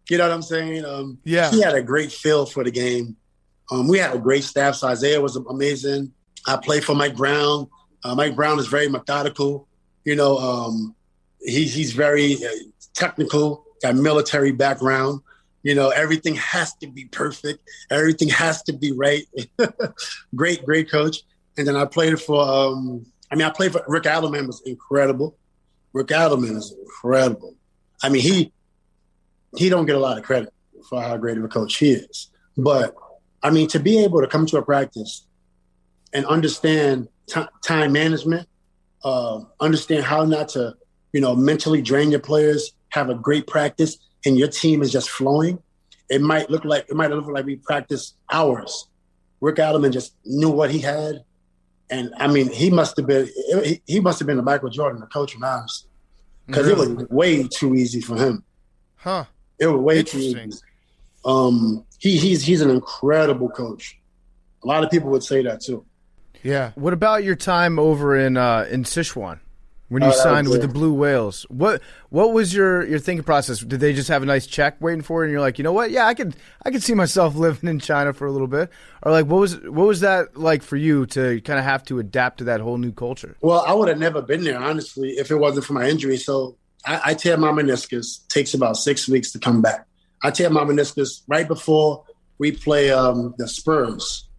You know what I'm saying? He had a great feel for the game. We had a great staff, so Isaiah was amazing. I played for Mike Brown. Mike Brown is very methodical. He's very technical, got military background. Everything has to be perfect. Everything has to be right. Great coach. And then I played for Rick Adelman was incredible. Rick Adelman is incredible. I mean, he don't get a lot of credit for how great of a coach he is. But, I mean, to be able to come to a practice and understand time management, understand how not to, mentally drain your players, have a great practice, and your team is just flowing. It might look like we practiced hours. Rick Adelman just knew what he had. And I mean, he must have been the Michael Jordan, the coach, honestly, because it was way too easy for him. Huh? It was way too easy. He's an incredible coach. A lot of people would say that too. Yeah. What about your time over in Sichuan when you signed with the Blue Whales? What was your thinking process? Did they just have a nice check waiting for you, and you're like, you know what? Yeah, I could see myself living in China for a little bit. Or like, what was that like for you to kind of have to adapt to that whole new culture? Well, I would have never been there, honestly, if it wasn't for my injury. So I tear my meniscus. Takes about 6 weeks to come back. I tear my meniscus right before we play the Spurs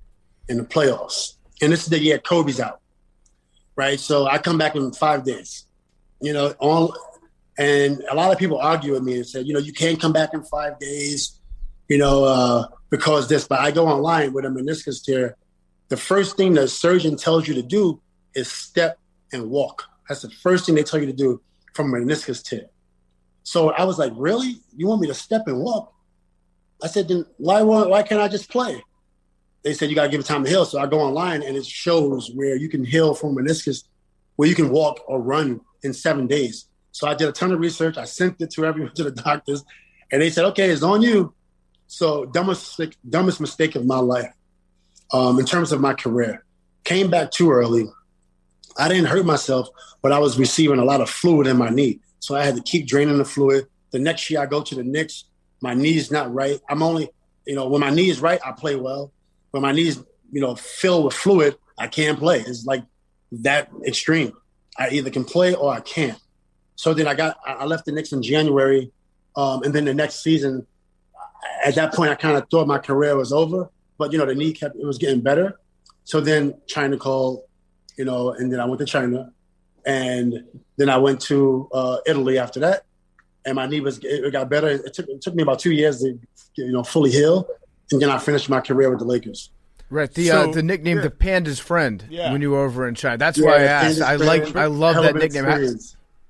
in the playoffs. And this is the year Kobe's out, right? So I come back in 5 days, and a lot of people argue with me and say, you can't come back in 5 days, because this. But I go online with a meniscus tear. The first thing the surgeon tells you to do is step and walk. That's the first thing they tell you to do from a meniscus tear. So I was like, really? You want me to step and walk? I said, then why can't I just play? They said, you got to give it time to heal. So I go online and it shows where you can heal from meniscus, where you can walk or run in 7 days. So I did a ton of research. I sent it to everyone, to the doctors, and they said, okay, it's on you. So dumbest mistake of my life in terms of my career. Came back too early. I didn't hurt myself, but I was receiving a lot of fluid in my knee. So I had to keep draining the fluid. The next year I go to the Knicks. My knee's not right. I'm only, when my knee is right, I play well. When my knee's, filled with fluid, I can't play. It's like that extreme. I either can play or I can't. So then I left the Knicks in January. And then the next season, at that point, I kind of thought my career was over. But, the knee it was getting better. So then China called, and then I went to China. And then I went to Italy after that. And my knee it got better. It took me about 2 years to, fully heal. And then I finished my career with the Lakers. Right. The nickname, the Panda's Friend, when you were over in China. That's why I asked. I love that nickname.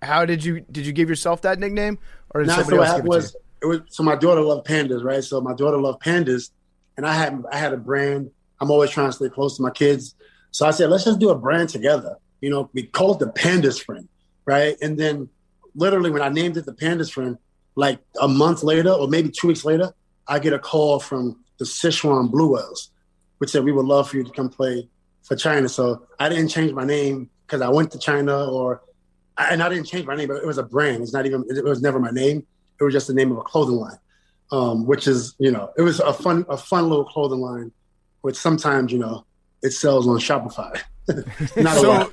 How did you give yourself that nickname, or did somebody else give it to you? So my daughter loved pandas, right? So my daughter loved pandas, and I had a brand. I'm always trying to stay close to my kids. So I said, let's just do a brand together. We call it the Panda's Friend, right? And then literally when I named it the Panda's Friend, like a month later or maybe 2 weeks later, I get a call from the Sichuan Blue Whales, which said, we would love for you to come play for China. So I didn't change my name because I went to China and I didn't change my name, but it was a brand. It was never my name. It was just the name of a clothing line, which is, it was a fun little clothing line, which sometimes, it sells on Shopify. Not a lot.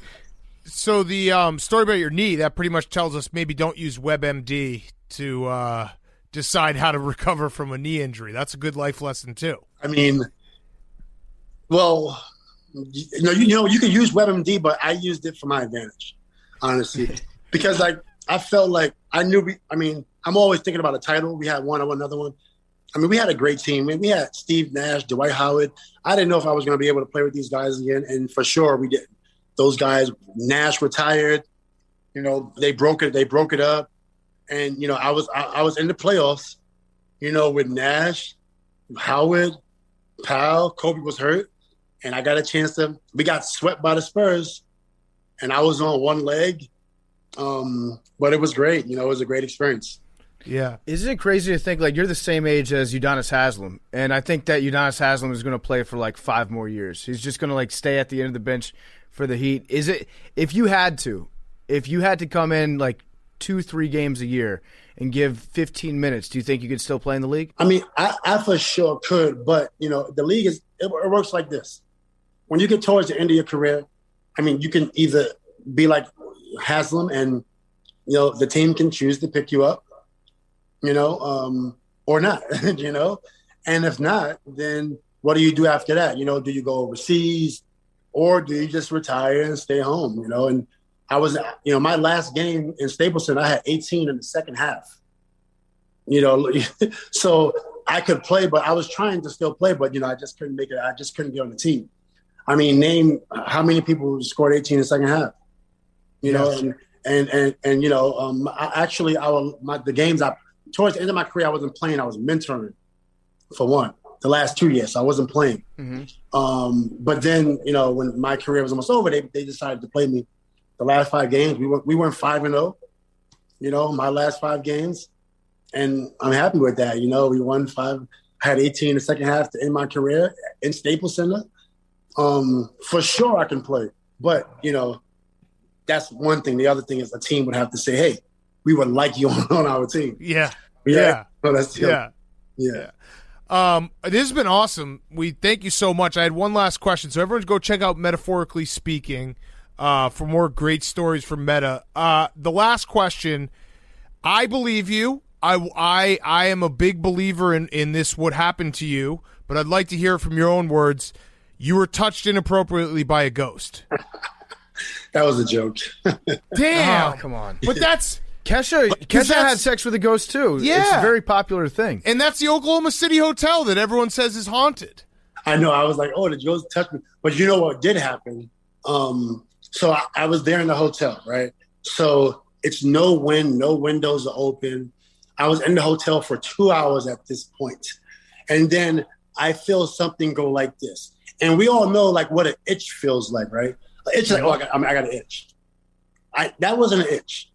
So the story about your knee, that pretty much tells us maybe don't use WebMD to decide how to recover from a knee injury. That's a good life lesson too. I mean, well, you can use WebMD, but I used it for my advantage, honestly, because I felt like I knew. I'm always thinking about a title. We had one, I won another one. I mean, we had a great team. We had Steve Nash, Dwight Howard. I didn't know if I was going to be able to play with these guys again, and for sure we didn't. Those guys, Nash retired. They broke it up, and I was in the playoffs. With Nash, Howard, Powell, Kobe was hurt, and I got a chance to. We got swept by the Spurs, and I was on one leg, but it was great. It was a great experience. Yeah. Isn't it crazy to think, you're the same age as Udonis Haslem, and I think that Udonis Haslem is going to play for, 5 more years. He's just going to, stay at the end of the bench for the Heat. Is it – if you had to come in, 2-3 games a year and give 15 minutes, do you think you could still play in the league? I mean, I for sure could, but, the league it works like this. When you get towards the end of your career, you can either be like Haslem and, the team can choose to pick you up, or not, and if not, then what do you do after that? Do you go overseas or do you just retire and stay home, and I was, my last game in Staples Center, I had 18 in the second half, so I could play, but I was trying to still play, but, I just couldn't make it. I just couldn't get on the team. Name how many people scored 18 in the second half, know, and the games towards the end of my career, I wasn't playing. I was mentoring for one, the last 2 years. So I wasn't playing. Mm-hmm. But then, when my career was almost over, they decided to play me the last 5 games. We went 5-0, my last 5 games. And I'm happy with that. We won 5. I had 18 in the second half to end my career in Staples Center. For sure I can play. But, that's one thing. The other thing is the team would have to say, hey, we would like you on our team. Yeah. So that's Yeah. This has been awesome. We thank you so much. I had one last question. So everyone go check out Metaphorically Speaking for more great stories from Metta. The last question, I believe you. I am a big believer in this, what happened to you, but I'd like to hear it from your own words. You were touched inappropriately by a ghost. That was a joke. Damn. Oh, come on. But that's... Kesha had sex with a ghost, too. Yeah. It's a very popular thing. And that's the Oklahoma City hotel that everyone says is haunted. I know. I was like, oh, the ghost touched me. But you know what did happen? So I was there in the hotel, right? So it's no wind, no windows are open. I was in the hotel for 2 hours at this point. And then I feel something go like this. And we all know, what an itch feels like, right? It's like, I got an itch. That wasn't an itch.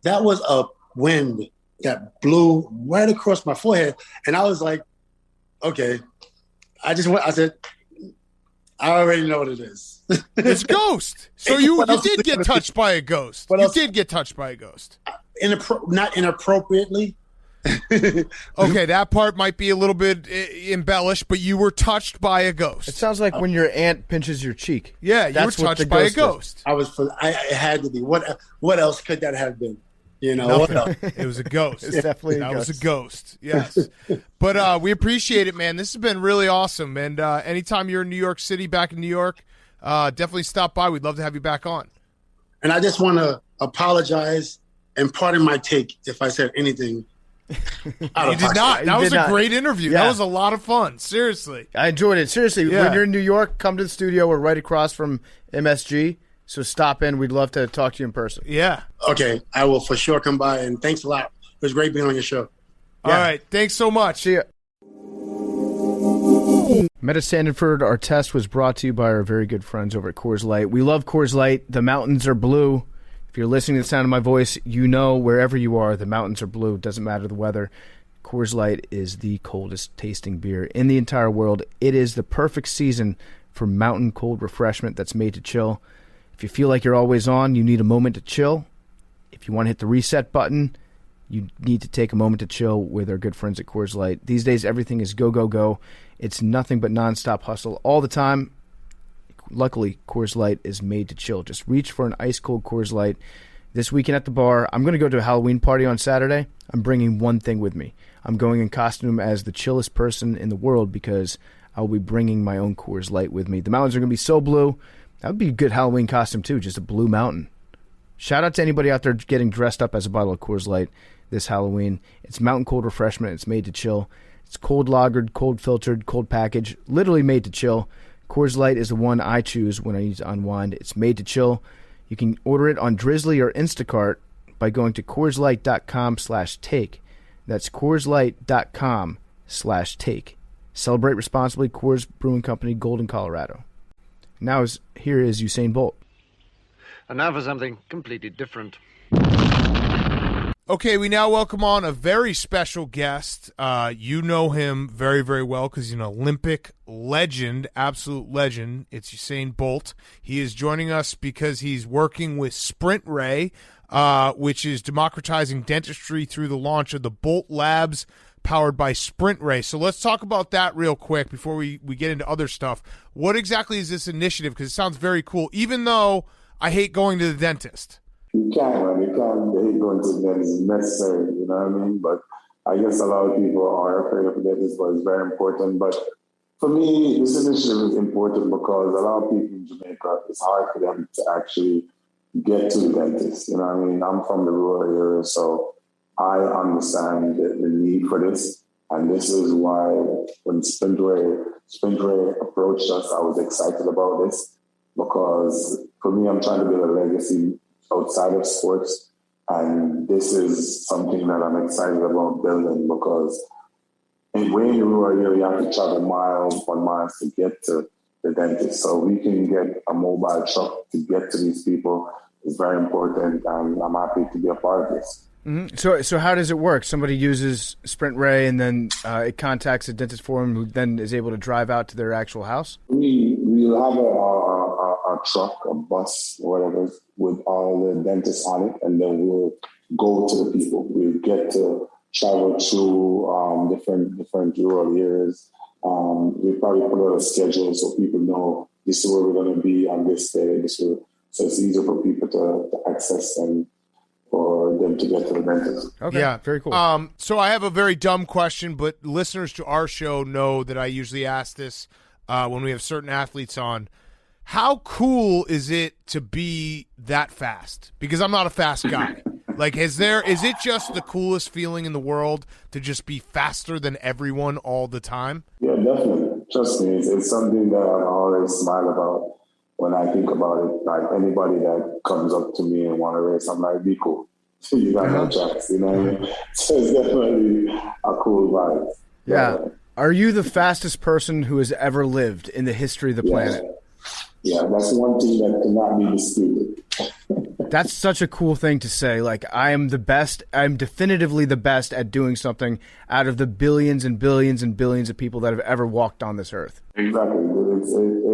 That was a wind that blew right across my forehead. And I was like, okay. I said, I already know what it is. It's a ghost. So you did get touched by a ghost. You did get touched by a ghost. Not inappropriately. Okay, that part might be a little bit embellished, but you were touched by a ghost. It sounds like when your aunt pinches your cheek. Yeah, you were touched by a ghost. It had to be. What else could that have been? What else? It was a ghost. It's definitely that was a ghost. Yes, but we appreciate it, man. This has been really awesome. And anytime you're in New York City, back in New York, definitely stop by. We'd love to have you back on. And I just want to apologize and pardon my take if I said anything. You did not. That was a great interview. Yeah. That was a lot of fun. Seriously. I enjoyed it. Seriously, when you're in New York, come to the studio. We're right across from MSG. So stop in. We'd love to talk to you in person. Yeah. Okay. I will for sure come by. And thanks a lot. It was great being on your show. All right. Thanks so much. See ya. Metta Sandiford, our test was brought to you by our very good friends over at Coors Light. We love Coors Light. The mountains are blue. If you're listening to the sound of my voice, you know wherever you are, the mountains are blue. It doesn't matter the weather. Coors Light is the coldest tasting beer in the entire world. It is the perfect season for mountain cold refreshment that's made to chill. If you feel like you're always on, you need a moment to chill. If you want to hit the reset button, you need to take a moment to chill with our good friends at Coors Light. These days, everything is go, go, go. It's nothing but nonstop hustle all the time. luckily, Coors Light is made to chill. Just reach for an ice-cold Coors Light. This weekend at the bar, I'm going to go to a Halloween party on Saturday. I'm bringing one thing with me. I'm going in costume as the chillest person in the world because I'll be bringing my own Coors Light with me. The mountains are going to be so blue. That would be a good Halloween costume, too, just a blue mountain. Shout out to anybody out there getting dressed up as a bottle of Coors Light this Halloween. It's mountain cold refreshment. It's made to chill. It's cold lagered, cold filtered, cold package, literally made to chill. Coors Light is the one I choose when I need to unwind. It's made to chill. You can order it on Drizzly or Instacart by going to CoorsLight.com/take. That's CoorsLight.com/take. Celebrate responsibly. Coors Brewing Company, Golden, Colorado. Now here is Usain Bolt. And now for something completely different. Okay, we now welcome on a very special guest. You know him very, very well because he's an Olympic legend, absolute legend. It's Usain Bolt. He is joining us because he's working with Sprint Ray, which is democratizing dentistry through the launch of the Bolt Labs powered by Sprint Ray. So let's talk about that real quick before we get into other stuff. What exactly is this initiative? Because it sounds very cool, even though I hate going to the dentist. You can't, man. You can't hate going to the dentist. It's necessary, you know what I mean? But I guess a lot of people are afraid of the dentist, but it's very important. But for me, this initiative is important because a lot of people in Jamaica, it's hard for them to actually get to the dentist. You know what I mean? I'm from the rural area, so I understand the need for this. And this is why when Sprint Ray approached us, I was excited about this because for me, I'm trying to build a legacy outside of sports. And this is something that I'm excited about building because way in the rural area, you have to travel miles upon miles to get to the dentist. So we can get a mobile truck to get to these people is very important. And I'm happy to be a part of this. Mm-hmm. So how does it work? Somebody uses Sprint Ray and then it contacts a dentist for them who then is able to drive out to their actual house? We'll have a truck, a bus, whatever, with all the dentists on it, and then we'll go to the people. We'll get to travel through different rural areas. We'll probably put out a schedule so people know this is where we're going to be on this day. So it's easier for people to access and for them to get to the dentist. Okay, yeah, very cool. So I have a very dumb question, but listeners to our show know that I usually ask this when we have certain athletes on. How cool is it to be that fast? Because I'm not a fast guy. Like, is it just the coolest feeling in the world to just be faster than everyone all the time? Yeah, definitely. Trust me, it's something that I always smile about when I think about it. Like anybody that comes up to me and want to race, I'm like, be cool. You got no chance, you know what I mean? So it's definitely a cool vibe. Yeah. Are you the fastest person who has ever lived in the history of the planet? Yeah, that's one thing that cannot be disputed. That's such a cool thing to say. Like, I am the best. I'm definitively the best at doing something out of the billions and billions and billions of people that have ever walked on this earth. Exactly.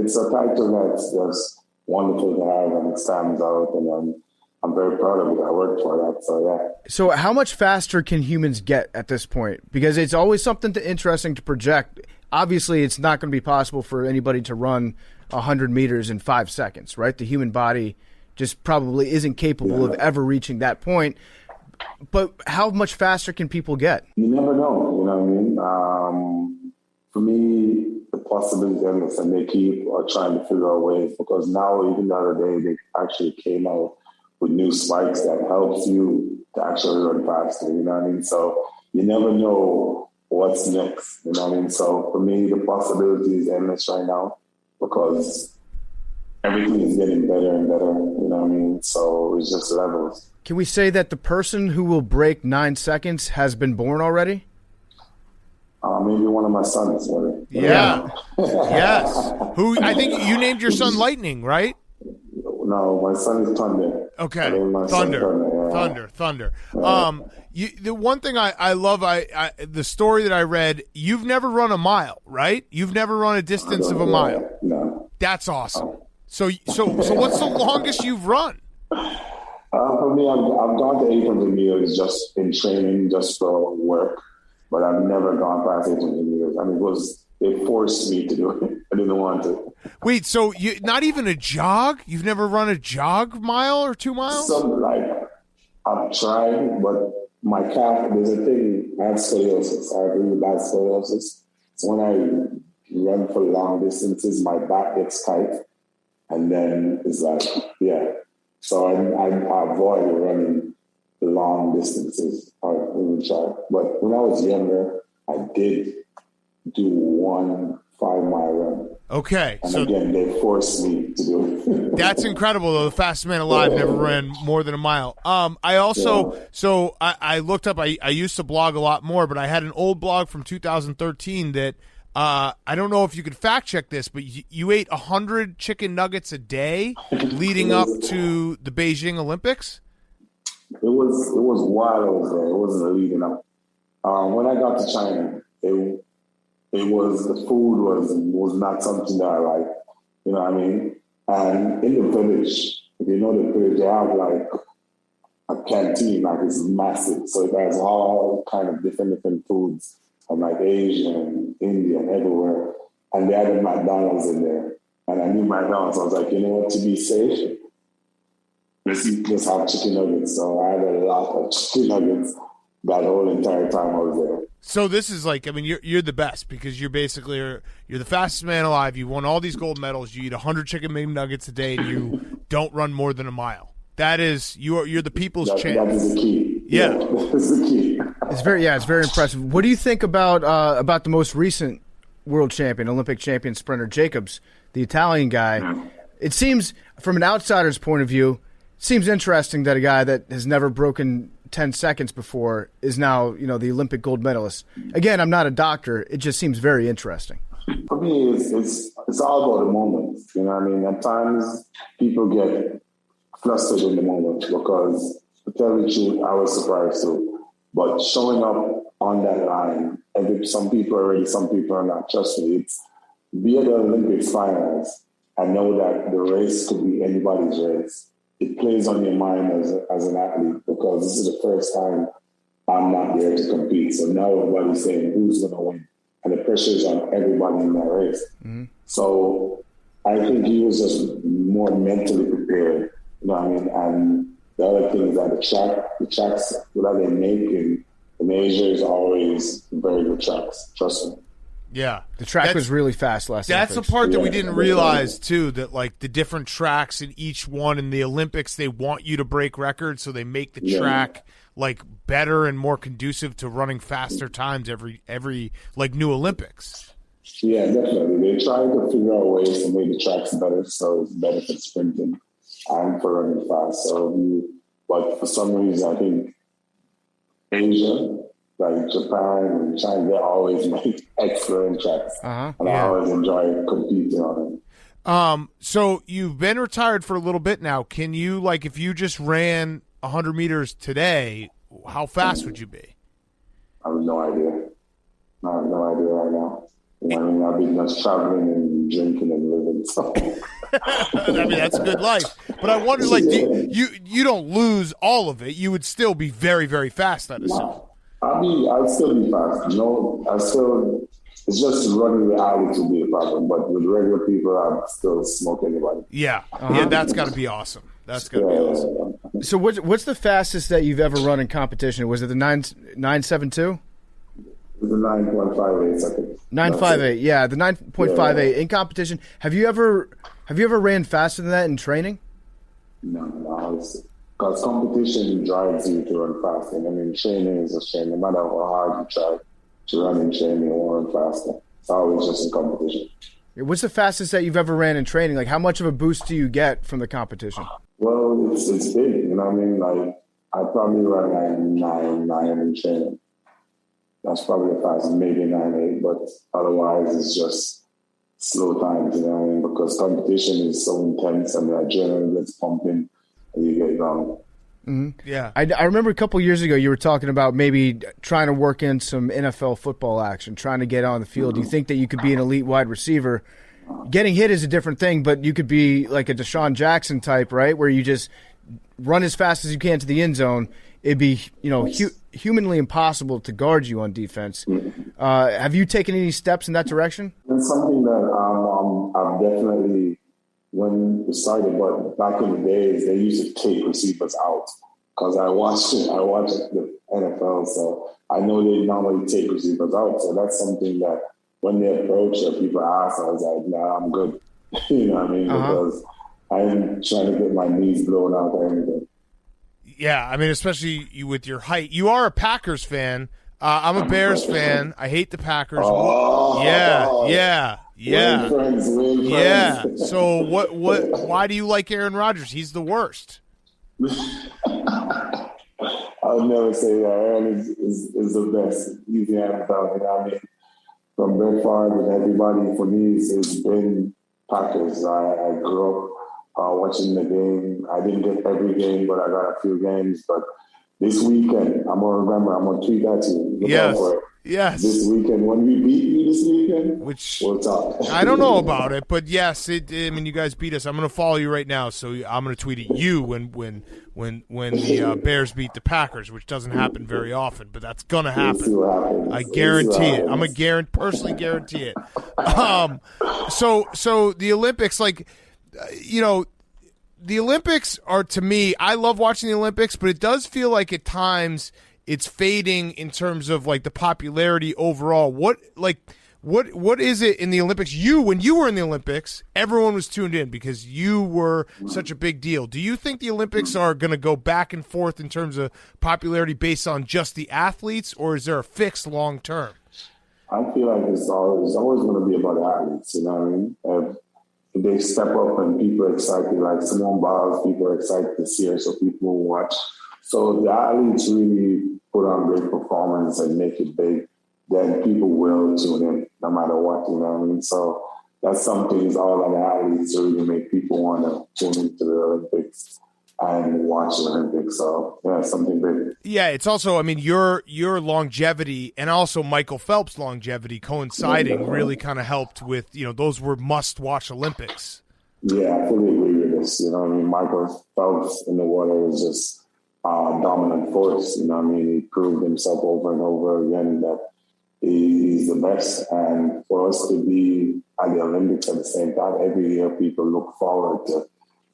It's a title that's just wonderful to have, and it stands out, and I'm very proud of it. I worked for that, so yeah. So how much faster can humans get at this point? Because it's always something interesting to project. Obviously, it's not going to be possible for anybody to run 100 meters in 5 seconds, right? The human body just probably isn't capable of ever reaching that point. But how much faster can people get? You never know, you know what I mean? For me, the possibilities are endless, and they keep trying to figure out ways, because now, even the other day, they actually came out with new spikes that helps you to actually run faster, you know what I mean? So you never know what's next, you know what I mean? So for me, the possibility is endless right now, because everything is getting better and better, you know what I mean? So it's just levels. Can we say that the person who will break 9 seconds has been born already? Maybe one of my sons. Really. Yeah. Yes. Who? I think you named your son Lightning, right? No, my son is Thunder. Okay. Thunder. Yeah. The one thing I love, the story that I read, you've never run a mile, right? You've never run a distance of a mile. No. That's awesome. So what's the longest you've run? For me, I've gone to 800 meters just in training, just for work, but I've never gone past 800 meters. I mean, it they forced me to do it. I didn't want to. Wait, so you not even a jog? You've never run a jog mile or 2 miles? Some I've tried, but my calf. There's a thing. I have scoliosis. I have really bad scoliosis. So when I run for long distances, my back gets tight, and then it's So I avoid running the long distances. I even try. But when I was younger, I did do 1 5-mile run. Okay. And again, they forced me to do it. That's incredible, though. The fastest man alive never ran more than a mile. I also, I looked up, I used to blog a lot more, but I had an old blog from 2013 that, I don't know if you could fact check this, but you ate 100 chicken nuggets a day leading up to the Beijing Olympics? It was while I was there. It wasn't leading up. When I got to China, the food was not something that I liked. You know what I mean? And in the village, if you know the village, they have a canteen, it's massive. So it has all kind of different foods from Asian, Indian, everywhere. And they had a McDonald's in there. And I knew McDonald's. I was like, you know what, to be safe, let's have chicken nuggets. So I had a lot of chicken nuggets that whole entire time I was there. So this is you're the best because you're basically you're the fastest man alive. You won all these gold medals. You eat 100 chicken nuggets a day, and you don't run more than a mile. That is you're the people's champ. That is the key. Yeah, that is the key. It's very impressive. What do you think about the most recent world champion, Olympic champion sprinter Jacobs, the Italian guy? It seems, from an outsider's point of view, seems interesting that a guy that has never broken 10 seconds before is now, the Olympic gold medalist. Again, I'm not a doctor. It just seems very interesting. For me, it's all about the moment. You know what I mean? At times, people get flustered in the moment because, to tell you the truth, I was surprised too. But showing up on that line, some people are ready, some people are not. Trust me, it's be at the Olympics finals and know that the race could be anybody's race. It plays on your mind as an athlete because this is the first time I'm not there to compete. So now everybody's saying who's going to win. And the pressure is on everybody in that race. Mm-hmm. So I think he was just more mentally prepared. You know what I mean? And the other thing is that the tracks that they make in Asia is always very good tracks. Trust me. Yeah. The track was really fast last night. That's the part that we didn't realize, too, that, the different tracks in each one in the Olympics, they want you to break records, so they make the track, better and more conducive to running faster times every new Olympics. Yeah, definitely. They try to figure out ways to make the tracks better, so it's better for sprinting and for running fast. But for some reason, I think Asia, Japan and China, they always make excellent tracks. And I always enjoy competing on them. So you've been retired for a little bit now. Can you, if you just ran 100 meters today, how fast would you be? I have no idea. I have no idea right now. I've been just traveling and drinking and living. So. That's a good life. But I wonder, you don't lose all of it. You would still be very, very fast, I'd assume. No. I'll still be fast. It's just running the alley to be a problem. But with regular people, I'd still smoke anybody. Yeah. Yeah, that's got to be awesome. That's got to be awesome. So what's the fastest that you've ever run in competition? Was it the 9.72? It was the 9.58 seconds. 9.58, yeah, the 9.58 in competition. Have you ever ran faster than that in training? No. Because competition drives you to run faster. Training is just training. No matter how hard you try to run in training or run faster, it's always just in competition. What's the fastest that you've ever ran in training? How much of a boost do you get from the competition? Well, it's big. You know what I mean? I probably run 9 in training. That's probably the fastest, maybe 9.8, but otherwise it's just slow times. You know what I mean? Because competition is so intense and the adrenaline gets pumping. And you get going. Mm-hmm. Yeah, I remember a couple years ago you were talking about maybe trying to work in some NFL football action, trying to get on the field. Do you think that you could be an elite wide receiver? Getting hit is a different thing, but you could be like a Deshaun Jackson type, right, where you just run as fast as you can to the end zone. It'd be humanly impossible to guard you on defense. Have you taken any steps in that direction? It's something that I've definitely, when it started, but back in the days, they used to take receivers out because I watched the NFL, so I know they normally take receivers out. So that's something that when they approach or people ask, I was like, nah, I'm good. You know what I mean? Because I'm trying to get my knees blown out or anything. Yeah, I mean, especially you with your height. You are a Packers fan. I'm a Bears fan. I hate the Packers. Oh, Yeah. We're friends. So why do you like Aaron Rodgers? He's the worst. I'll never say that. Aaron is the best. He's the NFL. You know what I mean? From Brett Favre and everybody, for me, it's been Packers. I grew up watching the game. I didn't get every game, but I got a few games. But this weekend, I'm going to tweet that to you. Yes. This weekend, when we beat you this weekend, we'll talk. I don't know about it, but yes, I mean, you guys beat us. I'm going to follow you right now, so I'm going to tweet at you when the Bears beat the Packers, which doesn't happen very often, but that's going to happen. I guarantee it. I'm personally guarantee it. So the Olympics, the Olympics are, to me, I love watching the Olympics, but it does feel like at times it's fading in terms of like the popularity overall. What is it in the Olympics? When you were in the Olympics, everyone was tuned in because you were such a big deal. Do you think the Olympics are going to go back and forth in terms of popularity based on just the athletes, or is there a fixed long term? I feel like it's always going to be about athletes, you know what I mean? If they step up and people are excited, like Simone Biles, people are excited to see her, so people will watch. So the athletes really put on great performance and make it big, then people will tune in no matter what, you know what I mean? So that's something is all on the athletes to really make people want to tune into the Olympics and watch the Olympics. So yeah, something big. Yeah, it's also, I mean, your longevity and also Michael Phelps' longevity coinciding really kind of helped with, those were must-watch Olympics. Yeah, I fully agree with this. You know what I mean? Michael Phelps in the water was just dominant force. You know what I mean? He proved himself over and over again that he's the best. And for us to be at the Olympics at the same time, every year people look forward to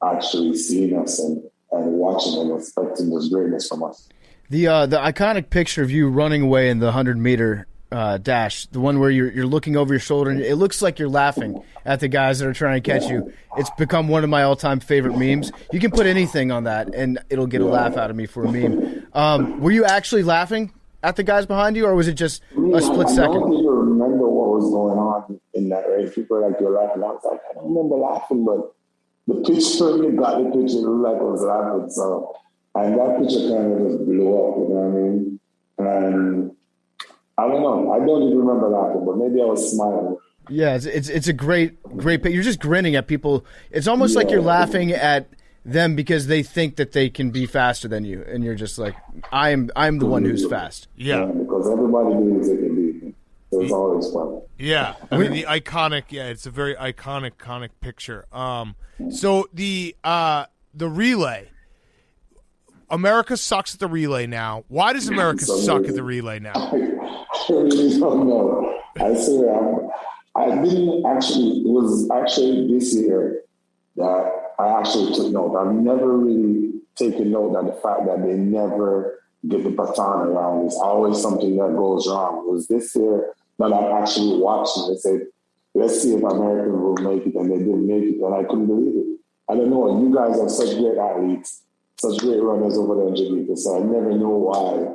actually seeing us and watching and expecting this greatness from us. The iconic picture of you running away in the 100-meter dash, the one where you're looking over your shoulder, and it looks like you're laughing at the guys that are trying to catch you. It's become one of my all-time favorite memes. You can put anything on that, and it'll get a laugh out of me for a meme. Were you actually laughing at the guys behind you, or was it just a split second? I don't even remember what was going on in that race. People were like, you're laughing. I was like, I don't remember laughing, but the picture, you got the picture, it looked like I was laughing. So, and that picture kind of just blew up, you know what I mean? And I don't know. I don't even remember laughing, but maybe I was smiling. Yeah, it's a great picture. You're just grinning at people. It's almost like you're laughing at them because they think that they can be faster than you, and you're just like, I'm the one who's fast. Yeah, because everybody believes they can beat me. So it's always fun. Yeah, I mean the iconic. Yeah, it's a very iconic picture. So the relay. America sucks at the relay now. Why does America suck at the relay now? I really don't know. I swear, I didn't actually. It was actually this year that I actually took note. I've never really taken note of the fact that they never get the baton around. It's always something that goes wrong. It was this year that I actually watched and they said, let's see if America will make it, and they didn't make it, and I couldn't believe it. I don't know. You guys are such great athletes, such great runners over there in Jamaica, so I never know why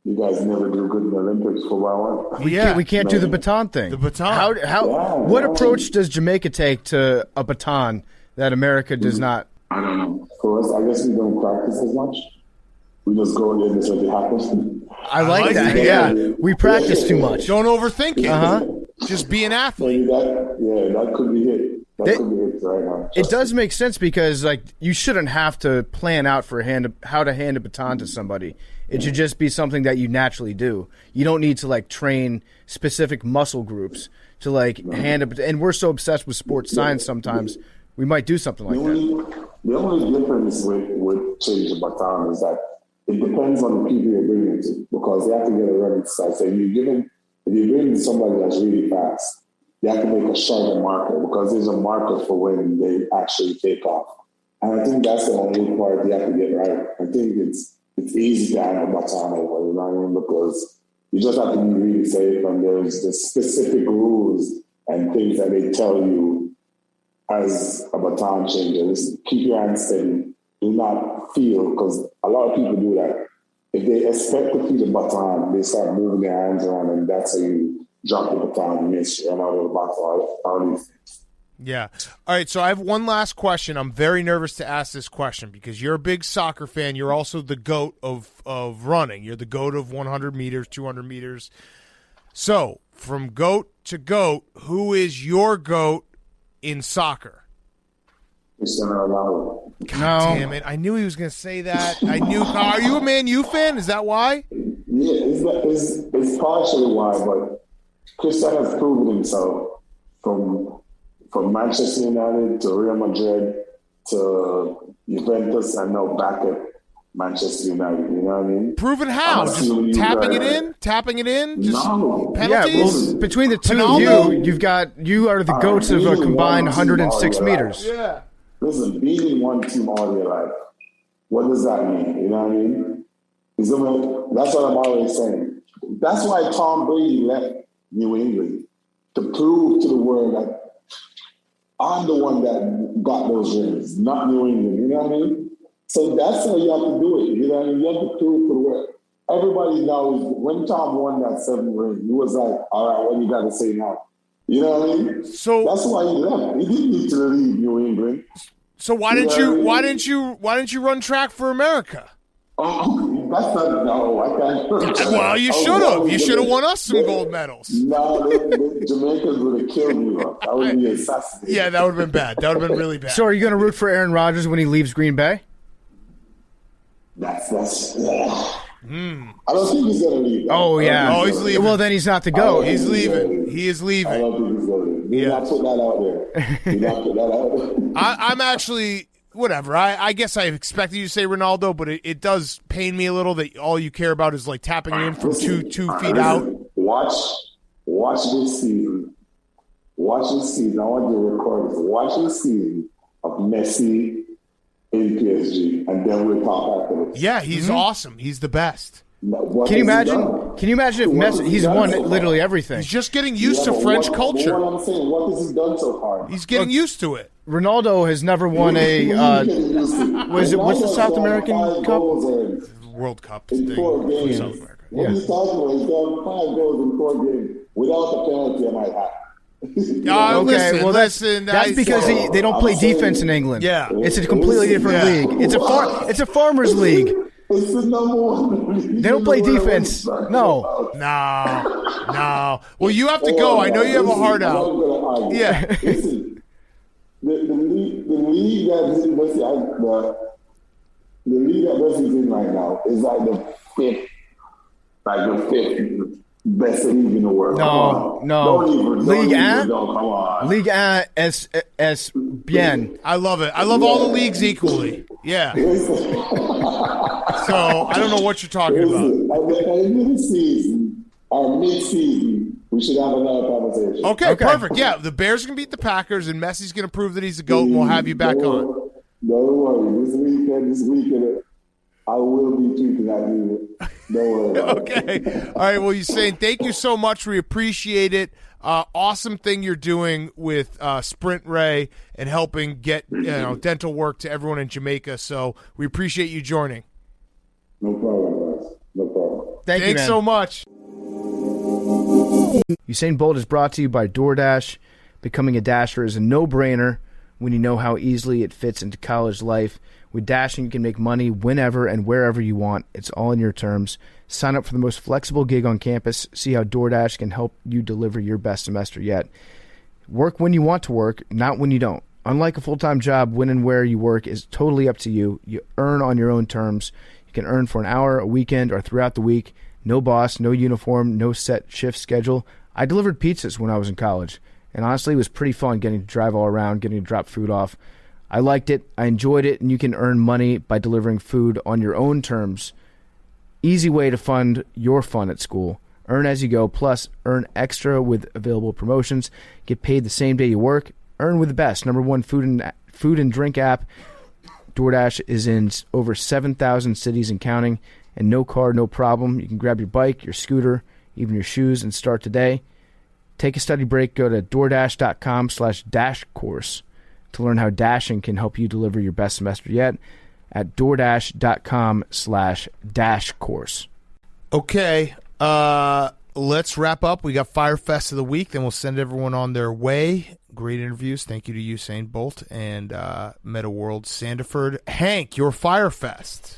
you guys never do good in the Olympics for one. We can't do the baton thing. The baton. What approach does Jamaica take to a baton that America does not? I don't know. For us, I guess we don't practice as much. We just go in and just let it happen. I like that. Yeah, we practice too much. Don't overthink it. Just be an athlete. That could be it. That could be it right now. It does make sense because you shouldn't have to plan out for how to hand a baton to somebody. It should just be something that you naturally do. You don't need to train specific muscle groups to hand a baton. And we're so obsessed with sports science sometimes, we might do something like that. The only difference with change the baton is that it depends on the people you're bringing it to, because they have to get a running start. So if you're giving if you bring somebody that's really fast, they have to make a shorter marker because there's a marker for when they actually take off. And I think that's the only part you have to get right. I think it's easy to hand the baton over, you know what I mean? Because you just have to be really safe, and there's the specific rules and things that they tell you as a baton changer. Listen, keep your hands steady. Do not feel, because a lot of people do that. If they expect to feel the baton, they start moving their hands around, and that's how you drop the baton and miss, run out of the box, all these things. Yeah. All right, so I have one last question. I'm very nervous to ask this question because you're a big soccer fan. You're also the GOAT of running. You're the GOAT of 100 meters, 200 meters. So, from GOAT to GOAT, who is your GOAT in soccer? Cristiano Ronaldo. God damn it. I knew he was going to say that. Are you a Man U fan? Is that why? Yeah, it's partially why, but Cristiano has proven himself from Manchester United to Real Madrid to Juventus and now back at Manchester United. You know what I mean? Proven how? Just tapping it in? Just no. Penalties? Yeah, well, between the two of you are the GOATs of a combined 106 meters. Yeah. Listen, being in one team all your life, what does that mean? You know what I mean? That's what I'm always saying. That's why Tom Brady left New England, to prove to the world that I'm the one that got those rings, not New England. You know what I mean? So that's how you have to do it. You know what I mean? You have to prove to the world. Everybody knows when Tom won that 7th ring, he was like, all right, what do you got to say now? You know what I mean? So that's why he left. He didn't need to leave New England. So why didn't you run track for America? Oh, that's not, no, I can't. Well, you should have. You should have won us some gold medals. No, the Jamaicans would have killed me. That would be assassinated. Yeah, that would have been bad. That would have been really bad. So are you going to root for Aaron Rodgers when he leaves Green Bay? That's I don't think he's going to leave. Oh, yeah. Oh, he's leaving. Well, then he's not the GOAT. He's leaving. He is leaving. I don't think he's going to leave. He's not put that out there. He's not put that out there. I'm actually... Whatever. I guess I expected you to say Ronaldo, but it does pain me a little that all you care about is like tapping in from two feet out. Watch this season. Watch this season. I want you to record this. Watch this season of Messi in PSG, and then we'll talk afterwards. Yeah, he's awesome. He's the best. Can you imagine if Messi? He's won literally everything. He's just getting used to French culture. What I'm saying, what has he done so far? He's getting used to it. Ronaldo has never won a. What's the South American Cup? World Cup. In 4 games. South America. What are you talking about? He's done 5 goals in 4 games without the penalty I might have. Okay, well that's because they don't play defense in England. Yeah, it's a completely different league. It's a farmers league. It's the number 1. They don't play defense. No. Well, you have to go. I know you have a heart out. Yeah. Listen, the league that Messi's in right now is like the fifth best league in the world. No. Ligue 1? Come on. Ligue 1 es bien. I love it. I love all the leagues equally. Yeah. So I don't know what you're talking about. At the end of the season, or mid-season, we should have another conversation. Okay, perfect. Yeah, the Bears can beat the Packers, and Messi's going to prove that he's the GOAT, and we'll have you back on. Don't worry. This weekend, I will be tweeting at you. Don't worry. Okay. All right. Well, Usain, thank you so much. We appreciate it. Awesome thing you're doing with Sprint Ray and helping get dental work to everyone in Jamaica. So we appreciate you joining. No problem, guys. No problem. Thanks so much. Usain Bolt is brought to you by DoorDash. Becoming a Dasher is a no-brainer when you know how easily it fits into college life. With Dashing, you can make money whenever and wherever you want. It's all in your terms. Sign up for the most flexible gig on campus. See how DoorDash can help you deliver your best semester yet. Work when you want to work, not when you don't. Unlike a full-time job, when and where you work is totally up to you. You earn on your own terms. You can earn for an hour, a weekend, or throughout the week. No boss, no uniform, no set shift schedule. I delivered pizzas when I was in college, and honestly, it was pretty fun getting to drive all around, getting to drop food off. I liked it, I enjoyed it, and you can earn money by delivering food on your own terms. Easy way to fund your fun at school. Earn as you go, plus earn extra with available promotions. Get paid the same day you work. Earn with the best. #1 food and drink app. DoorDash is in over 7,000 cities and counting. And no car, no problem. You can grab your bike, your scooter, even your shoes, and start today. Take a study break. Go to DoorDash.com/dash course to learn how dashing can help you deliver your best semester yet at DoorDash.com/dash course. Okay, let's wrap up. We got Fyre Fest of the week, then we'll send everyone on their way. Great interviews. Thank you to Usain Bolt and Metta World Sandiford. Hank, your Fyre Fest.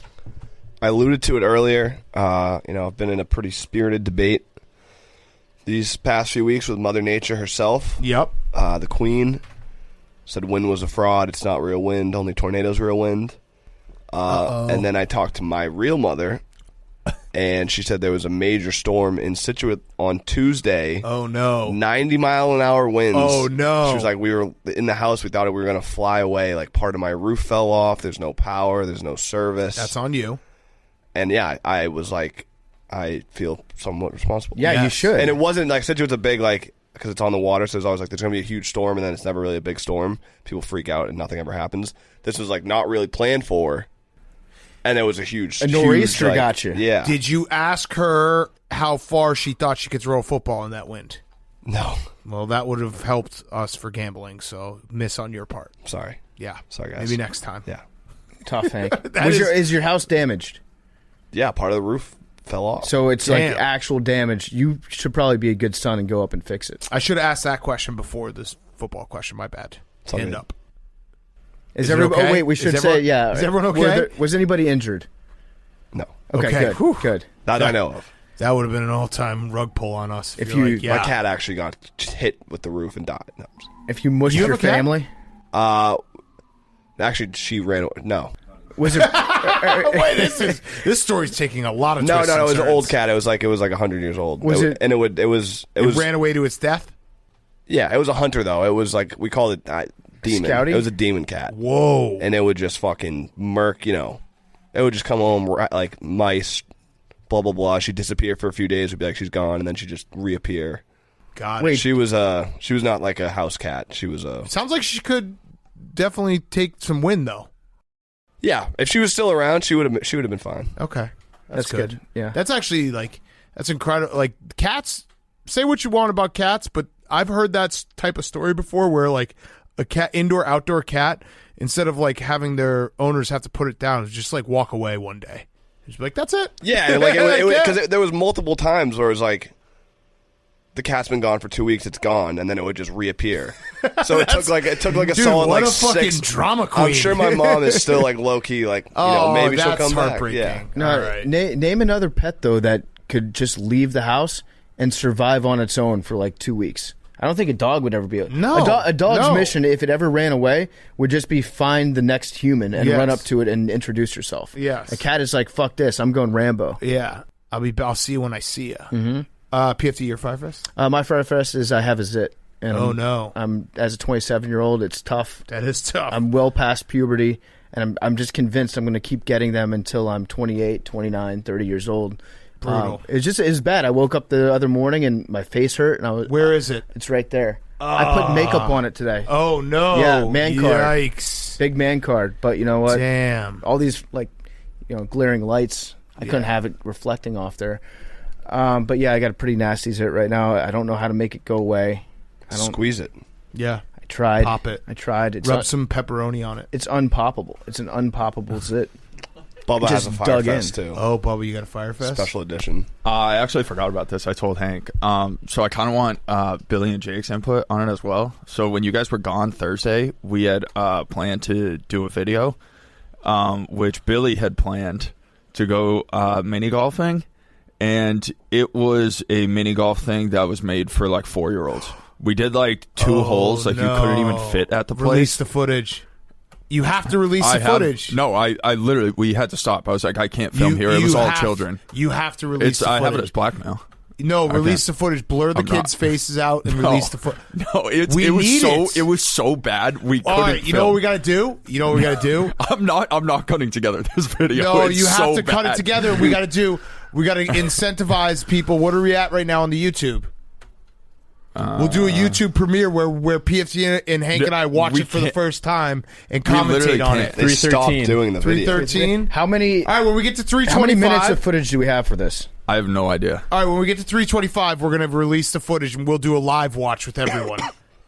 I alluded to it earlier. I've been in a pretty spirited debate these past few weeks with Mother Nature herself. Yep. The Queen said wind was a fraud. It's not real wind. Only tornadoes real wind. And then I talked to my real mother, and she said there was a major storm in Scituate on Tuesday. Oh, no. 90-mile-an-hour winds. Oh, no. She was like, we were in the house. We thought we were going to fly away. Like, part of my roof fell off. There's no power. There's no service. That's on you. And, yeah, I was like, I feel somewhat responsible. Yeah, yes. You should. And it wasn't like Scituate's a big, like, because it's on the water, so there's always like, there's going to be a huge storm, and then it's never really a big storm. People freak out, and nothing ever happens. This was, like, not really planned for. And it was a huge, nor'easter got you. Yeah. Did you ask her how far she thought she could throw a football in that wind? No. Well, that would have helped us for gambling, so miss on your part. Sorry. Yeah. Sorry, guys. Maybe next time. Yeah. Tough, Hank. Is your house damaged? Yeah, part of the roof fell off. So it's like actual damage. You should probably be a good son and go up and fix it. I should have asked that question before this football question. My bad. Hand up. Is everyone okay? Oh, wait, we should say, yeah. Is everyone okay? Was anybody injured? No. Okay. Good. Good. That I know of. That would have been an all-time rug pull on us. If you, like, yeah. My cat actually got hit with the roof and died. No. If you mushed your family? Actually, she ran away. No. Was it? Wait, this story's taking a lot of twists. No, it was an old cat. It was like 100 years old. Was it? And it ran away to its death. Yeah, it was a hunter though. It was like we called it demon. Scouty? It was a demon cat. Whoa! And it would just fucking murk. It would just come home like mice. Blah blah blah. She'd disappear for a few days. We'd be like she's gone, and then she'd just reappear. God, wait. She was not like a house cat. She was a. Sounds like she could definitely take some wind though. Yeah, if she was still around, she would have been fine. Okay, that's good. Yeah, that's actually that's incredible. Like cats, say what you want about cats, but I've heard that type of story before, where like a cat, indoor outdoor cat, instead of like having their owners have to put it down, just like walk away one day. Just be like, that's it. Yeah, like because there was multiple times where it was like. The cat's been gone for 2 weeks. It's gone, and then it would just reappear. So it took like a dude, solid what like a fucking 6. Drama queen. I'm sure my mom is still like low key, like maybe she'll come back. Yeah. No, all right. Name another pet though that could just leave the house and survive on its own for like 2 weeks. I don't think a dog would ever be able. No, a dog's mission, if it ever ran away, would just be find the next human and run up to it and introduce yourself. Yes. A cat is like, fuck this, I'm going Rambo. Yeah, I'll see you when I see you. Mm-hmm. PFT, your Fyre Fest? My Fyre Fest is I have a zit. And no! I'm as a 27-year-old, it's tough. That is tough. I'm well past puberty, and I'm just convinced I'm going to keep getting them until I'm 28, 29, 30 years old. Brutal. It's bad. I woke up the other morning and my face hurt, and I was. Where is it? It's right there. I put makeup on it today. Oh no! Yeah, man card. Yikes! Big man card. But you know what? Damn! All these glaring lights. I couldn't have it reflecting off there. But yeah, I got a pretty nasty zit right now. I don't know how to make it go away. Squeeze it. Yeah. I tried. Pop it. I tried. Rub some pepperoni on it. It's unpoppable. It's an unpoppable zit. Bubba has a Fyre Fest too. Oh, Bubba, you got a Fyre Fest? Special edition. I actually forgot about this. I told Hank. So I kind of want Billy and Jake's input on it as well. So when you guys were gone Thursday, we had planned to do a video, which Billy had planned to go mini golfing. And it was a mini golf thing that was made for like 4-year-olds. We did like 2 holes, like you couldn't even fit at the place. Release the footage. You have to release the footage. No, I literally, we had to stop. I was like, I can't film here. It was all children. You have to release the footage. I have it as blackmail. No, release the footage. Blur the kids' faces out and release the footage. No, it was so bad. We couldn't. All right, you know what we got to do? I'm not cutting together this video. No, you have to cut it together. We got to do We got to incentivize people. What are we at right now on the YouTube? We'll do a YouTube premiere where PFT and Hank and I watch it for the first time and commentate on it. They stopped doing the video. 313. How many? All right, when we get to 325. How many minutes of footage do we have for this? I have no idea. All right, when we get to 325, we're going to release the footage and we'll do a live watch with everyone.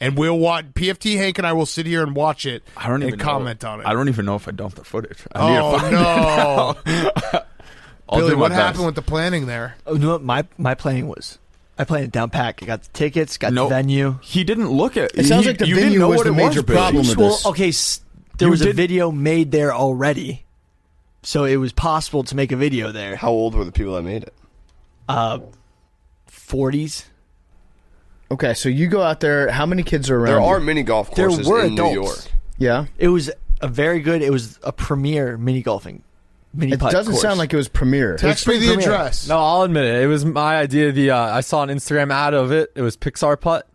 And we'll watch. PFT Hank and I will sit here and watch it and comment on it. I don't even know if I dumped the footage. I need to find it out. Billy, what happened with the planning there? Oh, no, my planning was, I planned it down pat. I got the tickets, got the venue. He didn't look at. It sounds like the venue was the major problem with this. Okay, there was a video made there already, so it was possible to make a video there. How old were the people that made it? 40s. Okay, so you go out there. How many kids are around? There are mini golf courses in New York. Yeah, it was it was a premier mini golfing. It doesn't sound like it was premiere. Text me the address. No, I'll admit it. It was my idea. I saw an Instagram ad of it. It was Pixar Putt.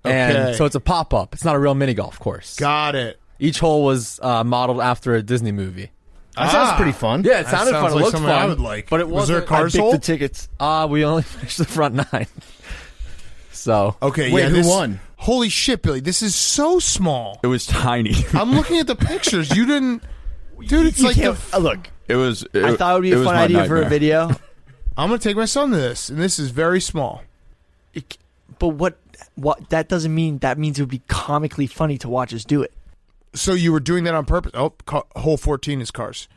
And so it's a pop-up. It's not a real mini golf course. Got it. Each hole was modeled after a Disney movie. That sounds pretty fun. Yeah, it sounded fun. It looked fun. I would like. But it wasn't. Was there a card sold? The tickets. We only finished the front 9. So okay, wait, who won? Holy shit, Billy! This is so small. It was tiny. I'm looking at the pictures. You didn't, dude. It's like look. It was. I thought it would be a fun idea for a video. I'm gonna take my son to this, and this is very small. But what? That doesn't mean. That means it would be comically funny to watch us do it. So you were doing that on purpose? Oh, hole 14 is cars.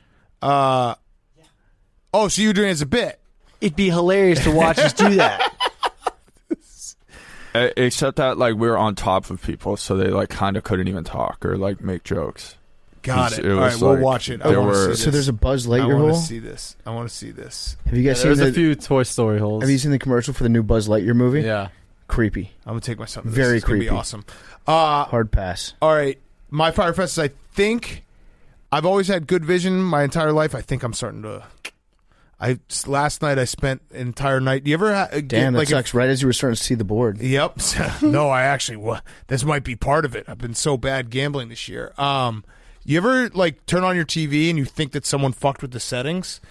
Oh, so you were doing it as a bit? It'd be hilarious to watch us do that. Except that we were on top of people, so they kind of couldn't even talk or make jokes. Got it. All right, we'll watch it. So there's a Buzz Lightyear hole? I want to see this. Have you guys seen there's a few Toy Story holes. Have you seen the commercial for the new Buzz Lightyear movie? Yeah. Creepy. I'm going to take my son to this. Very it's creepy. Gonna be awesome. Hard pass. All right. My Fyre Fest is, I think, I've always had good vision my entire life. I think I'm starting to... Last night I spent an entire night. Do you ever Damn, that sucks. Right as you were starting to see the board. Yep. No, I actually. This might be part of it. I've been so bad gambling this year. You ever turn on your TV and you think that someone fucked with the settings?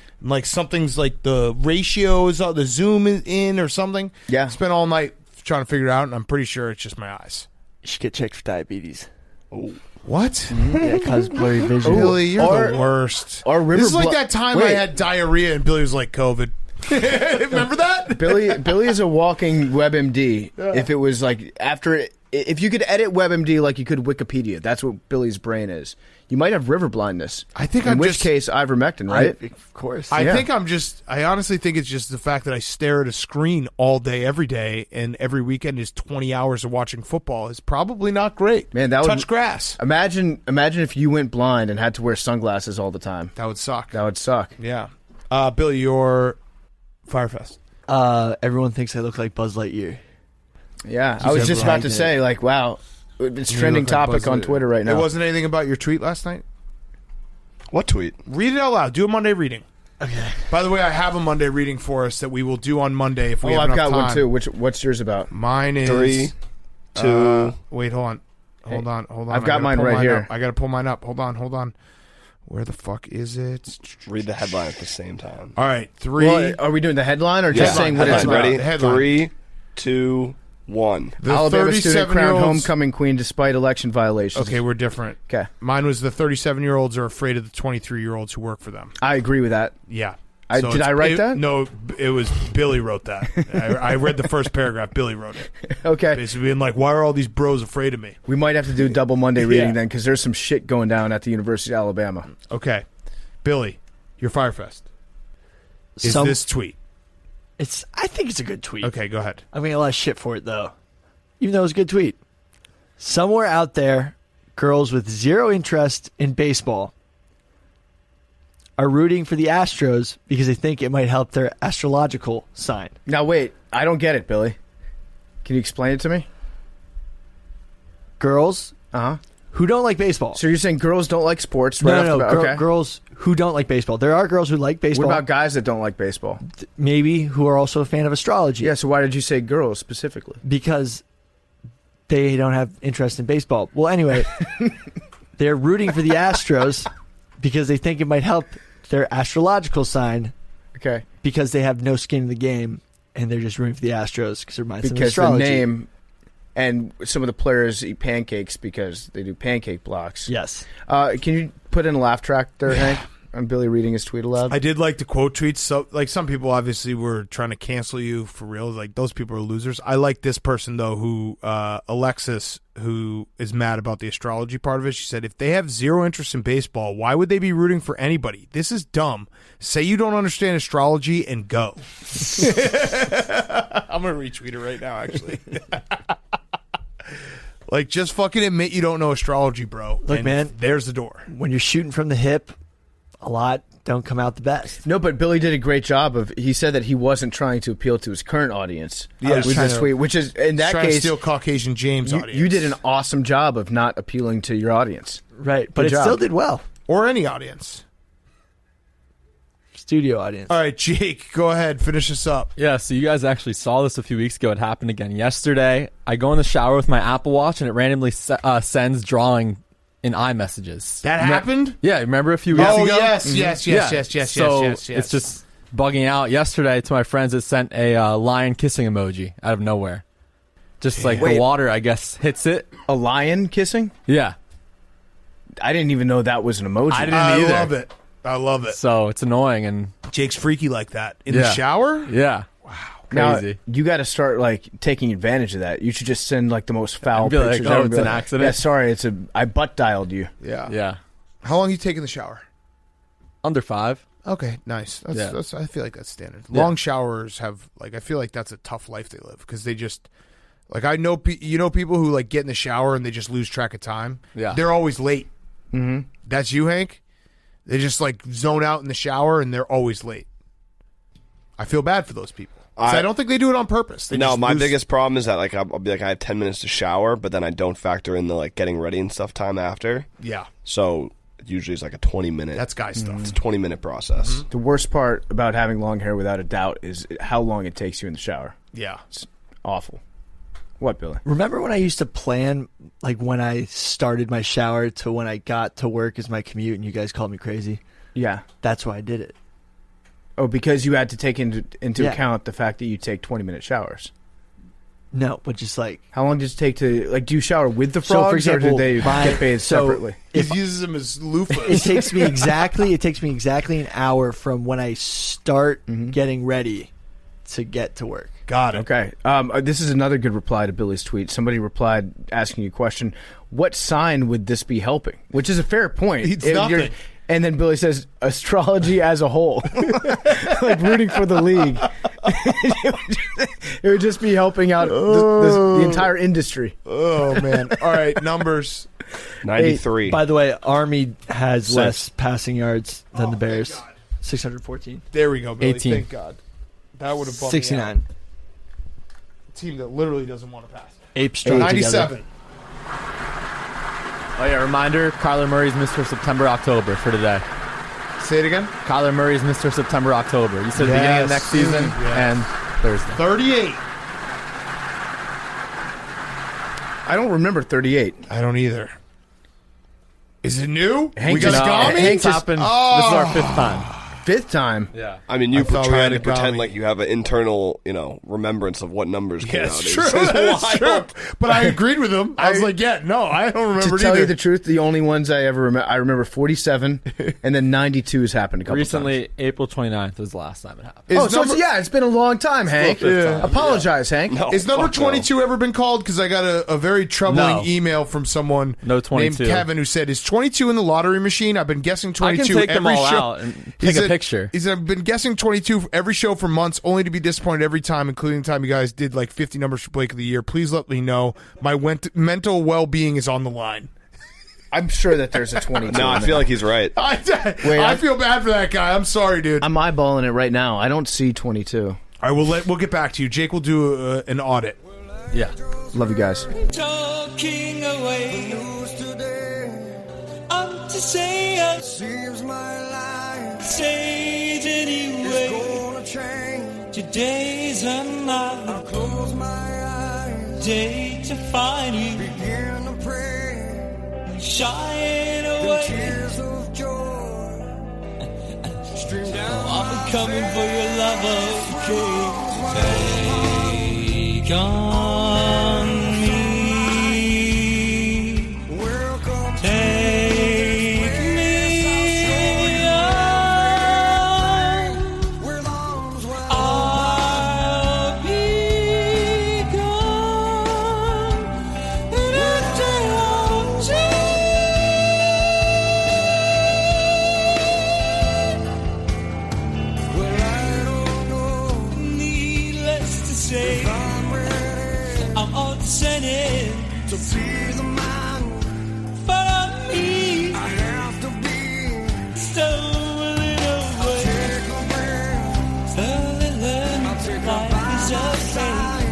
Something's the ratios, the zoom is in or something. Yeah. Spent all night trying to figure it out, and I'm pretty sure it's just my eyes. You should get checked for diabetes. Oh. What? Yeah, cause blurry vision. Billy, you're the worst. This is like that time I had diarrhea and Billy was like, COVID. Remember that? Billy is a walking WebMD. Yeah. If it was if you could edit WebMD like you could Wikipedia, that's what Billy's brain is. You might have river blindness. I think in which case ivermectin, right? Of course. I honestly think it's just the fact that I stare at a screen all day, every day, and every weekend is 20 hours of watching football is probably not great. Man, that touch grass. Imagine if you went blind and had to wear sunglasses all the time. That would suck. Yeah. Billy, your Fyre Fest. Everyone thinks I look like Buzz Lightyear. Yeah, I was just about to say, wow, it's trending topic on Twitter right now. It wasn't anything about your tweet last night? What tweet? Read it out loud. Do a Monday reading. Okay. By the way, I have a Monday reading for us that we will do on Monday if we have enough time. I've got one too. What's yours about? Mine is 3, 2. Wait, hold on. I've got mine right here. I got to pull mine up. Hold on. Where the fuck is it? Read the headline at the same time. All right, 3. Well, are we doing the headline or just saying what it's about? Ready? 3, 2, 1. The Alabama student crowned homecoming queen despite election violations. Okay, we're different. Okay. Mine was the 37-year-olds are afraid of the 23-year-olds who work for them. I agree with that. Yeah. Did I write that? No, it was Billy wrote that. I read the first paragraph. Billy wrote it. Okay. Basically being like, why are all these bros afraid of me? We might have to do double Monday reading then because there's some shit going down at the University of Alabama. Okay. Billy, your Fyre Fest. Is this tweet? I think it's a good tweet. Okay, go ahead. I'm getting a lot of shit for it, though. Even though it's a good tweet. Somewhere out there, girls with zero interest in baseball are rooting for the Astros because they think it might help their astrological sign. Now, wait. I don't get it, Billy. Can you explain it to me? Girls who don't like baseball. So you're saying girls don't like sports? No. Girls who don't like baseball. There are girls who like baseball. What about guys that don't like baseball? Maybe who are also a fan of astrology. Yeah, so why did you say girls specifically? Because they don't have interest in baseball. Well, anyway, they're rooting for the Astros because they think it might help their astrological sign. Okay. because they have no skin in the game and they're just rooting for the Astros because it reminds them of Because the astrology. name and some of the players eat pancakes because they do pancake blocks. Yes. Can you put in a laugh track there, Hank? On Billy reading his tweet aloud. I did like the quote tweets. So, like, some people obviously were trying to cancel you for real. Like, those people are losers. I like this person, though, who, Alexis, who is mad about the astrology part of it. She said, if they have zero interest in baseball, why would they be rooting for anybody? This is dumb. Say you don't understand astrology and go. I'm going to retweet it right now, actually. Like, just fucking admit you don't know astrology, bro. Look, and man. there's the door. When you're shooting from the hip, a lot don't come out the best. No, but Billy did a great job of. He said that he wasn't trying to appeal to his current audience. Yeah, with this tweet, which is in that trying case, to steal Caucasian James audience. you did an awesome job of not appealing to your audience. Right, but Good it job. still did well. Or any audience. Studio audience. All right, Jake, go ahead. Finish this up. Yeah, so you guys actually saw this a few weeks ago. It happened again yesterday. I go in the shower with my Apple Watch, and it randomly sends drawing in iMessages. That happened? Yeah, remember a few weeks Oh, ago? yes, Mhm. yes. So yes. it's just bugging out. Yesterday, to my friends, it sent a lion kissing emoji out of nowhere. Just like Wait. the water, I guess, hits it. A lion kissing? Yeah. I didn't even know that was an emoji. I didn't either. I love it. So it's annoying. And Jake's freaky like that. In the shower? Yeah. Now, Crazy. you got to start like taking advantage of that. You should just send like the most foul And be like, pictures. oh, ever. it's Be an like, accident. Yeah, sorry, I butt dialed you. Yeah. Yeah. How long you take in the shower? Under 5. Okay, nice. That's I feel like that's standard. Yeah. Long showers have, like, I feel like that's a tough life they live because they just, like, I know, people who, like, get in the shower and they just lose track of time. Yeah. They're always late. Mm-hmm. That's you, Hank? They just, like, zone out in the shower and they're always late. I feel bad for those people. I don't think they do it on purpose. They No, just my lose- biggest problem is that like I'll be like I have 10 minutes to shower, but then I don't factor in the like getting ready and stuff time after. Yeah. So usually it's like a 20-minute. That's guy stuff. It's a 20-minute process. The worst part about having long hair, without a doubt, is how long it takes you in the shower. Yeah. It's awful. What, Billy? Remember when I used to plan, like, when I started my shower to when I got to work as my commute and you guys called me crazy? Yeah. That's why I did it. Oh, because you had to take into Yeah. account the fact that you take 20-minute showers. No, but just like... How long does it take to, like, do you shower with the So, frogs for example, or do they get bathed separately? He uses them as loofahs. It takes me exactly an hour from when I start getting ready to get to work. Got it. Okay. This is another good reply to Billy's tweet. Somebody replied asking you a question. What sign would this be helping? Which is a fair point. It's nothing. And then Billy says, astrology as a whole. Like rooting for the league. It would just be helping out the entire industry. Oh, man. All right, numbers. 93. By the way, Army has less passing yards than the Bears. 614. There we go, Billy. 18. Thank God. That would have bumped 69. me out. A team that literally doesn't want to pass. Ape strung 97. together. Oh, yeah. Reminder, Kyler Murray's Mr. September, October for today. Say it again. Kyler Murray's Mr. September, October. You said the beginning of next season and Thursday. 38. I don't remember 38. I don't either. Is it new? Hank we got just- Gami? Hank's happened. This is our 5th time. Fifth time. Yeah. I mean, you I thought we trying had to a pretend Gami. like you have an internal, remembrance of what numbers came Yeah, out. it's true. That's true. But I agreed with him. I was like, yeah, no, I don't remember To tell either. you the truth, the only ones I ever remember, I remember 47, and then 92 has happened a couple Recently, times. April 29th was the last time it happened. Is Oh, so number- it's been a long time, Hank. fifth time. Apologize, Hank. No, Is number fuck no. 22 ever been called? Because I got a very troubling No. email from someone No 22. named Kevin who said, is 22 in the lottery machine? I've been guessing I 22 can take them every all show. out and He take a said- picture. He said, I've been guessing 22 for every show for months, only to be disappointed every time, including the time you guys did like 50 numbers for Blake of the Year. Please let me know. My mental well-being is on the line. I'm sure that there's a 22. No, I feel like he's right. I feel bad for that guy. I'm sorry, dude. I'm eyeballing it right now. I don't see 22. All right, we'll get back to you. Jake will do an audit. Yeah. Love you guys. Talking away up to say it seems my life say it anyway. Gonna change. Today's a night. I'll close my eyes. Day to find you. Begin to pray. Shying away. The tears of joy. I'll be coming for your love, okay? Take on me. Take me on. I'll be gone in a day or two. Well, I don't know. Needless to say, I'm all descended to be the man. Follow me. I have to be stolen away. Slowly learn life is okay.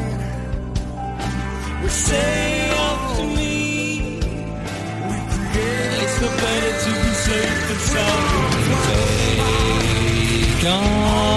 We say after me, it's no better to be safe than sorry. Take on